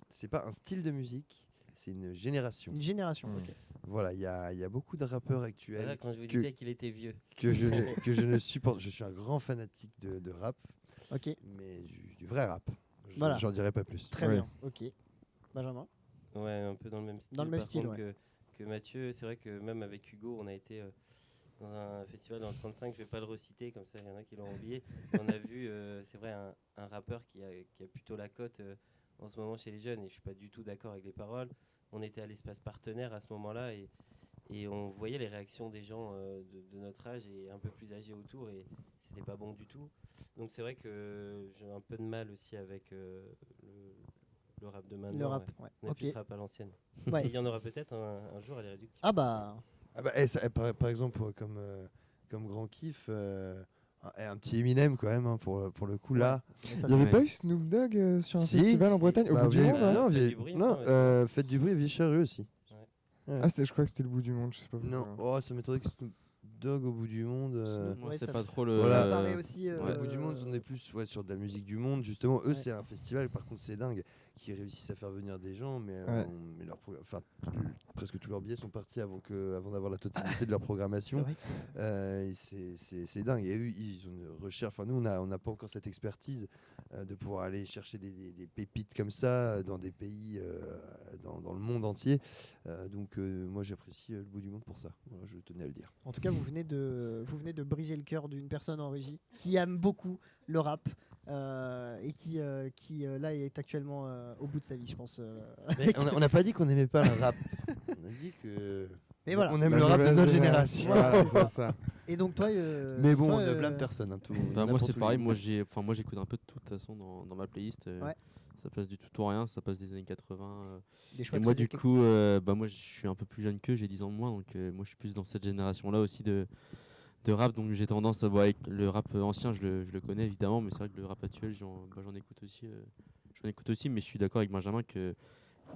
c'est pas un style de musique, c'est une génération. Une génération. Ok. Voilà, il y a beaucoup de rappeurs actuels. Voilà, quand je vous disais qu'il était vieux. Que je ne supporte. Je suis un grand fanatique de rap. Ok. Mais du vrai rap. Voilà. J'en dirai pas plus. Très bien. Ok. Benjamin. Ouais, un peu dans le même style. Dans le même style, ouais. que Mathieu, c'est vrai que même avec Hugo, on a été dans un festival dans le 35, je vais pas le reciter, comme ça il y en a qui l'ont oublié. On a vu, c'est vrai, un rappeur qui a plutôt la cote en ce moment chez les jeunes, et je suis pas du tout d'accord avec les paroles. On était à l'espace partenaire à ce moment-là, et on voyait les réactions des gens de notre âge et un peu plus âgés autour, et c'était pas bon du tout. Donc c'est vrai que j'ai un peu de mal aussi avec le rap de maintenant. Le rap, ouais. On a plus de rap à l'ancienne. Ouais. Et il y en aura peut-être un jour à l'Irréductible. Ah bah... par exemple, comme grand kiff, un petit Eminem quand même, hein, pour le coup, là. Il n'y avait pas eu Snoop Dogg sur un festival en Bretagne, au bout du monde? Non, Fête du bruit, Vieille Charrue aussi. Ouais. Ah, je crois que c'était le bout du monde, je sais pas pourquoi. Non, ça m'étonnerait que Snoop Dogg au bout du monde. Moi, c'est pas trop le. Voilà. Ça paraît aussi, Au bout du monde, on est plus sur de la musique du monde. Justement, eux, c'est un festival, par contre, c'est dingue, qui réussissent à faire venir des gens, mais presque tous leurs billets sont partis avant d'avoir la totalité de leur programmation. C'est dingue. Et eux, ils ont une recherche. Enfin, nous, on n'a pas encore cette expertise de pouvoir aller chercher des pépites comme ça dans des pays, dans le monde entier. Donc, moi, j'apprécie le bout du monde pour ça. Voilà, je tenais à le dire. En tout cas, vous venez de briser le cœur d'une personne en régie qui aime beaucoup le rap et qui là est actuellement au bout de sa vie, je pense. Mais on n'a pas dit qu'on n'aimait pas le rap. On a dit que mais voilà. on aime le rap de notre génération. Voilà, c'est ça. Et donc toi, mais bon, on blâme personne. Hein, moi c'est pareil. Moi j'écoute un peu de toute façon dans ma playlist. Ça passe du tout ou rien, ça passe des années 80. Et moi du coup, moi je suis un peu plus jeune qu'eux, j'ai 10 ans de moins, donc moi je suis plus dans cette génération-là aussi de rap, donc j'ai tendance à voir avec le rap ancien, je le connais évidemment, mais c'est vrai que le rap actuel, j'en écoute aussi, mais je suis d'accord avec Benjamin qu'il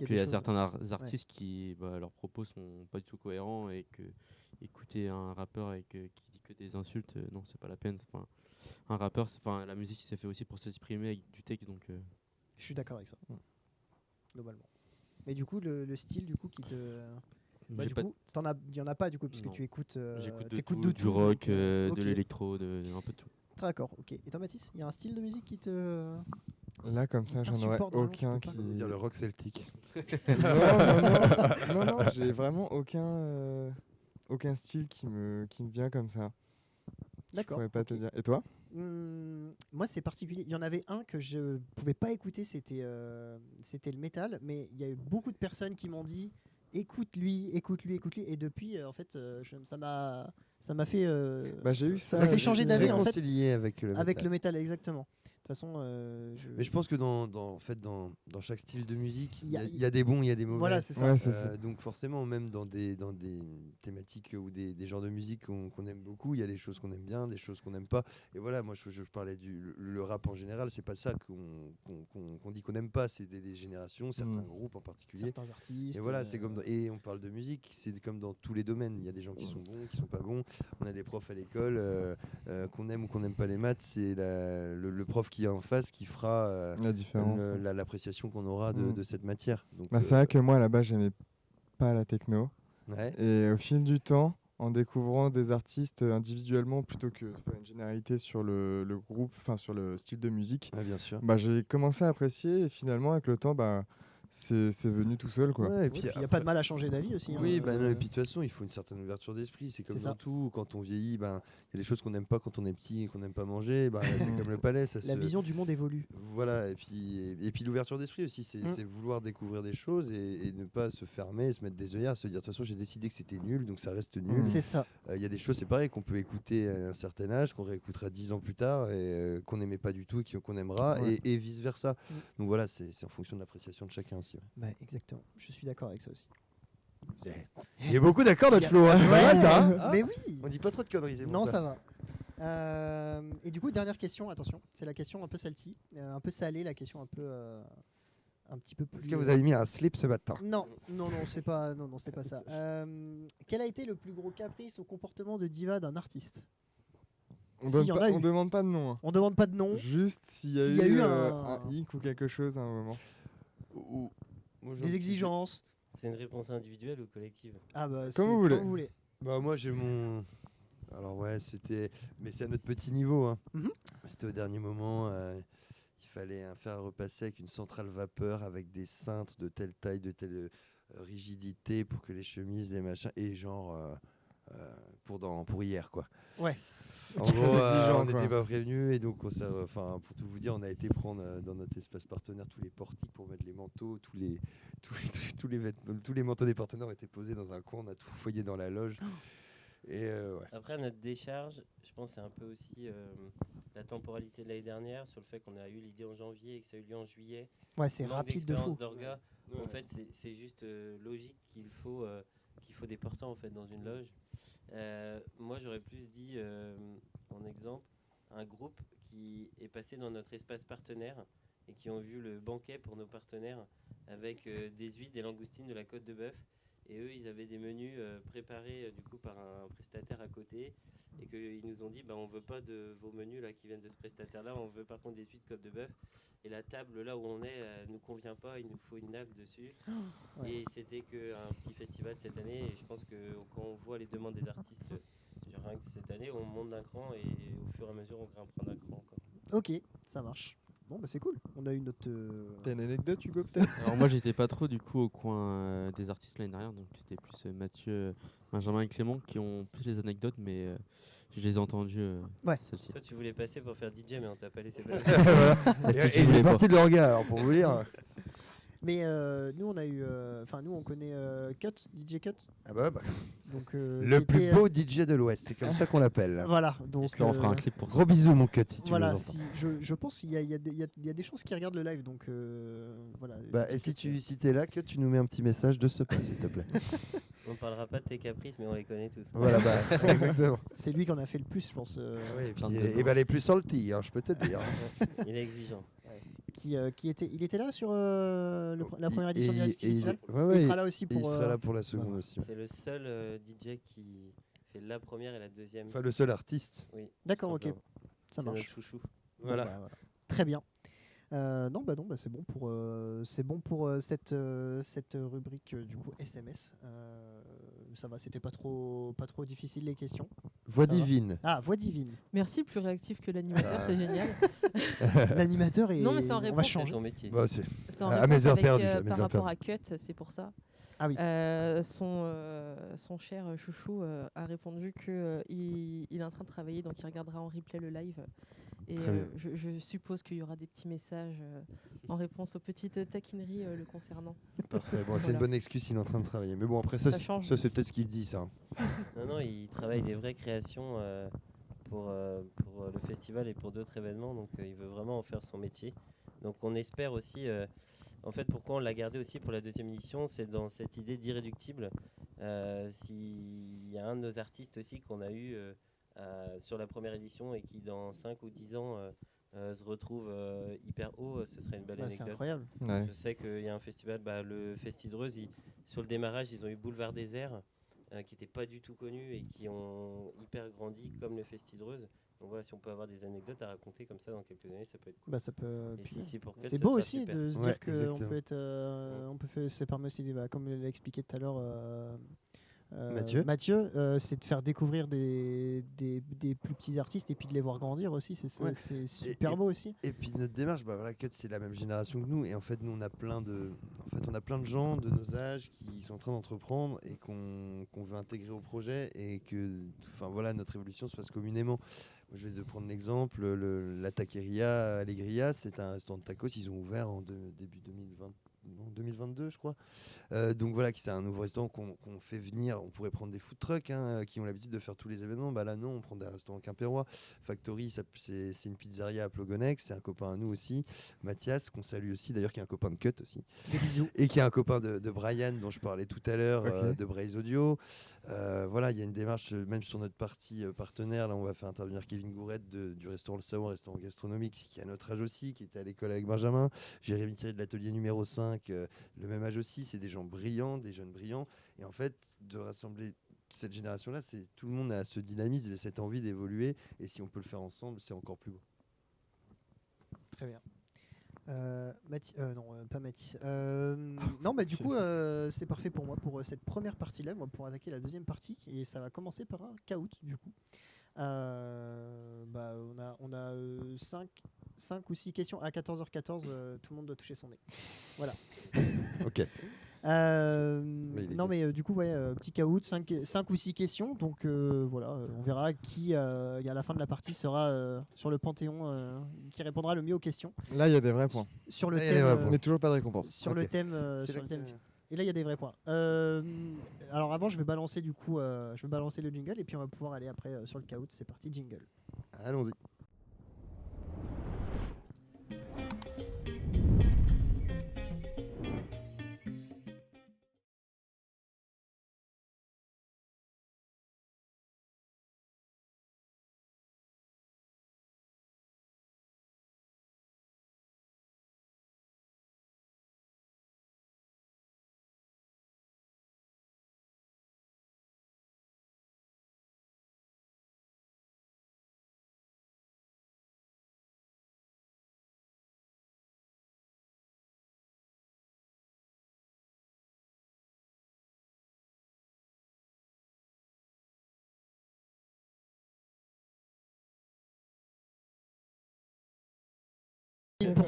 y a certains artistes qui leurs propos sont pas du tout cohérents et que écouter un rappeur qui dit que des insultes, non, c'est pas la peine. Enfin, un rappeur, la musique c'est fait aussi pour s'exprimer avec du texte, donc. Je suis d'accord avec ça, globalement. Mais du coup, le style du coup qui te... il y en a pas du coup, puisque tu écoutes... J'écoute du rock, de l'électro, un peu de tout. D'accord, ok. Et toi Mathis, il y a un style de musique qui te... Là comme ça, j'en aurais aucun qui... dire le rock celtique. non, j'ai vraiment aucun style qui me vient comme ça. D'accord. Je pourrais pas te dire. Et toi? Moi c'est particulier. Il y en avait un que je pouvais pas écouter, c'était le métal, mais il y a eu beaucoup de personnes qui m'ont dit écoute-lui, et depuis en fait ça m'a fait j'ai eu ça. Ça m'a fait changer d'avis en fait. Réconcilier avec le métal, exactement. De toute façon, mais je pense que dans chaque style de musique, il y a des bons, il y a des mauvais. Voilà, c'est ça. Ça. Donc forcément, même dans des thématiques ou des genres de musique qu'on aime beaucoup, il y a des choses qu'on aime bien, des choses qu'on n'aime pas. Et voilà, moi je parlais le rap en général, c'est pas ça qu'on dit qu'on n'aime pas, c'est des générations, certains groupes en particulier. Certains artistes. Et voilà, c'est comme et on parle de musique, c'est comme dans tous les domaines. Il y a des gens qui sont bons, qui sont pas bons. On a des profs à l'école, qu'on aime ou qu'on n'aime pas les maths, c'est le prof qui est en face qui fera la différence, l'appréciation qu'on aura de cette matière. Donc, c'est vrai que moi là-bas j'aimais pas la techno, et au fil du temps, en découvrant des artistes individuellement plutôt que de faire une généralité sur le groupe, enfin sur le style de musique, bien sûr. J'ai commencé à apprécier, et finalement avec le temps c'est venu tout seul, quoi. Ouais, et puis il n'y a pas de mal à changer d'avis aussi. Oui, et puis de toute façon, il faut une certaine ouverture d'esprit. C'est comme dans tout. Quand on vieillit, il y a des choses qu'on n'aime pas quand on est petit et qu'on n'aime pas manger. C'est comme le palais. La vision du monde évolue. Voilà, et puis l'ouverture d'esprit aussi, c'est vouloir découvrir des choses et ne pas se fermer, et se mettre des œillères, se dire de toute façon j'ai décidé que c'était nul, donc ça reste nul. C'est ça. Il y a des choses, c'est pareil, qu'on peut écouter à un certain âge, qu'on réécoutera 10 ans plus tard et qu'on n'aimait pas du tout et qu'on aimera, et vice versa. Donc voilà, c'est en fonction de l'appréciation de chacun aussi. Exactement. Je suis d'accord avec ça aussi. Il y a beaucoup d'accord notre Flo, c'est pas mal ça. Mais oui. On dit pas trop de conneries, c'est bon. Non, ça va. Et du coup, dernière question, attention, c'est la question un peu salty, un peu salée, la question un petit peu plus. Est-ce que vous avez mis un slip ce matin? Non, c'est pas ça. Quel a été le plus gros caprice au comportement de diva d'un artiste? On demande pas de nom. On demande pas de nom. Juste s'il y a eu un hic ou quelque chose à un moment. Des exigences. C'est une réponse individuelle ou collective? Comme vous voulez. Moi j'ai mon... Alors mais c'est à notre petit niveau. Hein. C'était au dernier moment. Il fallait faire repasser avec une centrale vapeur avec des cintres de telle taille, de telle rigidité pour que les chemises, les machins... Et pour hier, quoi. Ouais. En gros, on n'était pas prévenus et donc pour tout vous dire, on a été prendre dans notre espace partenaire tous les portiques pour mettre les manteaux, tous les manteaux des partenaires ont été posés dans un coin, on a tout foyé dans la loge. Et ouais. Après, notre décharge, je pense que c'est un peu aussi la temporalité de l'année dernière, sur le fait qu'on a eu l'idée en janvier et que ça a eu lieu en juillet. Ouais, c'est rapide de fou. d'orga. En fait, c'est juste logique qu'il faut des portants en fait, dans une loge. Moi, j'aurais plus dit, en exemple, un groupe qui est passé dans notre espace partenaire et qui ont vu le banquet pour nos partenaires avec des huîtres, des langoustines, de la côte de bœuf. Et eux, ils avaient des menus préparés du coup par un prestataire à côté et qu'ils nous ont dit on veut pas de vos menus là qui viennent de ce prestataire-là, on veut par contre des huîtres côte de bœuf. Et la table là où on est nous convient pas, il nous faut une nappe dessus. Ouais. Et c'était qu'un petit festival cette année et je pense que quand on voit les demandes des artistes, rien que cette année, on monte d'un cran et au fur et à mesure on grimpe d'un cran. Ok, ça marche. Bon, bah c'est cool. On a eu notre. T'as une anecdote, Hugo, peut-être? Alors, moi, j'étais pas trop du coup au coin des artistes l'année dernière, donc c'était plus Mathieu, Benjamin et Clément qui ont plus les anecdotes, mais je les ai entendues. Celle-ci. Toi, tu voulais passer pour faire DJ, mais on t'a pas laissé passer. Voilà. Et j'ai parti de l'orga, alors pour vous dire. Mais nous, on a eu. Nous, on connaît Cut, DJ Cut. Ah bah. Donc, le plus beau DJ de l'Ouest, c'est comme ça qu'on l'appelle. Voilà. Donc, on fera un clip pour ça. Gros bisous, mon Cut, si tu voilà, veux. Je pense qu'il y a des chances qui regardent le live. Donc, voilà. Bah, et si t'es là, Cut, tu nous mets un petit message de ce pas, s'il te plaît. On parlera pas de tes caprices, mais on les connaît tous. Voilà, exactement. C'est lui qui en a fait le plus, je pense. Oui, et puis, les plus salty, je peux te dire. Il est exigeant. Il était là sur la première édition du festival. Il sera là aussi pour. Il sera là pour la seconde aussi. C'est le seul DJ qui fait la première et la deuxième. Enfin, le seul artiste. Oui. D'accord, ok. Ça marche. Notre chouchou. Voilà. Voilà. Très bien. Non, c'est bon pour cette rubrique du coup SMS. Ça va, c'était pas trop difficile les questions. Voix divine. Voix divine. Merci, plus réactif que l'animateur, c'est génial. L'animateur est. Non, mais c'est en réponse. On va changer. Ton métier. Bah, c'est en réponse mes heures avec, perdues. par rapport à Cut, c'est pour ça. Ah oui. Son cher chouchou a répondu qu'il est en train de travailler, donc il regardera en replay le live. Et je suppose qu'il y aura des petits messages en réponse aux petites taquineries le concernant. Parfait. Bon, c'est une bonne excuse s'il est en train de travailler. Mais bon, après, ça c'est peut-être ce qu'il dit, ça. Non, il travaille des vraies créations pour le festival et pour d'autres événements. Donc, il veut vraiment en faire son métier. Donc, on espère aussi... en fait, pourquoi on l'a gardé aussi pour la deuxième édition, c'est dans cette idée d'irréductible. S'il y a un de nos artistes aussi qu'on a eu... sur la première édition et qui dans 5 ou 10 ans se retrouve hyper haut, ce serait une belle anecdote. C'est incroyable. Ouais. Je sais qu'il y a un festival, le Festidreuse, sur le démarrage, ils ont eu Boulevard Désert, qui n'était pas du tout connu et qui ont hyper grandi comme le Festidreuse. Donc voilà, si on peut avoir des anecdotes à raconter comme ça dans quelques années, ça peut être cool. Ça peut. C'est beau aussi de se dire qu'on peut être, on peut faire. C'est parmi aussi, comme l'a expliqué tout à l'heure. Mathieu, c'est de faire découvrir des plus petits artistes et puis de les voir grandir aussi, c'est super beau aussi. Et puis notre démarche, Cut, c'est la même génération que nous et en fait nous on a plein de gens de nos âges qui sont en train d'entreprendre et qu'on veut intégrer au projet et que notre évolution se fasse communément. Moi, je vais te prendre l'exemple, la Taqueria Alegria, c'est un restaurant de tacos, ils ont ouvert en début 2022 je crois. Donc voilà, c'est un nouveau restaurant qu'on fait venir. On pourrait prendre des food trucks qui ont l'habitude de faire tous les événements. Là non, on prend des restaurants quimpérois. Factory, c'est une pizzeria à Plogonex, c'est un copain à nous aussi, Mathias, qu'on salue aussi d'ailleurs, qui est un copain de Cut aussi. Des bisous. Et qui est un copain de Brian dont je parlais tout à l'heure, de Braise Audio. Voilà, il y a une démarche même sur notre partie partenaire. Là, on va faire intervenir Kevin Gourette du restaurant Le Savon, restaurant gastronomique, qui est à notre âge aussi, qui était à l'école avec Benjamin. Jérémy Thierry de l'atelier numéro 5, le même âge aussi. C'est des gens brillants, des jeunes brillants. Et en fait, de rassembler cette génération-là, tout le monde a ce dynamisme et cette envie d'évoluer. Et si on peut le faire ensemble, c'est encore plus beau. Très bien. Pas Mathis. Non, du coup, c'est parfait pour moi pour cette première partie-là. On va pouvoir attaquer la deuxième partie et ça va commencer par un caout du coup. On a 5 ou 6 questions à 14h14. Tout le monde doit toucher son nez. Voilà. Ok. Non, mais du coup, petit caout, 5 ou 6 questions. Donc voilà, on verra qui, à la fin de la partie, sera sur le Panthéon, qui répondra le mieux aux questions. Là, il y a des vrais points. Sur le thème, mais toujours pas de récompense. Sur le thème. Et là, il y a des vrais points. Alors avant, je vais balancer le jingle et puis on va pouvoir aller après sur le caout. C'est parti, jingle. Allons-y.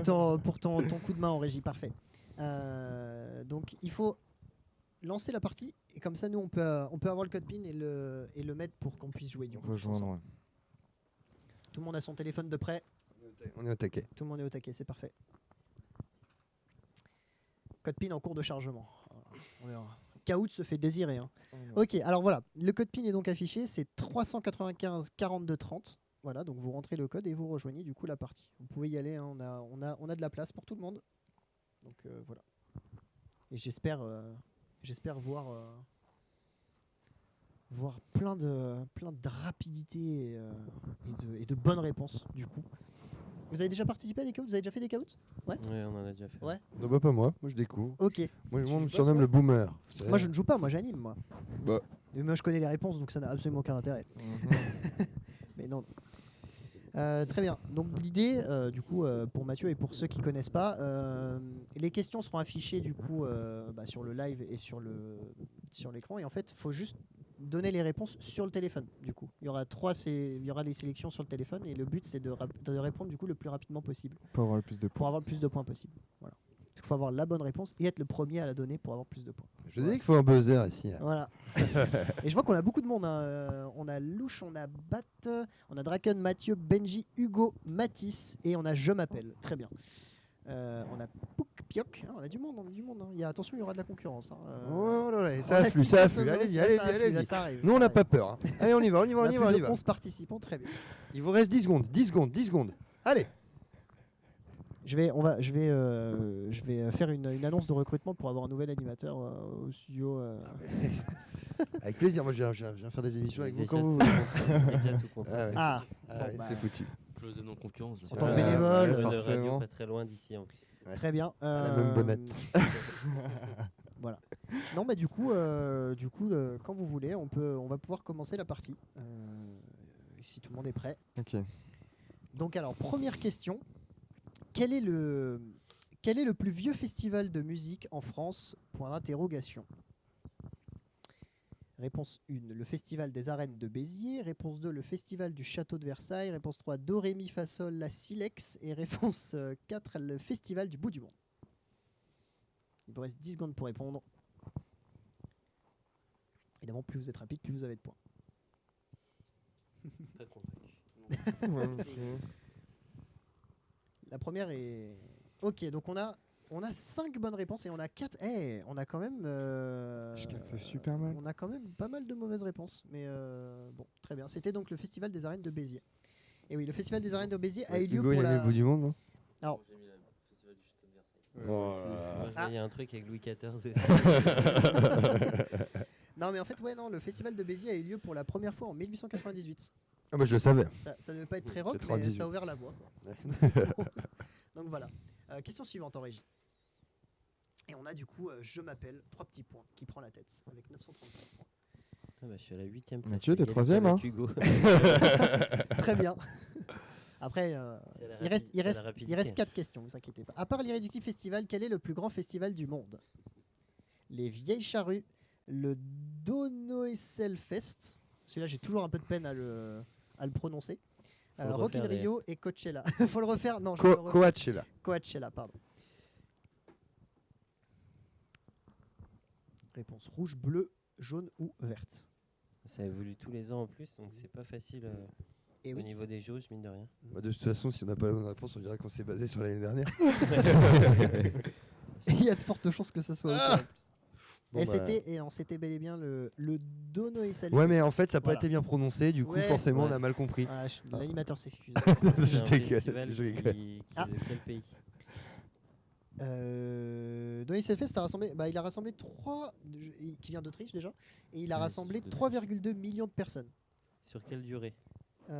Pour ton coup de main en régie, parfait. Donc il faut lancer la partie et comme ça nous on peut avoir le code PIN et le mettre pour qu'on puisse jouer du coup. Rejoindre. Tout le monde a son téléphone de près. On est au taquet. Tout le monde est au taquet, c'est parfait. Code PIN en cours de chargement. On verra. Caout se fait désirer. Hein. Ok, alors voilà, le code PIN est donc affiché, c'est 395 42 30. Voilà, donc vous rentrez le code et vous rejoignez du coup la partie. Vous pouvez y aller, hein, on a de la place pour tout le monde. Donc voilà. Et j'espère voir plein de rapidité et de bonnes réponses du coup. Vous avez déjà participé à des caouts? Vous avez déjà fait des caouts? Ouais. Ouais, on en a déjà fait. Ouais. Non, bah pas moi je découvre. Ok. Moi on me surnomme le boomer. Moi je ne joue pas, moi j'anime moi. Bah. Mais moi je connais les réponses donc ça n'a absolument aucun intérêt. Mais non. Très bien. Donc l'idée, du coup, pour Mathieu et pour ceux qui connaissent pas, les questions seront affichées du coup sur le live et sur l'écran. Et en fait, il faut juste donner les réponses sur le téléphone. Du coup, il y aura des sélections sur le téléphone et le but c'est de répondre du coup le plus rapidement possible. Pour avoir le plus de points. Pour avoir le plus de points possible. Voilà. Il faut avoir la bonne réponse et être le premier à la donner pour avoir plus de points. Je dis qu'il faut un buzzer ici. Hein. Voilà. Et je vois qu'on a beaucoup de monde. Hein. On a Louche, on a Bat, on a Draken, Mathieu, Benji, Hugo, Mathis et on a Je m'appelle. Très bien. On a Pouk Pioc. On a du monde. Hein. Attention, il y aura de la concurrence. Hein. Oh là là, ça afflue. Allez-y. Nous, on n'a pas peur. Hein. Allez, on y va. 11 participants, très bien. Il vous reste 10 secondes. Allez. Je vais faire une annonce de recrutement pour avoir un nouvel animateur au studio. Avec plaisir, moi je viens faire des émissions avec vous quand vous voulez. Il est déjà sous contrat. C'est foutu. Clause de non-concurrence. En tant que bénévole, le radio pas très loin d'ici en plus. Ouais. Très bien. La même bonnette. Voilà. Non, du coup, quand vous voulez, on va pouvoir commencer la partie. Si tout le monde est prêt. Ok. Donc alors, première question. Quel est le plus vieux festival de musique en France? Point d'interrogation. Réponse 1, le Festival des Arènes de Béziers. Réponse 2, le Festival du Château de Versailles. Réponse 3, Do, Ré, Mi, Fa, Sol, La, Silex. Et réponse 4, le Festival du Bout du Monde. Il vous reste 10 secondes pour répondre. Évidemment, plus vous êtes rapide, plus vous avez de points. Pas convaincu. La première est... Ok, donc on a 5 bonnes réponses et on a 4... on a quand même... Je capte super mal. On a quand même pas mal de mauvaises réponses. Mais bon, très bien. C'était donc le Festival des Arènes de Béziers. Et oui, le Festival des Arènes de Béziers a eu lieu Hugo, pour il a mis le bout du monde, non? Alors... J'ai mis le Festival du Château de Versailles. Moi, je voyais un truc avec Louis XIV aussi. Non, mais en fait, le Festival de Béziers a eu lieu pour la première fois en 1898. Ah bah je le savais. Ça ne devait pas être très rock, mais ça a ouvert la voie. Donc voilà. Question suivante en régie. Et on a du coup Je m'appelle, 3 petits points, qui prend la tête avec 935 points. Ah bah, je suis à la 8e place. Mathieu, t'es 3e, hein. Très bien. Après, il reste 4 questions, ne vous inquiétez pas. À part l'Irréductible Festival, quel est le plus grand festival du monde? Les Vieilles Charrues, le Donoesel Fest. Celui-là, j'ai toujours un peu de peine à le prononcer. Rock in Rio et Coachella. Faut le refaire. Non, Coachella. Coachella, pardon. Réponse rouge, bleue, jaune ou verte. Ça évolue tous les ans en plus, donc c'est pas facile Et au oui. niveau des jauges, mine de rien. Bah, de toute façon, si on n'a pas la bonne réponse, on dirait qu'on s'est basé sur l'année dernière. Il y a de fortes chances que ça soit OK, en plus. Bon, Et bah. c'était bel et bien le Donoïsel Ouais, mais Fest. en fait, ça n'a pas Voilà. été bien prononcé, du coup, Ouais. forcément, on Ouais. a mal compris. Ah, l'animateur s'excuse. Je C'est un déconne, festival je rigole. qui Ah. est de quel pays? Donoïsel Fest a rassemblé, il a rassemblé qui vient d'Autriche déjà, et il a Ouais, rassemblé c'est 2,2 millions de personnes. Sur quelle durée? C'est À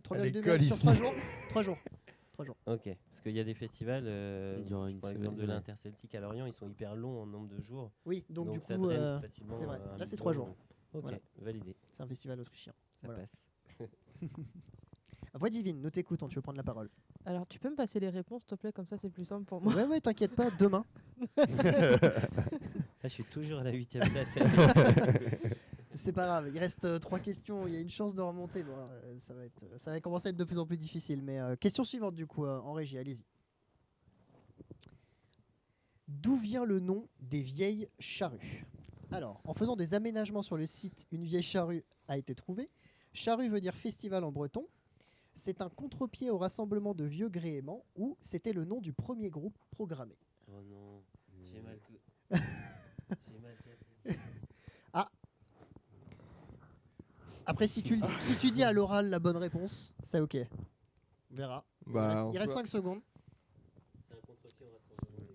3,2 l'école, millions sur ici. 3 jours. 3 jours. Ok, parce qu'il y a des festivals, Il y aura une par semaine, exemple de ouais. l'Interceltique à Lorient, ils sont hyper longs en nombre de jours. Oui, donc du ça coup, draine facilement, c'est vrai. un Là, c'est million. 3 jours. Ok, Voilà. validé, C'est un festival autrichien. ça Voilà. passe. Voix divine, nous t'écoutons, tu veux prendre la parole. Alors, tu peux me passer les réponses, s'il te plaît, comme ça c'est plus simple pour moi. Ouais, t'inquiète pas, demain. Là, je suis toujours à la 8e place. C'est pas grave, il reste 3 questions, il y a une chance de remonter. Bon, ça va commencer à être de plus en plus difficile. Mais question suivante du coup, en régie, allez-y. D'où vient le nom des vieilles charrues? Alors, en faisant des aménagements sur le site, une vieille charrue a été trouvée. Charrue veut dire festival en breton. C'est un contre-pied au rassemblement de vieux gréements ou c'était le nom du premier groupe programmé. Oh non, j'ai mal j'ai mal tapé. Après, si tu dis à l'oral la bonne réponse, c'est ok. On verra. Bah, il reste 5 secondes. C'est un contre-pied au rassemblement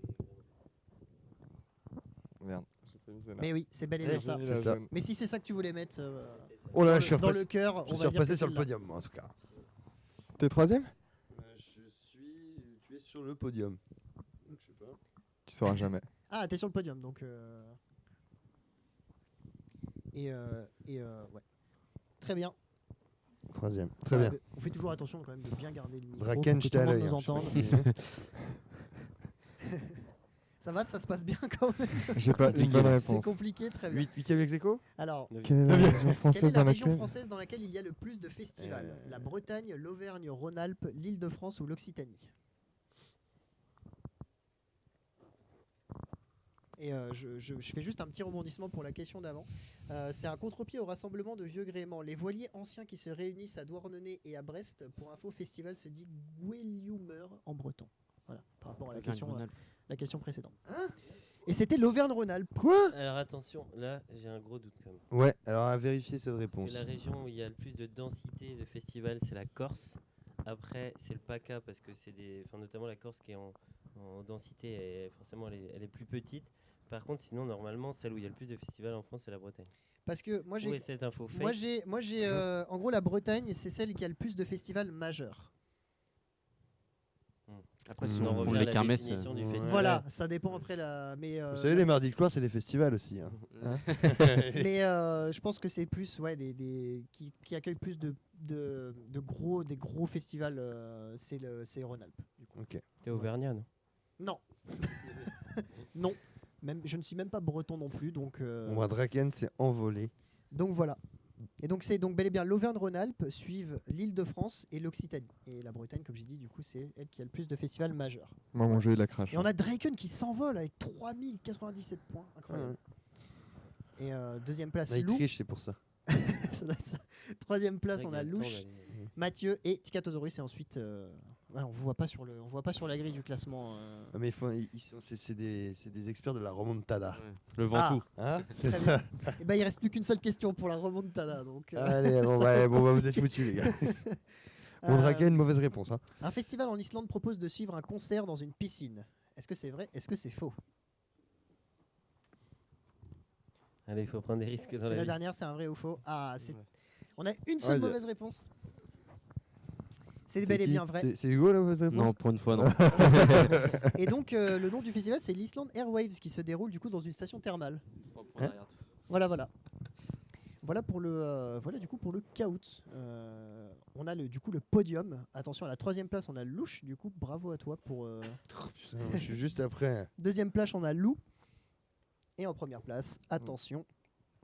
des... Merde. j'ai pas mis celle-là. Mais oui, c'est bel et bien ça. C'est ça. Mais si c'est ça que tu voulais mettre Oh là, dans, je suis dans repassé, le cœur, je on suis va dire repassé que sur le celle-là. podium, moi, en tout cas. T'es troisième? Tu es sur le podium. Je sais pas. Tu sauras jamais. Ah, t'es sur le podium, donc... ouais. Très bien. Troisième, très bien. On fait toujours attention quand même de bien garder le micro Draken, pour que j'étais tout à le monde l'œil. nous hein, je sais entende. pas. Ça va, ça se passe bien quand même. J'ai pas une bonne C'est réponse. compliqué, très bien. 8e ex aequo. Alors, Quelle est la région quelle est française la dans région laquelle française dans laquelle il y a le plus de festivals? La Bretagne, l'Auvergne-Rhône-Alpes, l'Île-de-France ou l'Occitanie? Et je fais juste un petit rebondissement pour la question d'avant. C'est un contre-pied au rassemblement de vieux gréements. Les voiliers anciens qui se réunissent à Douarnenez et à Brest, pour info, festival se dit Gwelliumer en breton. Voilà, par rapport à la question précédente. Et c'était l'Auvergne-Rhône-Alpes. Quoi? Alors attention, là j'ai un gros doute quand même. Ouais, alors à vérifier cette Parce réponse. que la région où il y a le plus de densité de festivals, c'est la Corse. Après, c'est le PACA parce que c'est notamment la Corse qui est en densité, et forcément elle est plus petite. Par contre, sinon normalement, celle où il y a le plus de festivals en France, c'est la Bretagne. Parce que moi j'ai cette info fake. moi j'ai en gros la Bretagne, c'est celle qui a le plus de festivals majeurs. Après, si on en on revient prend à les la kermesses. définition du Ouais. festival. Voilà, ça dépend après la. Mais Vous savez, les mardis de gloire, c'est des festivals aussi. Hein. mais je pense que c'est plus qui accueille plus des gros festivals, c'est Rhône-Alpes. Ok. T'es auvergnat, non? Non. Non. Même, je ne suis même pas breton non plus, donc. Bon, bah, Draken s'est envolé. Donc voilà. Et donc c'est donc bel et bien l'Auvergne-Rhône-Alpes suivent l'Île-de-France et l'Occitanie. Et la Bretagne, comme j'ai dit, du coup, c'est elle qui a le plus de festivals majeurs. Moi, mon jeu, il a crash. Et on a Draken qui s'envole avec 3097 points. Incroyable. Et deuxième place, Là, il Lou. triche, c'est pour ça. Ça doit être ça. Troisième place, on a Louche, Mathieu et Tikatosaurus. Et ensuite, on voit pas sur la grille du classement. Ah, mais c'est des experts de la remontada. Le Ventoux. Hein, c'est Très ça. Et ben il reste plus qu'une seule question pour la remontada. Donc, Allez, bon, bah, vous êtes foutus, les gars. Bon, Draken, mauvaise réponse. Hein. Un festival en Islande propose de suivre un concert dans une piscine. Est-ce que c'est vrai? Est-ce que c'est faux? Allez, il faut prendre des risques dans C'est la la vie. dernière, c'est un vrai ou faux? Ah, on a une seule mauvaise réponse. C'est bel et qui bien vrai. C'est Hugo la mauvaise réponse? Non, pour une fois, non. Et donc, le nom du festival, c'est l'Iceland Airwaves qui se déroule du coup dans une station thermale. Hein? Voilà. Voilà pour le caout. On a du coup le podium. Attention, à la troisième place, on a Louche. Du coup, bravo à toi pour. Putain, je suis juste après. Deuxième place, on a Lou. Et en première place, attention.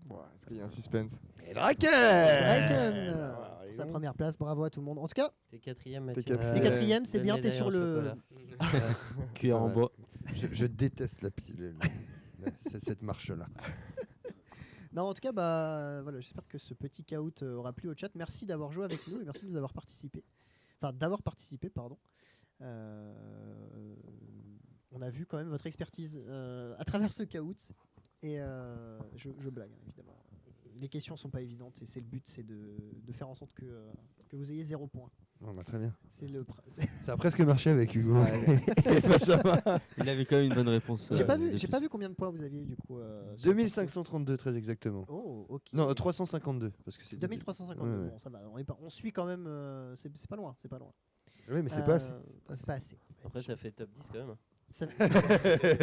Est-ce qu'il y a un suspense? Et Draken Sa première place, bravo à tout le monde. En tout cas, T'es quatrième, Mathieu. t'es quatrième, c'est bien, t'es sur le. Cuillère en bois. Je déteste cette marche-là. Non, en tout cas, voilà, j'espère que ce petit caout aura plu au chat. Merci d'avoir joué avec nous et merci de nous avoir participé. Enfin, d'avoir participé, pardon. On a vu quand même votre expertise à travers ce caout. Et je blague, hein, évidemment. Les questions sont pas évidentes et c'est le but, c'est de faire en sorte que vous ayez 0 point. Oh, très bien. Ça a presque marché avec Hugo. Il avait quand même une bonne réponse. J'ai pas vu combien de points vous aviez du coup. 2532 très exactement. Oh, ok. Non, 352 parce que c'est 2352. Bon, ça va. On suit quand même. C'est pas loin, Oui, mais c'est pas assez. C'est pas assez. Après, ça fait top 10 quand même.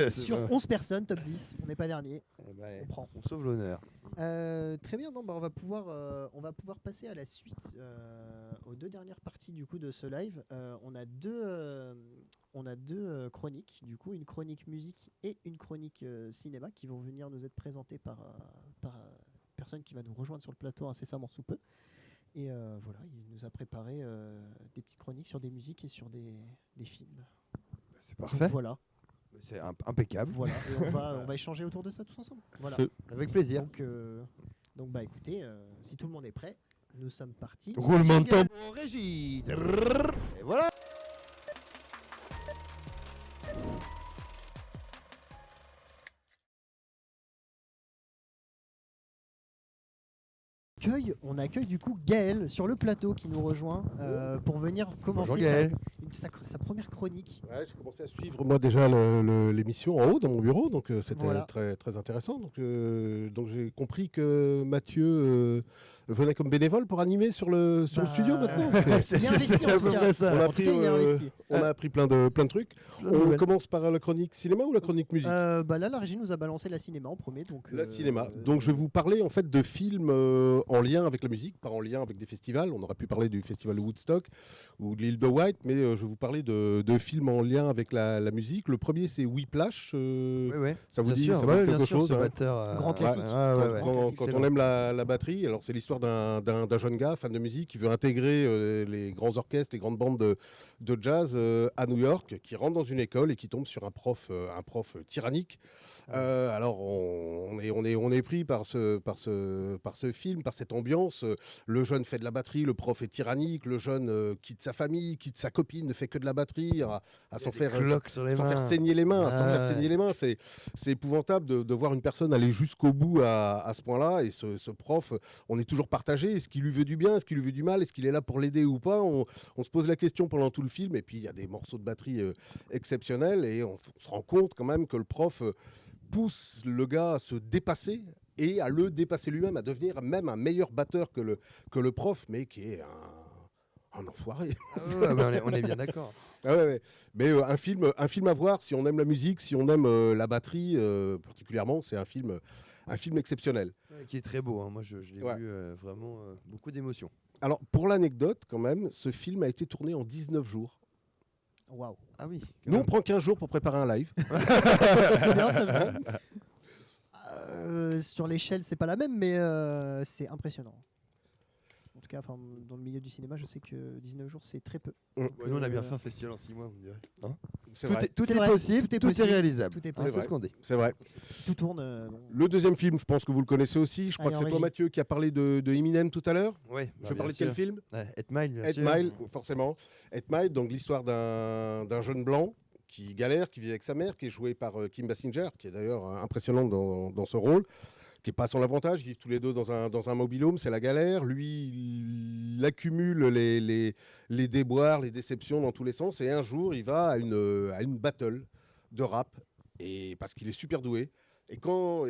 Sur 11 personnes, top 10, on n'est pas dernier. On prend. On sauve l'honneur. Très bien, on va pouvoir passer à la suite, aux 2 dernières parties du coup de ce live. On a deux chroniques, du coup, une chronique musique et une chronique cinéma qui vont venir nous être présentées par personne qui va nous rejoindre sur le plateau incessamment sous peu. Et voilà, il nous a préparé des petites chroniques sur des musiques et sur des films. C'est parfait. Donc, voilà. C'est impeccable. Voilà, et on va échanger autour de ça tous ensemble. Voilà. Avec plaisir. Donc écoutez, si tout le monde est prêt, nous sommes partis. Roulement de tambour en régie. Et voilà. On accueille du coup Gaël sur le plateau qui nous rejoint pour venir commencer sa première chronique. Ouais, j'ai commencé à suivre moi déjà l'émission en haut dans mon bureau, donc c'était très, très intéressant. Donc j'ai compris que Mathieu venait comme bénévole pour animer sur le studio maintenant. C'est à peu près ça. On a appris plein de trucs. On commence par la chronique cinéma ou la chronique musique? Là, la régie nous a balancé la cinéma en premier. La cinéma. Donc je vais vous parler en fait de films en lien avec la musique, pas en lien avec des festivals. On aurait pu parler du festival de Woodstock ou de l'île de White, mais je vais vous parler de films en lien avec la musique. Le premier, c'est Whiplash. Ça vous dit quelque chose? Grand classique. Quand on aime la batterie, alors c'est l'histoire d'un jeune gars fan de musique qui veut intégrer les grands orchestres, les grandes bandes de jazz à New York, qui rentre dans une école et qui tombe sur un prof tyrannique. Alors on est pris par ce film, par cette ambiance. Le jeune fait de la batterie, le prof est tyrannique, le jeune quitte sa famille, quitte sa copine, ne fait que de la batterie, à s'en faire saigner les mains. C'est épouvantable de voir une personne aller jusqu'au bout à ce point-là. Et ce prof, on est toujours partagé. Est-ce qu'il lui veut du bien? Est-ce qu'il lui veut du mal? Est-ce qu'il est là pour l'aider ou pas? On se pose la question pendant tout le film. Et puis il y a des morceaux de batterie exceptionnels. Et on se rend compte quand même que le prof pousse le gars à se dépasser et à le dépasser lui-même, à devenir même un meilleur batteur que le prof, mais qui est un enfoiré. On est bien d'accord. Mais un film à voir si on aime la musique, si on aime la batterie particulièrement, c'est un film exceptionnel. Qui est très beau, hein. Moi je l'ai vu vraiment beaucoup d'émotions. Alors pour l'anecdote quand même, ce film a été tourné en 19 jours. Waouh. Ah oui. Nous, on prend 15 jours pour préparer un live. C'est bien, ça va. Sur l'échelle, c'est pas la même, mais c'est impressionnant. En tout cas, dans le milieu du cinéma, je sais que 19 jours, c'est très peu. Nous, on a bien fait un festival en 6 mois, vous me direz. Hein, tout est possible, tout est réalisable. Tout est possible. C'est vrai. Si tout tourne. Le deuxième film, je pense que vous le connaissez aussi. Je crois que c'est toi, Mathieu, qui a parlé de Eminem tout à l'heure. Oui. Je parlais de quel film? 8 Mile, bien sûr. 8 Mile, forcément. 8 Mile, donc l'histoire d'un jeune blanc qui galère, qui vit avec sa mère, qui est joué par Kim Basinger, qui est d'ailleurs impressionnant dans ce rôle, qui n'est pas à son avantage. Ils vivent tous les deux dans un mobil-home, c'est la galère. Lui, il accumule les déboires, les déceptions dans tous les sens. Et un jour, il va à une battle de rap, et parce qu'il est super doué. Et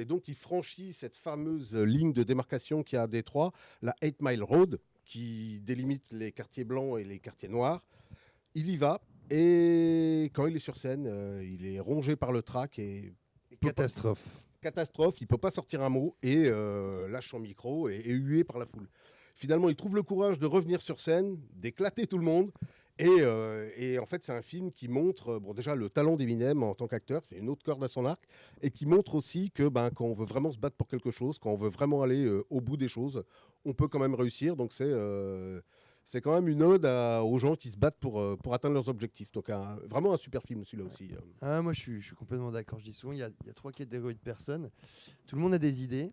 donc, il franchit cette fameuse ligne de démarcation qu'il y a à Détroit, la 8 Mile Road, qui délimite les quartiers blancs et les quartiers noirs. Il y va, et quand il est sur scène, il est rongé par le trac et catastrophe, il ne peut pas sortir un mot et lâche son micro et est hué par la foule. Finalement, il trouve le courage de revenir sur scène, d'éclater tout le monde. Et en fait, c'est un film qui montre déjà le talent d'Eminem en tant qu'acteur, c'est une autre corde à son arc, et qui montre aussi que quand on veut vraiment se battre pour quelque chose, quand on veut vraiment aller au bout des choses, on peut quand même réussir. Donc c'est c'est quand même une ode aux gens qui se battent pour atteindre leurs objectifs. Donc vraiment un super film celui-là aussi. Moi je suis complètement d'accord. Je dis souvent, il y a 3 catégories de personnes. Tout le monde a des idées.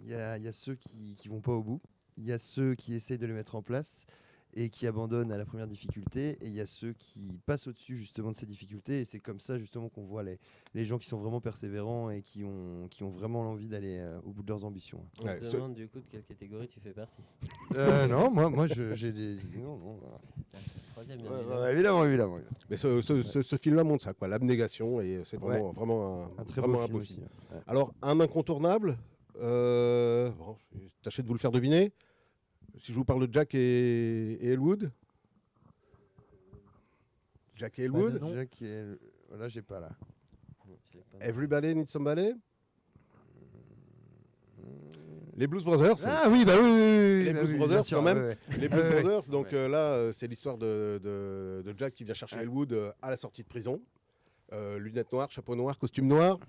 Il y a ceux qui vont pas au bout. Il y a ceux qui essayent de les mettre en place et qui abandonnent à la première difficulté. Et il y a ceux qui passent au-dessus justement de ces difficultés. Et c'est comme ça justement qu'on voit les gens qui sont vraiment persévérants et qui ont vraiment l'envie d'aller au bout de leurs ambitions. On se demande du coup de quelle catégorie tu fais partie. Non, moi j'ai des... Non. Troisième, Évidemment. Mais ce film-là montre ça, quoi, l'abnégation, et c'est vraiment un très vraiment beau un film beau aussi. film. Ouais. Alors, un incontournable, je vais tâcher de vous le faire deviner. Si je vous parle de Jack et Elwood. Jack et Elwood. Là, j'ai pas là. Everybody Needs Somebody. Les Blues Brothers. Ah oui, bah oui. Les Blues oui, Brothers, sûr, quand même. ouais. Les Blues Brothers. Donc là, c'est l'histoire de Jack qui vient chercher Elwood à la sortie de prison. Lunettes noires, chapeau noir, costume noir.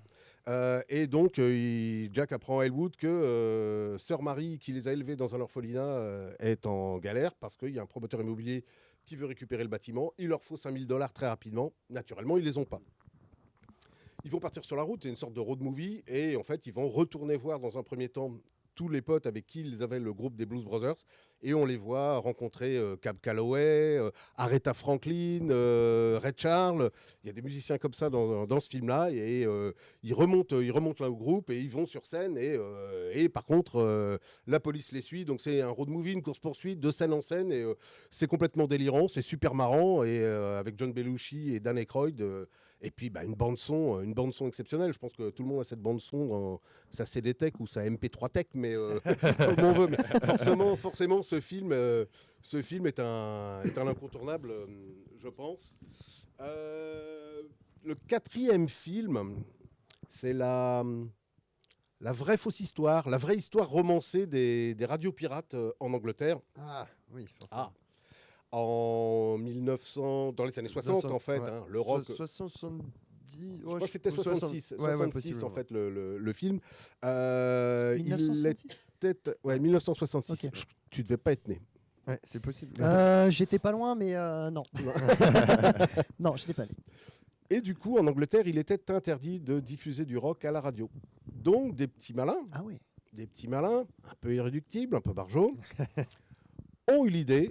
Et donc, Jack apprend à Elwood que Sœur Marie, qui les a élevés dans un orphelinat, est en galère parce qu'il y a un promoteur immobilier qui veut récupérer le bâtiment. Il leur faut $5 000 très rapidement. Naturellement, ils les ont pas. Ils vont partir sur la route, c'est une sorte de road movie. Et en fait, ils vont retourner voir dans un premier temps tous les potes avec qui ils avaient le groupe des Blues Brothers. Et on les voit rencontrer Cab Calloway, Aretha Franklin, Ray Charles. Il y a des musiciens comme ça dans ce film-là. Et ils remontent là au groupe et ils vont sur scène. Et par contre, la police les suit. Donc c'est un road movie, une course-poursuite de scène en scène. Et c'est complètement délirant, c'est super marrant. Et avec John Belushi et Dan Aykroyd. Et puis une bande son exceptionnelle. Je pense que tout le monde a cette bande son dans sa CD Tech ou sa MP3 Tech, mais comme on veut. Mais forcément, ce film est un incontournable, je pense. Le 4e film, c'est la vraie fausse histoire, la vraie histoire romancée des radios pirates en Angleterre. Ah oui, forcément. Dans les années 60, en fait, hein, le rock. 70. Je crois que c'était 66. 66 en fait, le film. 1966 Ouais, 1966. Okay. Tu devais pas être né. Ouais, c'est possible. J'étais pas loin, mais non. Non, j'étais pas né. Et du coup, en Angleterre, il était interdit de diffuser du rock à la radio. Donc, des petits malins, un peu irréductibles, un peu barjots, ont eu l'idée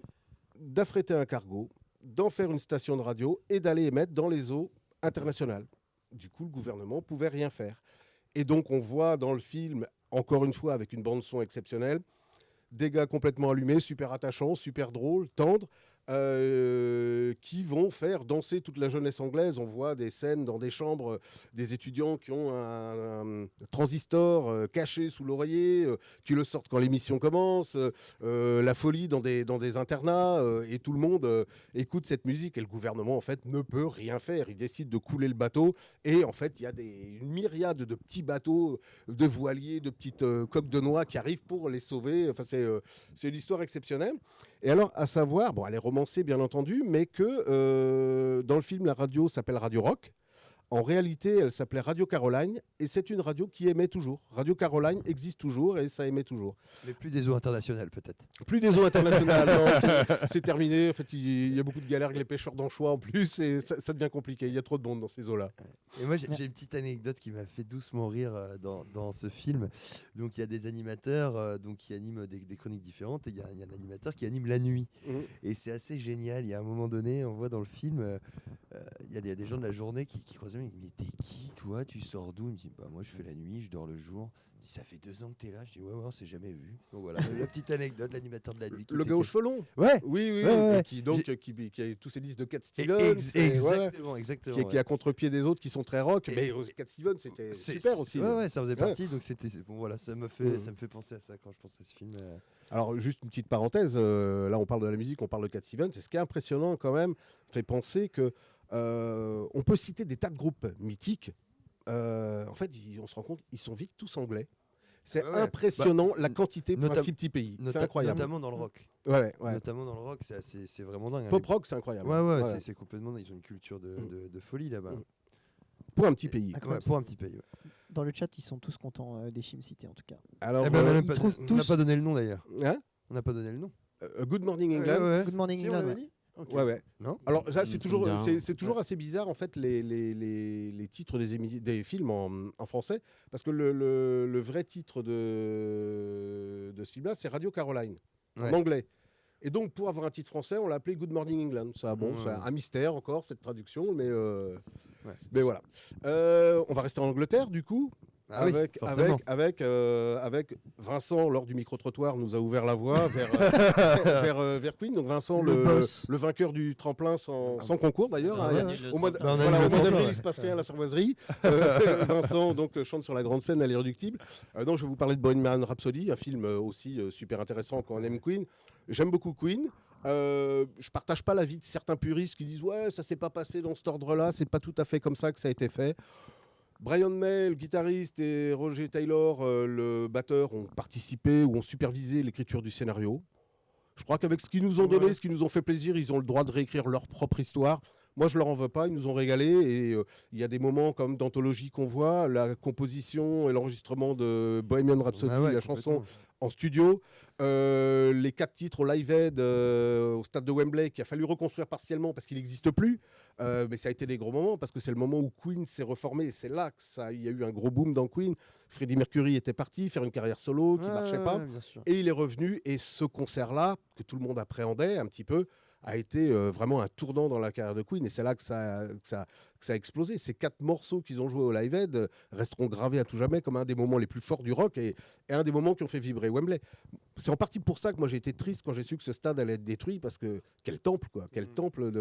d'affréter un cargo, d'en faire une station de radio et d'aller émettre dans les eaux internationales. Du coup, le gouvernement ne pouvait rien faire. Et donc, on voit dans le film, encore une fois, avec une bande-son exceptionnelle, des gars complètement allumés, super attachants, super drôles, tendres, qui vont faire danser toute la jeunesse anglaise. On voit des scènes dans des chambres, des étudiants qui ont un transistor caché sous l'oreiller, qui le sortent quand l'émission commence, la folie dans des internats, et tout le monde écoute cette musique, et le gouvernement en fait ne peut rien faire. Il décide de couler le bateau, et en fait il y a une myriade de petits bateaux, de voiliers, de petites coques de noix qui arrivent pour les sauver. Enfin, c'est une histoire exceptionnelle. Et alors, à savoir, elle est romancée bien entendu, mais que dans le film, la radio s'appelle Radio Rock. En réalité, elle s'appelait Radio Caroline, et c'est une radio qui émet toujours. Radio Caroline existe toujours, et ça émet toujours. Mais plus des eaux internationales, peut-être. Plus des eaux internationales, non, c'est terminé. En fait, il y a beaucoup de galères avec les pêcheurs d'anchois en plus, et ça devient compliqué. Il y a trop de monde dans ces eaux-là. Et moi, j'ai une petite anecdote qui m'a fait doucement rire dans ce film. Donc, il y a des animateurs qui animent des chroniques différentes, et il y a un animateur qui anime la nuit. Et c'est assez génial. Il y a un moment donné, on voit dans le film, il y a des gens de la journée qui croisent. Il me dit, t'es qui toi, tu sors d'où? Il me dit, moi je fais la nuit, je dors le jour. Il me dit, ça fait 2 ans que t'es là. Je dis, ouais, on s'est jamais vu. Donc voilà, la petite anecdote, l'animateur de la nuit. Le gars aux cheveux longs. Ouais. Oui. Ouais. Qui a tous ces disques de Cat Stevens. Exactement. Qui est à contre-pied des autres qui sont très rock. Mais Cat Stevens, c'était super aussi. Ouais, ça faisait partie. Donc c'était bon, voilà, ça me fait penser à ça quand je pense à ce film. Alors juste une petite parenthèse. Là, on parle de la musique, on parle de Cat Stevens. Et ce qui est impressionnant quand même, fait penser que on peut citer des tas de groupes mythiques. En fait, on se rend compte, ils sont vite tous anglais. C'est impressionnant la quantité principe petit pays. C'est incroyable. Notamment dans le rock. Ouais. Notamment dans le rock, c'est vraiment dingue. Pop rock, c'est incroyable. Ouais. C'est complètement. Ils ont une culture de folie là-bas. Pour un petit pays. Pour un petit pays. Ouais. Dans le chat, ils sont tous contents des films cités en tout cas. Alors, on n'a pas donné le nom d'ailleurs. Hein? On n'a pas donné le nom. Good Morning England. Good Morning Si, on England. ouais. l'avait dit Ok. Ouais. Non Alors ça, Ça c'est me toujours, dit rien. c'est toujours assez bizarre en fait les titres des films en français, parce que le vrai titre de ce film-là, c'est Radio Caroline, en Ouais. anglais. Et donc pour avoir un titre français, on l'a appelé Good Morning England. Ça, bon, c'est un mystère encore cette traduction, mais voilà. On va rester en Angleterre du coup. Ah oui, forcément. Avec Vincent, lors du micro-trottoir, nous a ouvert la voie vers Queen. Donc Vincent, le vainqueur du tremplin sans concours d'ailleurs. Ah, hein. ouais. Au mois Bah, on a voilà, eu au le mois d'avril, tremplin, il se passe rien à la Cervoiserie. Vincent donc, chante sur la grande scène à l'Irréductible. Donc je vais vous parler de Bohemian Rhapsody, un film aussi super intéressant quand on aime Queen. J'aime beaucoup Queen. Je partage pas l'avis de certains puristes qui disent ouais, ça s'est pas passé dans cet ordre-là, c'est pas tout à fait comme ça que ça a été fait. Brian May, le guitariste, et Roger Taylor, le batteur, ont participé ou ont supervisé l'écriture du scénario. Je crois qu'avec ce qu'ils nous ont donné, ce qui nous ont fait plaisir, ils ont le droit de réécrire leur propre histoire. Moi, je leur en veux pas, ils nous ont régalé. Et il y a des moments comme d'anthologie qu'on voit, la composition et l'enregistrement de Bohemian Rhapsody, la chanson en studio, les 4 titres au Live Aid au stade de Wembley, qu'il a fallu reconstruire partiellement parce qu'il n'existe plus. Mais ça a été des gros moments parce que c'est le moment où Queen s'est reformé. Et c'est là qu'il y a eu un gros boom dans Queen. Freddie Mercury était parti faire une carrière solo qui ne marchait pas. Et il est revenu. Et ce concert-là, que tout le monde appréhendait un petit peu, a été vraiment un tournant dans la carrière de Queen. Et c'est là que ça a explosé. Ces 4 morceaux qu'ils ont joués au Live Aid resteront gravés à tout jamais comme un des moments les plus forts du rock et un des moments qui ont fait vibrer Wembley. C'est en partie pour ça que moi j'ai été triste quand j'ai su que ce stade allait être détruit, parce que quel temple, quoi, quel temple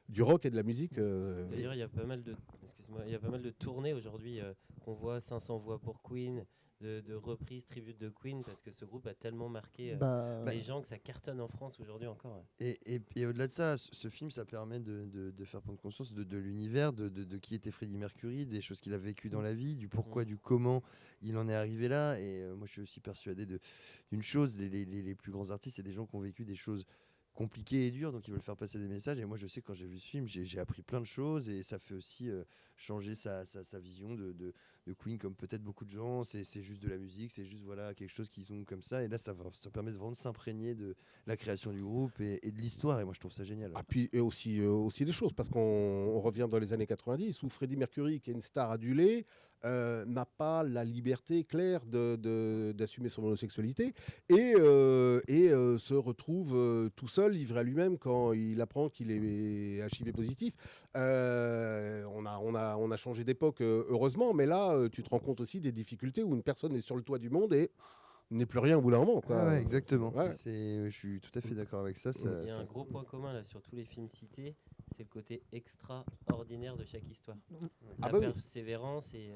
du rock et de la musique. D'ailleurs, il y a pas mal de tournées aujourd'hui qu'on voit, 500 voix pour Queen, de reprises, tributes de Queen, parce que ce groupe a tellement marqué les gens que ça cartonne en France aujourd'hui encore. Et au-delà de ça, ce film, ça permet de faire prendre conscience de l'univers, de qui était Freddie Mercury, des choses qu'il a vécues dans la vie, du pourquoi, du comment il en est arrivé là. Et moi, je suis aussi persuadé d'une chose, les plus grands artistes, c'est des gens qui ont vécu des choses compliquées et dures, donc ils veulent faire passer des messages. Et moi, je sais, quand j'ai vu ce film, j'ai appris plein de choses, et ça fait aussi changer sa vision de Queen, comme peut-être beaucoup de gens. C'est juste de la musique, c'est juste quelque chose qu'ils ont comme ça. Et là, ça permet vraiment de s'imprégner de la création du groupe et de l'histoire. Et moi, je trouve ça génial. Ah, puis et aussi des choses, parce qu'on revient dans les années 90, où Freddie Mercury, qui est une star adulée, n'a pas la liberté claire d'assumer son homosexualité et se retrouve tout seul, livré à lui-même, quand il apprend qu'il est HIV positif. On a changé d'époque, heureusement, mais là, tu te rends compte aussi des difficultés où une personne est sur le toit du monde et n'est plus rien au bout d'un moment. Ouais, exactement. Ouais. Je suis tout à fait d'accord avec ça. Il y a un gros point commun là sur tous les films cités, c'est le côté extraordinaire de chaque histoire. La persévérance et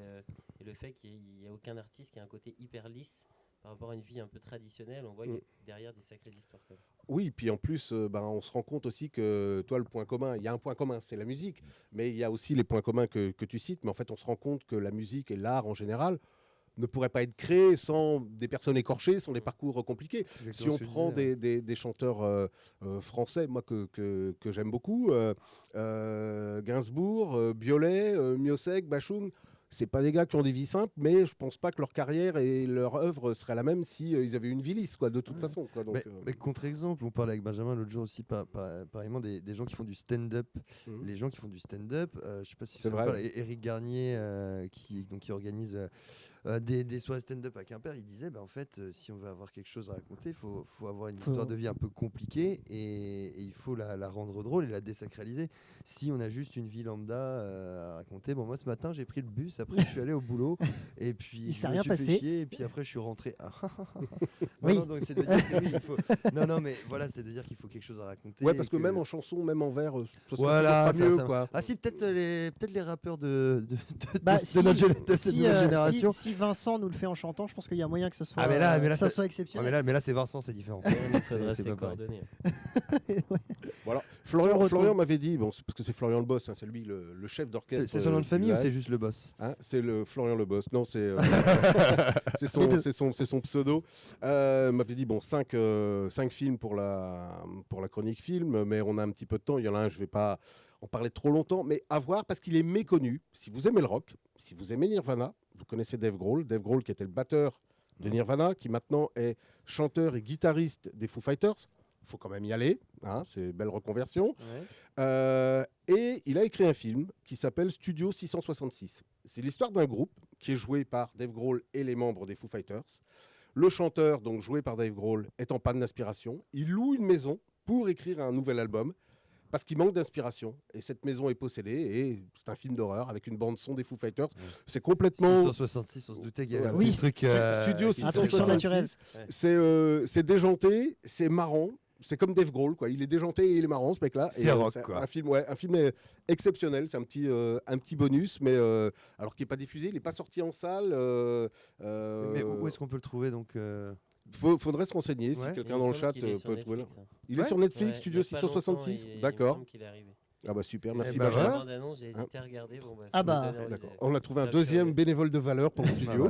le fait qu'il n'y a aucun artiste qui a un côté hyper lisse par rapport à une vie un peu traditionnelle. On voit qu'il y a derrière des sacrées histoires. Quand même. Oui, puis en plus, on se rend compte aussi que toi, le point commun, il y a un point commun, c'est la musique, mais il y a aussi les points communs que tu cites. Mais en fait, on se rend compte que la musique et l'art en général ne pourraient pas être créés sans des personnes écorchées, sans des parcours compliqués. Si on prend des chanteurs français, moi que j'aime beaucoup, Gainsbourg, Biolay, Miossec, Bachung, c'est pas des gars qui ont des vies simples, mais je pense pas que leur carrière et leur œuvre seraient la même si ils avaient une vie lisse, quoi, de toute façon. Quoi, donc, mais contre-exemple, on parlait avec Benjamin l'autre jour aussi, pareillement des gens qui font du stand-up. Les gens qui font du stand-up, je sais pas si c'est vrai. Éric Garnier qui organise des soirées stand-up à Quimper, il disait en fait, si on veut avoir quelque chose à raconter, il faut avoir une histoire de vie un peu compliquée et il faut la rendre drôle et la désacraliser. Si on a juste une vie lambda à raconter, moi ce matin j'ai pris le bus, après je suis allé au boulot et puis il s'est rien passé. Et puis après je suis rentré. Oui. Non, donc c'est de dire que il faut. Non, mais voilà, c'est de dire qu'il faut quelque chose à raconter. Ouais, parce que même en chanson, même en vers, ça serait voilà, pas mieux, quoi. Ah si, peut-être les rappeurs de cette nouvelle génération. Si Vincent nous le fait en chantant, je pense qu'il y a moyen que ce soit, ça soit exceptionnel. Ah, mais là c'est Vincent, c'est différent. C'est pas coordonné. Voilà. Florian m'avait dit, c'est parce que c'est Florian le boss, c'est lui le chef d'orchestre. C'est son nom de famille ou c'est juste le boss? C'est le Florian le boss. Non, c'est son pseudo. M'avait dit 5 films pour la chronique film, mais on a un petit peu de temps. Il y en a un, je vais pas en parler trop longtemps, mais à voir parce qu'il est méconnu. Si vous aimez le rock, si vous aimez Nirvana, vous connaissez Dave Grohl qui était le batteur de Nirvana, qui maintenant est chanteur et guitariste des Foo Fighters. Il faut quand même y aller, hein, c'est une belle reconversion. Ouais. Et il a écrit un film qui s'appelle Studio 666. C'est l'histoire d'un groupe qui est joué par Dave Grohl et les membres des Foo Fighters. Le chanteur, donc joué par Dave Grohl, est en panne d'inspiration. Il loue une maison pour écrire un nouvel album parce qu'il manque d'inspiration. Et cette maison est possédée et c'est un film d'horreur avec une bande-son des Foo Fighters. C'est complètement... 666, on se doutait qu'il y avait un petit truc... Studio 666, c'est déjanté, c'est marrant. C'est comme Dave Grohl, quoi. Il est déjanté et il est marrant, ce mec-là. C'est rock, quoi. Un film exceptionnel. C'est un petit bonus, mais alors qu'il n'est pas diffusé, il n'est pas sorti en salle. Mais où est-ce qu'on peut le trouver donc Faudrait se renseigner si quelqu'un dans le chat peut trouver là. Il est sur Netflix, Studio 666. D'accord. Ah bah super, merci Benjamin. J'ai hésité à regarder. D'accord. On a trouvé un deuxième bénévole de valeur pour le studio.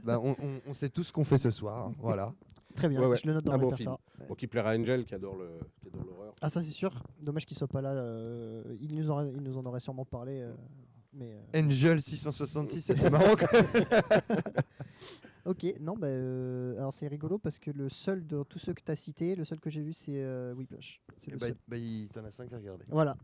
On sait tout ce qu'on fait ce soir. Voilà. Très bien, je le note dans le répertoire. Bon, qui plaira à Angel qui adore l'horreur. Ah ça c'est sûr, dommage qu'il soit pas là, il nous en aurait sûrement parlé. Mais Angel 666, c'est marrant quand même. Ok, non, alors c'est rigolo parce que le seul de tous ceux que tu as cités, le seul que j'ai vu c'est Whiplash. T'en as 5 à regarder. Voilà.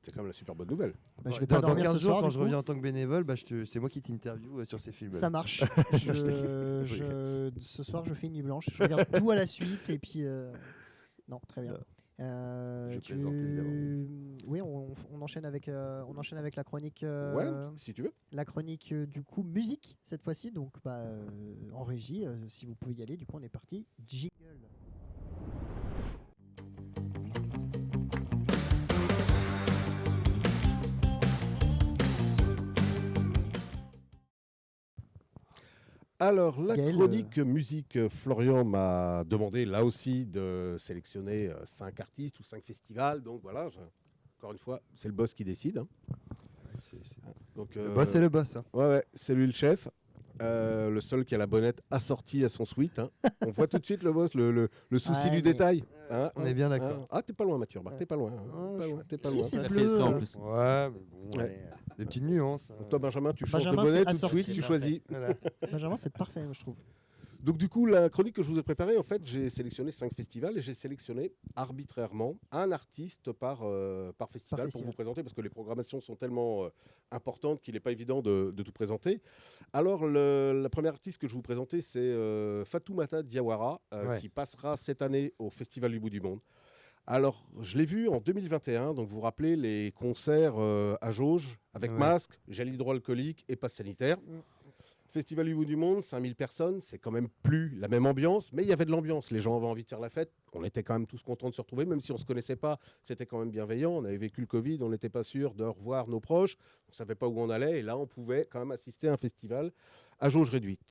C'est quand même la super bonne nouvelle. Je vais pas dormir 15 ce jours, soir, quand je reviens en tant que bénévole, c'est moi qui t'interview sur ces films. Ça marche. Ce soir, je fais une nuit blanche. Je regarde tout à la suite et puis. Non, très bien. Oui, on enchaîne avec la chronique. Ouais, si tu veux. La chronique du coup musique cette fois-ci, donc en régie, si vous pouvez y aller. Du coup, on est parti. Jingle. Alors, la Gaël, chronique musique, Florian m'a demandé là aussi de sélectionner 5 artistes ou 5 festivals. Donc voilà, encore une fois, c'est le boss qui décide. Hein. Donc, le boss, c'est le boss. Hein. Ouais, c'est lui le chef. Le seul qui a la bonnette assortie à son suite. Hein. On voit tout de suite le boss, le souci du détail. Hein, on est bien d'accord. Ah, t'es pas loin, Mathieu. T'es pas loin. T'es pas loin. C'est bleu. En plus. Ouais, mais bon, des petites nuances. Donc toi, Benjamin, tu changes Benjamin, de bonnet c'est tout de assorti. suite, tu choisis. Voilà. Benjamin, c'est parfait, je trouve. Donc du coup, la chronique que je vous ai préparée, en fait, j'ai sélectionné 5 festivals et j'ai sélectionné arbitrairement un artiste par festival pour vous présenter, parce que les programmations sont tellement importantes qu'il n'est pas évident de tout présenter. Alors, la première artiste que je vous présenter, c'est Fatoumata Diawara, qui passera cette année au Festival du Bout du Monde. Alors, je l'ai vu en 2021, donc vous vous rappelez les concerts à jauge, avec masque, gel hydroalcoolique et passe sanitaire. Festival du Bout du Monde, 5000 personnes, c'est quand même plus la même ambiance, mais il y avait de l'ambiance. Les gens avaient envie de faire la fête. On était quand même tous contents de se retrouver, même si on ne se connaissait pas, c'était quand même bienveillant. On avait vécu le Covid, on n'était pas sûr de revoir nos proches, on ne savait pas où on allait, et là, on pouvait quand même assister à un festival à jauge réduite.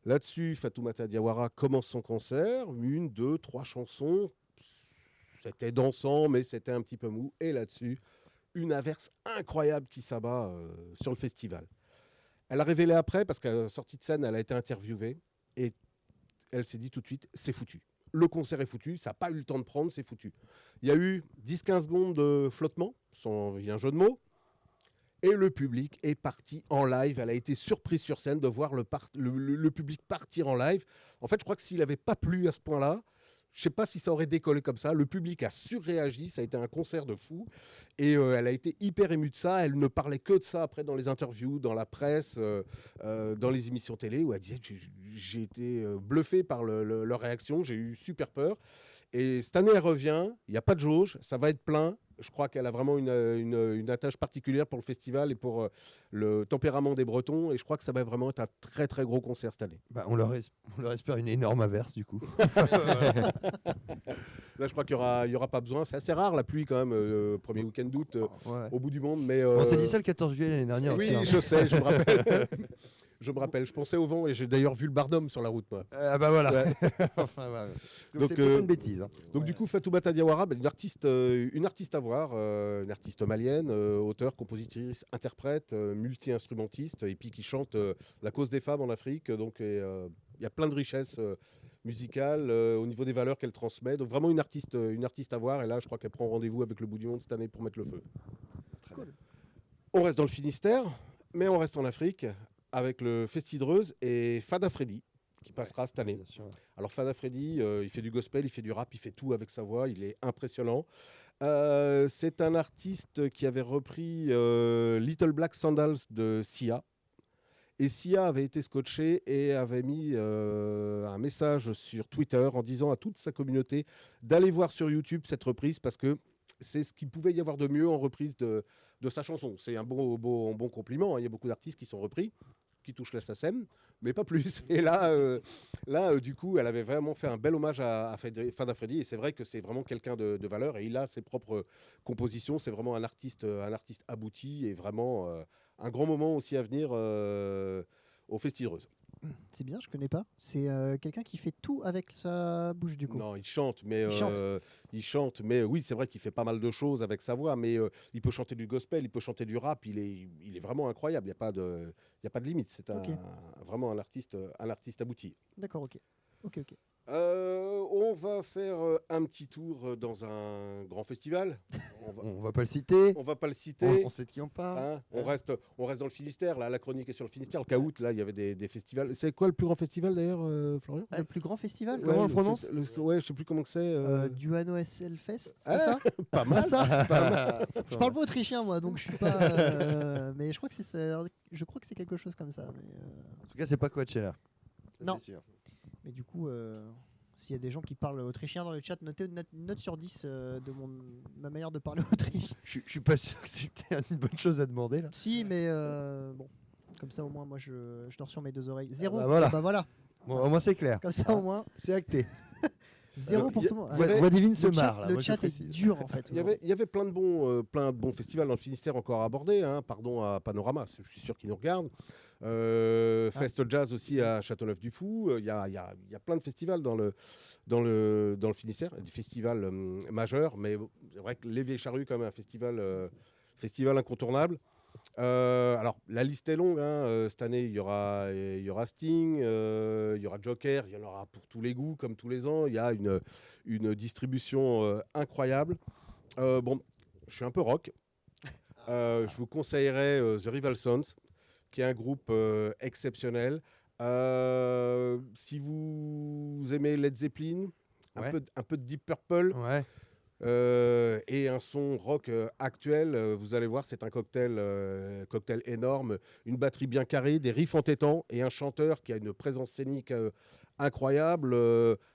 Là-dessus, Fatoumata Diawara commence son concert, 1, 2, 3 chansons. C'était dansant, mais c'était un petit peu mou. Et là-dessus, une averse incroyable qui s'abat sur le festival. Elle a révélé après, parce qu'à la sortie de scène, elle a été interviewée, et elle s'est dit tout de suite, c'est foutu. Le concert est foutu, ça n'a pas eu le temps de prendre, c'est foutu. Il y a eu 10-15 secondes de flottement, il y a un jeu de mots, et le public est parti en live. Elle a été surprise sur scène de voir le public partir en live. En fait, je crois que s'il n'avait pas plu à ce point-là, je ne sais pas si ça aurait décollé comme ça. Le public a surréagi, ça a été un concert de fou. Et elle a été hyper émue de ça. Elle ne parlait que de ça après dans les interviews, dans la presse, dans les émissions télé, où elle disait j'ai été bluffé par leur réaction, j'ai eu super peur. Et cette année, elle revient, il n'y a pas de jauge, ça va être plein. Je crois qu'elle a vraiment une attache particulière pour le festival et pour le tempérament des Bretons. Et je crois que ça va vraiment être un très très gros concert cette année. On leur espère une énorme averse du coup. Là, je crois qu'il y aura pas besoin. C'est assez rare la pluie quand même, premier week-end d'août au bout du monde. Mais on s'est dit ça le 14 juillet l'année dernière. Oui, aussi, hein. je sais, je me rappelle. Je me rappelle, je pensais au vent et j'ai d'ailleurs vu le Barnum sur la route, moi. Ah bah voilà. Ouais. Donc c'est pas une bêtise. Hein. Donc du coup, Fatoumata Diawara, une artiste à voir, une artiste malienne, auteure, compositrice, interprète, multi-instrumentiste, et puis qui chante la cause des femmes en Afrique. Donc il y a plein de richesses musicales au niveau des valeurs qu'elle transmet. Donc vraiment une artiste à voir. Et là, je crois qu'elle prend rendez-vous avec le Bout du Monde cette année pour mettre le feu. Cool. On reste dans le Finistère, mais on reste en Afrique, avec le Festidreuse et Fada Freddy, qui passera cette année. Alors Fada Freddy, il fait du gospel, il fait du rap, il fait tout avec sa voix, il est impressionnant. C'est un artiste qui avait repris Little Black Sandals de Sia. Et Sia avait été scotché et avait mis un message sur Twitter en disant à toute sa communauté d'aller voir sur YouTube cette reprise parce que c'est ce qu'il pouvait y avoir de mieux en reprise de sa chanson. C'est un bon compliment, hein. Il y a beaucoup d'artistes qui sont repris, qui touchent la SACEM, mais pas plus. Et là, du coup, elle avait vraiment fait un bel hommage à Fada Freddy. Et c'est vrai que c'est vraiment quelqu'un de valeur. Et il a ses propres compositions. C'est vraiment un artiste abouti et vraiment un grand moment aussi à venir au Festi-Rose. C'est bien, je connais pas. C'est quelqu'un qui fait tout avec sa bouche du coup. Non, il chante, mais oui, c'est vrai qu'il fait pas mal de choses avec sa voix, mais il peut chanter du gospel, il peut chanter du rap, il est vraiment incroyable. Il y a pas de limite. C'est vraiment un artiste abouti. D'accord, ok. On va faire un petit tour dans un grand festival. On va pas le citer. On va pas le citer. On sait de qui on parle. Hein, on reste dans le Finistère. Là, la chronique est sur le Finistère. Le Caout, là, il y avait des festivals. C'est quoi le plus grand festival d'ailleurs, Florian? Le plus grand festival, Ouais, comment on le prononce? Ouais, je sais plus comment que c'est. Duano SL Fest, c'est Ah, ça? pas mal. Ça Pas mal. Je parle pas autrichien moi, donc je suis pas. Mais je crois que c'est quelque chose comme ça. Mais, En tout cas, c'est pas Coachella. Non. Mais du coup, s'il y a des gens qui parlent autrichien dans le chat, notez une note sur 10 de ma manière de parler autrichien. Je suis pas sûr que c'était une bonne chose à demander là. Si, mais bon, comme ça au moins, moi je dors sur mes deux oreilles. 0. Bah voilà. Bah voilà. Bon, au moins c'est clair. Comme ça au moins. C'est acté. 0 pour tout le monde. Voix divine se marre. Le chat est dur en fait. Il y avait plein de bons festivals dans le Finistère encore à aborder. Hein. Pardon à Panorama, je suis sûr qu'ils nous regardent. Fest Jazz aussi à Châteauneuf-du-Fou. Il y a plein de festivals dans le Finistère, des festivals majeurs. Mais c'est vrai que Les Vieilles Charrues, quand même, un festival incontournable. Alors la liste est longue, hein. Cette année il y aura Sting, il y aura Joker, il y en aura pour tous les goûts comme tous les ans. Il y a une distribution incroyable. Bon, je suis un peu rock. Je vous conseillerais The Rival Sons, qui est un groupe exceptionnel. Si vous aimez Led Zeppelin, un peu de Deep Purple. Ouais. Et un son rock actuel, vous allez voir, c'est un cocktail énorme, une batterie bien carrée, des riffs entêtants et un chanteur qui a une présence scénique incroyable,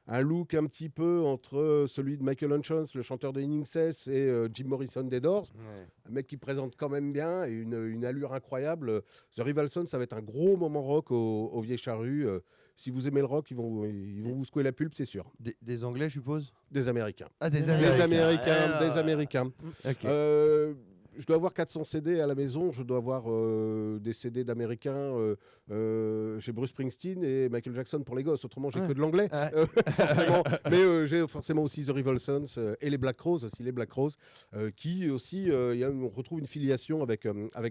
un look un petit peu entre celui de Michael Hutchence, le chanteur de Incess, et Jim Morrison des Doors. Ouais. Un mec qui présente quand même bien et une allure incroyable. The Rival Sons, ça va être un gros moment rock au Vieilles Charrues. Si vous aimez le rock, ils vont vous secouer la pulpe, c'est sûr. Des Anglais, je suppose. Des Américains. Ah, des Américains. Des Américains. Ok. Je dois avoir 400 CD à la maison. Je dois avoir des CD d'Américains. J'ai Bruce Springsteen et Michael Jackson pour les gosses. Autrement, j'ai que de l'anglais, forcément. Mais j'ai forcément aussi The Rival Sons et les Black Crowes, qui aussi, on retrouve une filiation avec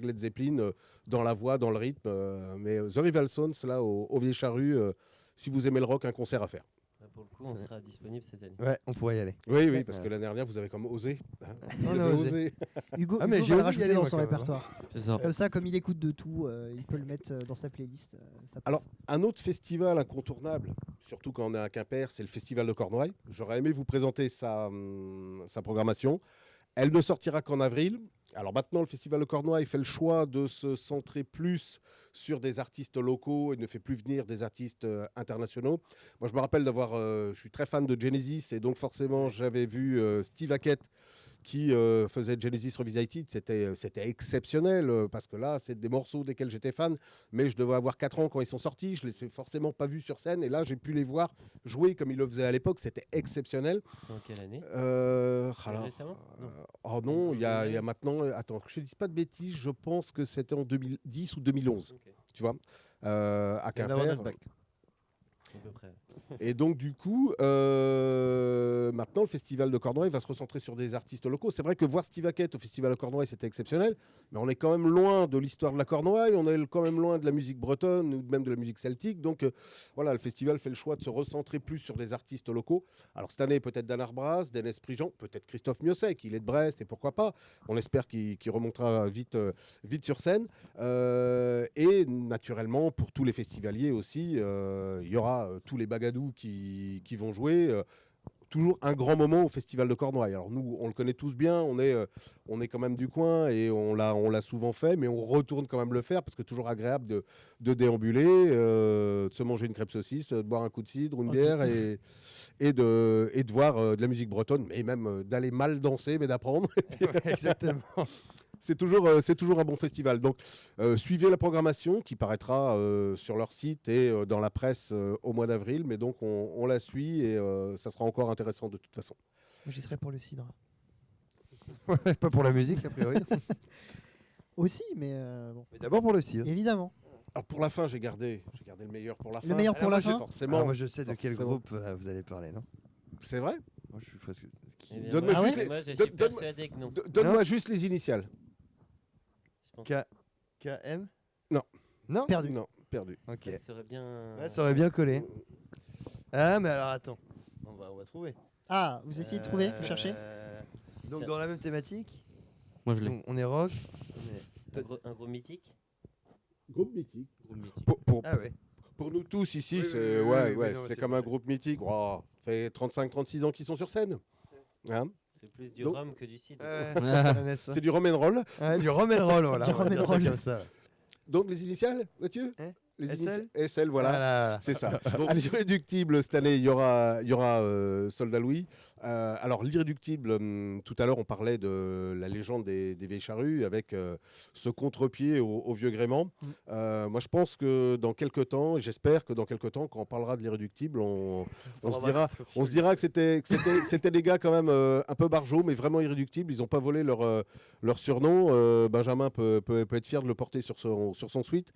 Led Zeppelin dans la voix, dans le rythme. Mais The Rival Sons, là, au Vieilles Charrues, si vous aimez le rock, un concert à faire. Pour le coup, on sera disponible cette année. Ouais, on pourrait y aller. Oui, parce que l'année dernière, vous avez comme osé. Hein. On a osé. Hugo, mais Hugo j'ai va le osé y rajouter aller, dans moi, son quand même, répertoire. C'est ça. Comme ça, comme il écoute de tout, il peut le mettre dans sa playlist. Ça passe. Alors, un autre festival incontournable, surtout quand on est à Quimper, c'est le Festival de Cornouailles. J'aurais aimé vous présenter sa programmation. Elle ne sortira qu'en avril. Alors maintenant, le Festival de Cornouailles fait le choix de se centrer plus sur des artistes locaux et ne fait plus venir des artistes internationaux. Moi, je me rappelle je suis très fan de Genesis et donc forcément, j'avais vu Steve Hackett qui faisait Genesis Revisited. C'était exceptionnel parce que là, c'est des morceaux desquels j'étais fan, mais je devais avoir 4 ans quand ils sont sortis. Je ne les ai forcément pas vus sur scène et là, j'ai pu les voir jouer comme ils le faisaient à l'époque. C'était exceptionnel. Dans quelle année? Récemment Oh non, il y a maintenant... Attends, que je ne dise pas de bêtises, je pense que c'était en 2010 ou 2011. Okay. Tu vois à Quimper. À peu près. Et donc, du coup, maintenant, le Festival de Cornouailles va se recentrer sur des artistes locaux. C'est vrai que voir Steve Hackett au Festival de Cornouailles, c'était exceptionnel, mais on est quand même loin de l'histoire de la Cornouaille, on est quand même loin de la musique bretonne ou même de la musique celtique. Donc, voilà, le festival fait le choix de se recentrer plus sur des artistes locaux. Alors, cette année, peut-être Dan Arbras, Denis Prigent, peut-être Christophe Miosset, il est de Brest, et pourquoi pas. On espère qu'il remontera vite sur scène. Et naturellement, pour tous les festivaliers aussi, il y aura tous les bagadous qui vont jouer. Toujours un grand moment au Festival de Cornouailles. Alors nous, on le connaît tous bien, on est quand même du coin et on l'a souvent fait, mais on retourne quand même le faire parce que c'est toujours agréable de déambuler, de se manger une crêpe saucisse, de boire un coup de cidre, une bière et de voir de la musique bretonne, mais même d'aller mal danser, mais d'apprendre. Exactement. C'est toujours un bon festival. Donc, suivez la programmation qui paraîtra sur leur site et dans la presse au mois d'avril. Mais donc, on la suit et ça sera encore intéressant de toute façon. Moi, j'y serai pour le cidre. Pas pour la musique, a priori. Aussi, mais bon. Mais d'abord pour le cidre. Évidemment. Alors, pour la fin, j'ai gardé le meilleur pour la fin. Le meilleur pour la fin forcément. Alors moi, je sais de quel groupe vous allez parler, non? C'est vrai? Moi, je suis presque... Donne-moi juste moi, je suis persuadé que non. Donne-moi juste les initiales. KM? Non. Non? Perdu. Non, perdu. Ok. Ça serait bien. Ouais, ça aurait bien collé. Ah, mais alors attends. On va trouver. Ah, vous essayez de trouver, vous cherchez. Donc ça- dans la même thématique. Moi, je l'ai. Donc, on est rock. Un gros mythique. Groupe mythique. Groupe mythique. Ah ouais. Pour nous tous ici, Oui, c'est oui, ouais, oui, ouais, non, c'est c'est comme vrai. un groupe mythique. Oh, ça fait 35-36 ans qu'ils sont sur scène. Hein? C'est plus du Donc- rhum que du cidre. N'est-ce pas? C'est du roll. Ouais, du roll, voilà. Du on va dire ça roll. comme ça. Donc les initiales, Mathieu? Hein? Les SL? initiales SL, voilà. Voilà. C'est ça. Donc, à l'Irréductible, cette année, il y aura Soldat Louis. Alors, l'Irréductible, tout à l'heure, on parlait de la légende des vieilles charrues avec ce contre-pied au vieux gréement. Moi, je pense que dans quelques temps, et j'espère que dans quelques temps, quand on parlera de l'Irréductible, on se dira que c'était des gars quand même un peu barjots, mais vraiment irréductibles. Ils n'ont pas volé leur surnom. Benjamin peut être fier de le porter sur son suite.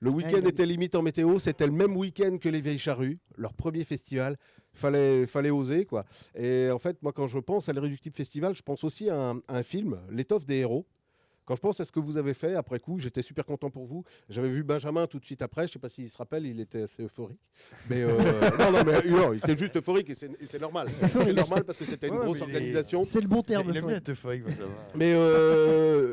Le week-end était limite en météo, c'était le même week-end que les Vieilles Charrues, leur premier festival. Fallait oser, quoi. Et en fait, moi, quand je pense à l'Irréductible Festival, je pense aussi à un film, L'étoffe des héros. Quand je pense à ce que vous avez fait après coup, j'étais super content pour vous. J'avais vu Benjamin tout de suite après, je ne sais pas s'il se rappelle, il était assez euphorique. Mais non, il était juste euphorique et c'est normal. C'est normal parce que c'était une grosse organisation. C'est le bon terme. Il aime bien être euphorique, Benjamin. Mais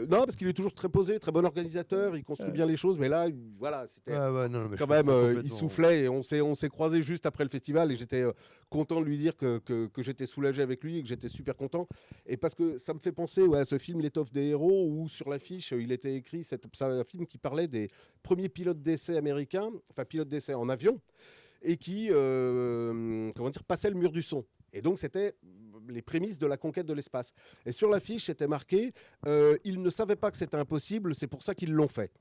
non, parce qu'il est toujours très posé, très bon organisateur, il construit bien les choses. Mais là, voilà, c'était non, mais quand je même, comprends il complètement. soufflait et on s'est croisés juste après le festival et j'étais content de lui dire que j'étais soulagé avec lui et que j'étais super content. Et parce que ça me fait penser à ce film L'étoffe des héros où sur l'affiche, il était écrit, c'est un film qui parlait des premiers pilotes d'essai américains, enfin pilotes d'essai en avion, et qui passaient le mur du son. Et donc, c'était les prémices de la conquête de l'espace. Et sur l'affiche, c'était marqué ils ne savaient pas que c'était impossible, c'est pour ça qu'ils l'ont fait.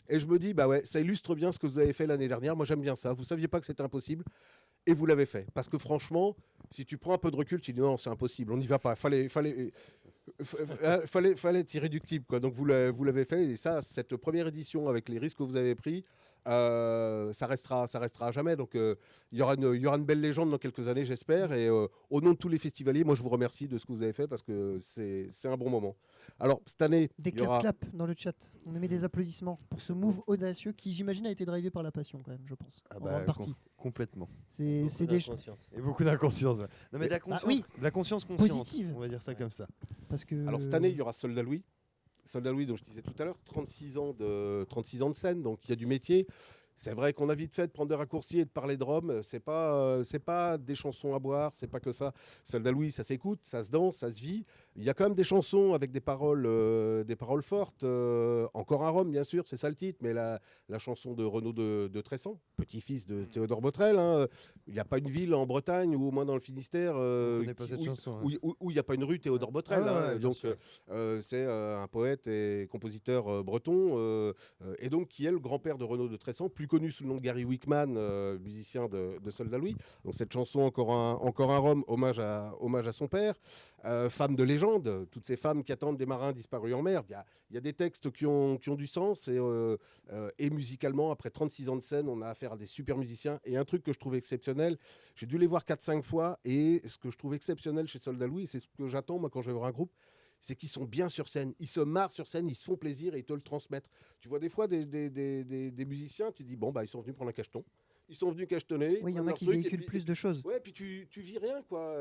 Et je me dis, bah ouais, ça illustre bien ce que vous avez fait l'année dernière. Moi, j'aime bien ça. Vous ne saviez pas que c'était impossible et vous l'avez fait. Parce que franchement, si tu prends un peu de recul, tu dis non, c'est impossible, on n'y va pas. Fallait être irréductible, quoi. Donc vous l'avez fait et ça, cette première édition avec les risques que vous avez pris, ça restera à jamais. Donc il y aura une belle légende dans quelques années, j'espère. Et au nom de tous les festivaliers, moi je vous remercie de ce que vous avez fait parce que c'est un bon moment. Alors cette année, Des clap dans le chat. On met des applaudissements pour ce move audacieux qui, j'imagine, a été drivé par la passion quand même, je pense. Ah en bah, grande partie. Complètement. C'est des Et beaucoup d'inconscience. Ouais. Non mais de la conscience, oui. de la conscience consciente. Positive. On va dire ça comme ça. Parce que alors cette année, il y aura Soldat Louis. Soldat Louis, dont je disais tout à l'heure, 36 ans de scène, donc il y a du métier. C'est vrai qu'on a vite fait de prendre des raccourcis et de parler de Rome. C'est pas des chansons à boire, c'est pas que ça. Soldat Louis, ça s'écoute, ça se danse, ça se vit. Il y a quand même des chansons avec des paroles fortes. Encore un Rome, bien sûr, c'est ça le titre, mais la chanson de Renaud de Tressan, petit-fils de Théodore Botrel. Hein. Il n'y a pas une ville en Bretagne ou au moins dans le Finistère où il n'y a pas une rue Théodore Botrel. Donc c'est un poète et compositeur breton, et donc qui est le grand-père de Renaud de Tressan, plus plus connu sous le nom de Gary Wickman, musicien de Soldats Louis. Donc cette chanson Encore un Rhum, hommage à son père. Femme de légende, toutes ces femmes qui attendent des marins disparus en mer. Il y a des textes qui ont du sens et musicalement, après 36 ans de scène, on a affaire à des super musiciens. Et un truc que je trouve exceptionnel, j'ai dû les voir 4-5 fois, et ce que je trouve exceptionnel chez Soldats Louis, c'est ce que j'attends moi quand je vais voir un groupe, c'est qu'ils sont bien sur scène, ils se marrent sur scène, ils se font plaisir et ils te le transmettent. Tu vois des fois des musiciens, tu dis bon bah ils sont venus prendre un cacheton, ils sont venus cachetonner. Oui, il y en a qui véhiculent plus de choses. Ouais, puis tu vis rien quoi.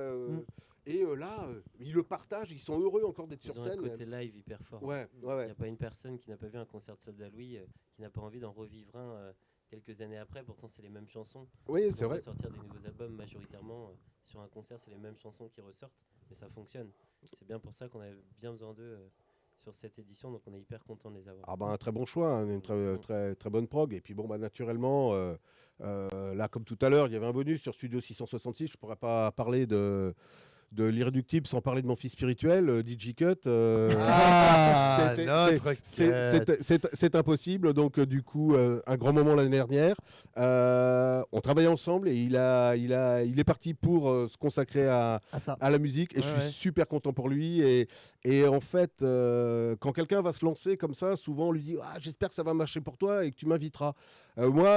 Et là, ils le partagent, ils sont heureux encore d'être sur scène. Un côté live hyper fort. Ouais. Il n'y a pas une personne qui n'a pas vu un concert de Soldats Louis qui n'a pas envie d'en revivre un quelques années après. Pourtant, c'est les mêmes chansons. Oui, c'est vrai. Sortir des nouveaux albums majoritairement sur un concert, c'est les mêmes chansons qui ressortent, mais ça fonctionne. C'est bien pour ça qu'on avait bien besoin d'eux sur cette édition, donc on est hyper content de les avoir. Ah bah un très bon choix, hein, une très bonne prog. Et puis bon bah naturellement, là comme tout à l'heure, il y avait un bonus sur Studio 666. Je pourrais pas parler de l'Irréductible sans parler de mon fils spirituel, DJ Cut. C'est impossible. Donc du coup, un grand moment l'année dernière. On travaillait ensemble et il est parti pour se consacrer à la musique. Et je suis super content pour lui. Et en fait, quand quelqu'un va se lancer comme ça, souvent on lui dit j'espère que ça va marcher pour toi et que tu m'inviteras. Moi,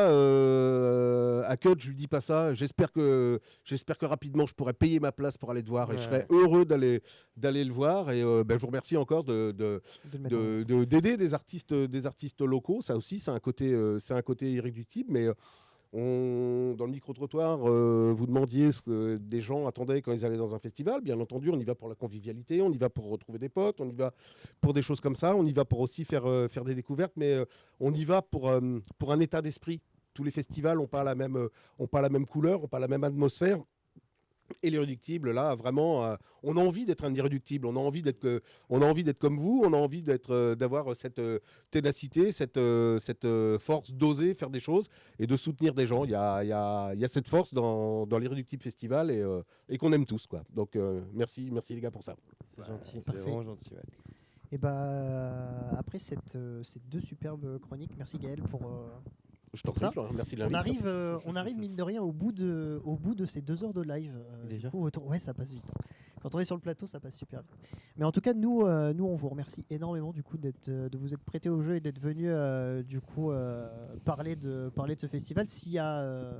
à Cut, je lui dis pas ça. J'espère que rapidement je pourrai payer ma place pour aller te voir et je serai heureux d'aller le voir. Et je vous remercie encore d'aider des artistes locaux. Ça aussi, c'est un côté irréductible, mais dans le micro-trottoir, vous demandiez ce que des gens attendaient quand ils allaient dans un festival. Bien entendu, on y va pour la convivialité, on y va pour retrouver des potes, on y va pour des choses comme ça, on y va pour aussi faire des découvertes, mais on y va pour un état d'esprit. Tous les festivals n'ont pas la même couleur, n'ont pas la même atmosphère. Et l'Irréductible, là, vraiment, on a envie d'être un irréductible, on a envie d'être comme vous, on a envie d'avoir cette ténacité, cette force d'oser faire des choses et de soutenir des gens. Il y a cette force dans l'Irréductible Festival et qu'on aime tous, quoi. Donc merci les gars pour ça. C'est gentil, c'est vraiment gentil. Ouais. Et après ces deux superbes chroniques, merci Gaël pour. Je t'en prie, Florian, merci de l'invite. On arrive mine de rien au bout de ces 2 heures de live. Déjà. Ouais, ça passe vite. Quand on est sur le plateau, ça passe super vite. Mais en tout cas, nous on vous remercie énormément du coup de vous être prêté au jeu et d'être venu parler de ce festival. S'il y a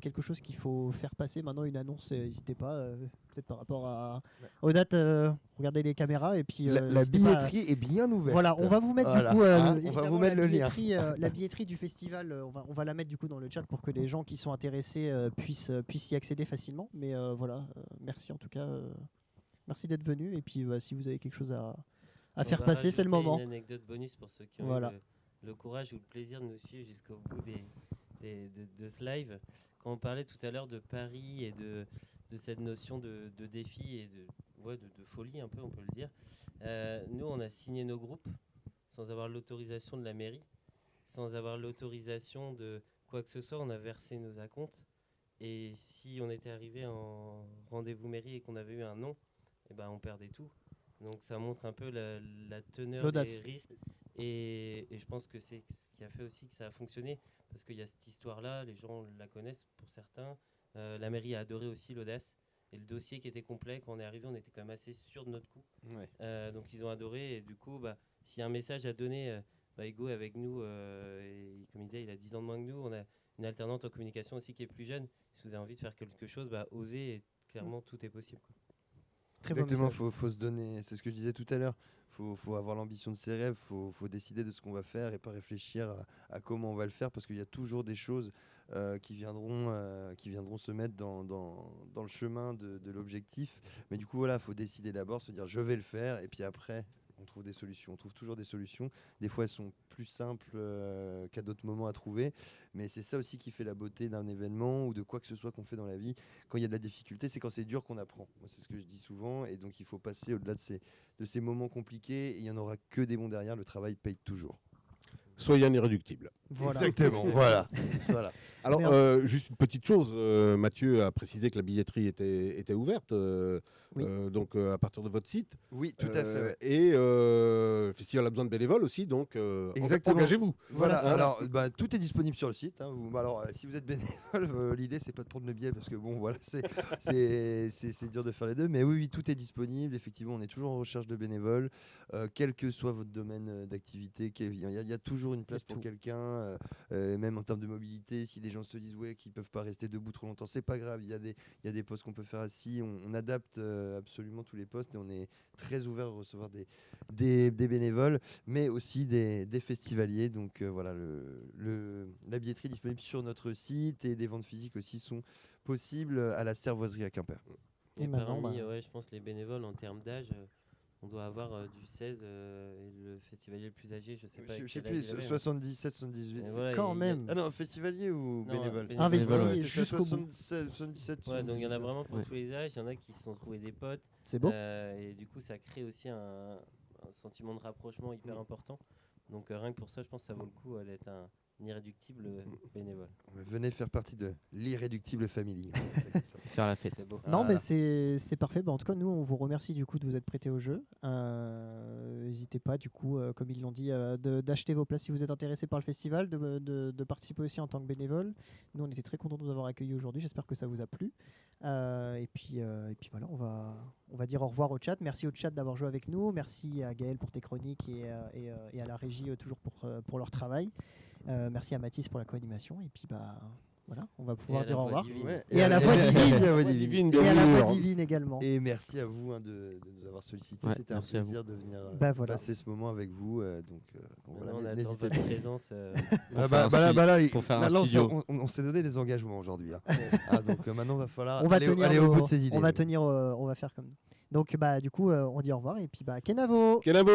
quelque chose qu'il faut faire passer maintenant, une annonce, n'hésitez pas. Peut-être par rapport aux dates, regardez les caméras et puis la billetterie est bien ouverte. Voilà, on va vous mettre du coup on va vous mettre le lien. La billetterie du festival, on va la mettre du coup dans le chat pour que les gens qui sont intéressés puissent y accéder facilement. Mais voilà, merci en tout cas, merci d'être venu et puis si vous avez quelque chose à faire passer, c'est le moment. Une anecdote bonus pour ceux qui ont eu le courage ou le plaisir de nous suivre jusqu'au bout de ce live. Quand on parlait tout à l'heure de Paris et de cette notion de défi et de folie un peu, on peut le dire. Nous, on a signé nos groupes sans avoir l'autorisation de la mairie, sans avoir l'autorisation de quoi que ce soit. On a versé nos acomptes et si on était arrivé en rendez-vous mairie et qu'on avait eu un non, on perdait tout. Donc ça montre un peu la teneur des risques et je pense que c'est ce qui a fait aussi que ça a fonctionné parce qu'il y a cette histoire-là, les gens la connaissent pour certains. La mairie a adoré aussi l'audace et le dossier qui était complet. Quand on est arrivé, on était quand même assez sûr de notre coup. Donc ils ont adoré et du coup, s'il y a un message à donner, Hugo est avec nous et comme il disait, il a 10 ans de moins que nous. On a une alternante en communication aussi qui est plus jeune. Si vous avez envie de faire quelque chose, osez et clairement tout est possible, quoi. Exactement, faut se donner, c'est ce que je disais tout à l'heure, faut avoir l'ambition de ses rêves, faut décider de ce qu'on va faire et pas réfléchir à comment on va le faire parce qu'il y a toujours des choses qui viendront se mettre dans le chemin de l'objectif. Mais du coup, voilà, faut décider d'abord, se dire je vais le faire et puis après on trouve des solutions. On trouve toujours des solutions. Des fois, elles sont plus simples qu'à d'autres moments à trouver. Mais c'est ça aussi qui fait la beauté d'un événement ou de quoi que ce soit qu'on fait dans la vie. Quand il y a de la difficulté, c'est quand c'est dur qu'on apprend. Moi, c'est ce que je dis souvent. Et donc, il faut passer au-delà de ces moments compliqués. Et il n'y en aura que des bons derrière. Le travail paye toujours. soyez un irréductible. Voilà. Exactement, voilà. Voilà. Alors, juste une petite chose, Mathieu a précisé que la billetterie était ouverte, donc à partir de votre site. Oui, tout à fait. Ouais. Et le festival a besoin de bénévoles aussi, donc engagez-vous. Voilà, alors tout est disponible sur le site. Hein. Alors, si vous êtes bénévole, l'idée c'est pas de prendre le billet parce que bon, voilà, c'est dur de faire les deux. Mais oui, tout est disponible. Effectivement, on est toujours en recherche de bénévoles, quel que soit votre domaine d'activité. Il y a toujours une place pour quelqu'un, même en termes de mobilité. Si des gens se disent qu'ils peuvent pas rester debout trop longtemps, c'est pas grave. Il y a des postes qu'on peut faire assis. On adapte absolument tous les postes et on est très ouvert à recevoir des bénévoles, mais aussi des festivaliers. Donc voilà, la billetterie est disponible sur notre site et des ventes physiques aussi sont possibles à la Cervoiserie à Quimper. Et parmi, je pense les bénévoles en termes d'âge, on doit avoir du 16 et le festivalier le plus âgé, je sais pas. Je sais plus, 77, 78. Voilà, quand même. Ah non, festivalier ou bénévole? Investi jusqu'au bout. 77. Ouais, donc il y en a vraiment pour tous les âges. Il y en a qui se sont trouvés des potes. C'est beau. Et du coup, ça crée aussi un sentiment de rapprochement hyper important. Donc rien que pour ça, je pense que ça vaut le coup d'être un irréductible bénévole. Venez faire partie de l'Irréductible Family. Faire la fête. Non, mais c'est parfait. En tout cas, nous, on vous remercie du coup de vous être prêté au jeu. N'hésitez pas, du coup, comme ils l'ont dit, d'acheter vos places si vous êtes intéressé par le festival, de participer aussi en tant que bénévole. Nous, on était très contents de vous avoir accueillis aujourd'hui. J'espère que ça vous a plu. Et puis voilà, on va dire au revoir au chat. Merci au chat d'avoir joué avec nous. Merci à Gaël pour tes chroniques et à la régie toujours pour leur travail. Merci à Mathis pour la co-animation. Et puis voilà, on va pouvoir dire au revoir. Et à la voix divine. Et à la voix divine également. Et merci à vous de nous avoir sollicité. C'était un plaisir de venir passer ce moment avec vous. On attend votre présence pour faire un studio. On s'est donné des engagements aujourd'hui. Donc maintenant, il va falloir aller au bout de ces idées. On va faire comme nous. Donc du coup, on dit au revoir. Et puis Kenavo. Kenavo.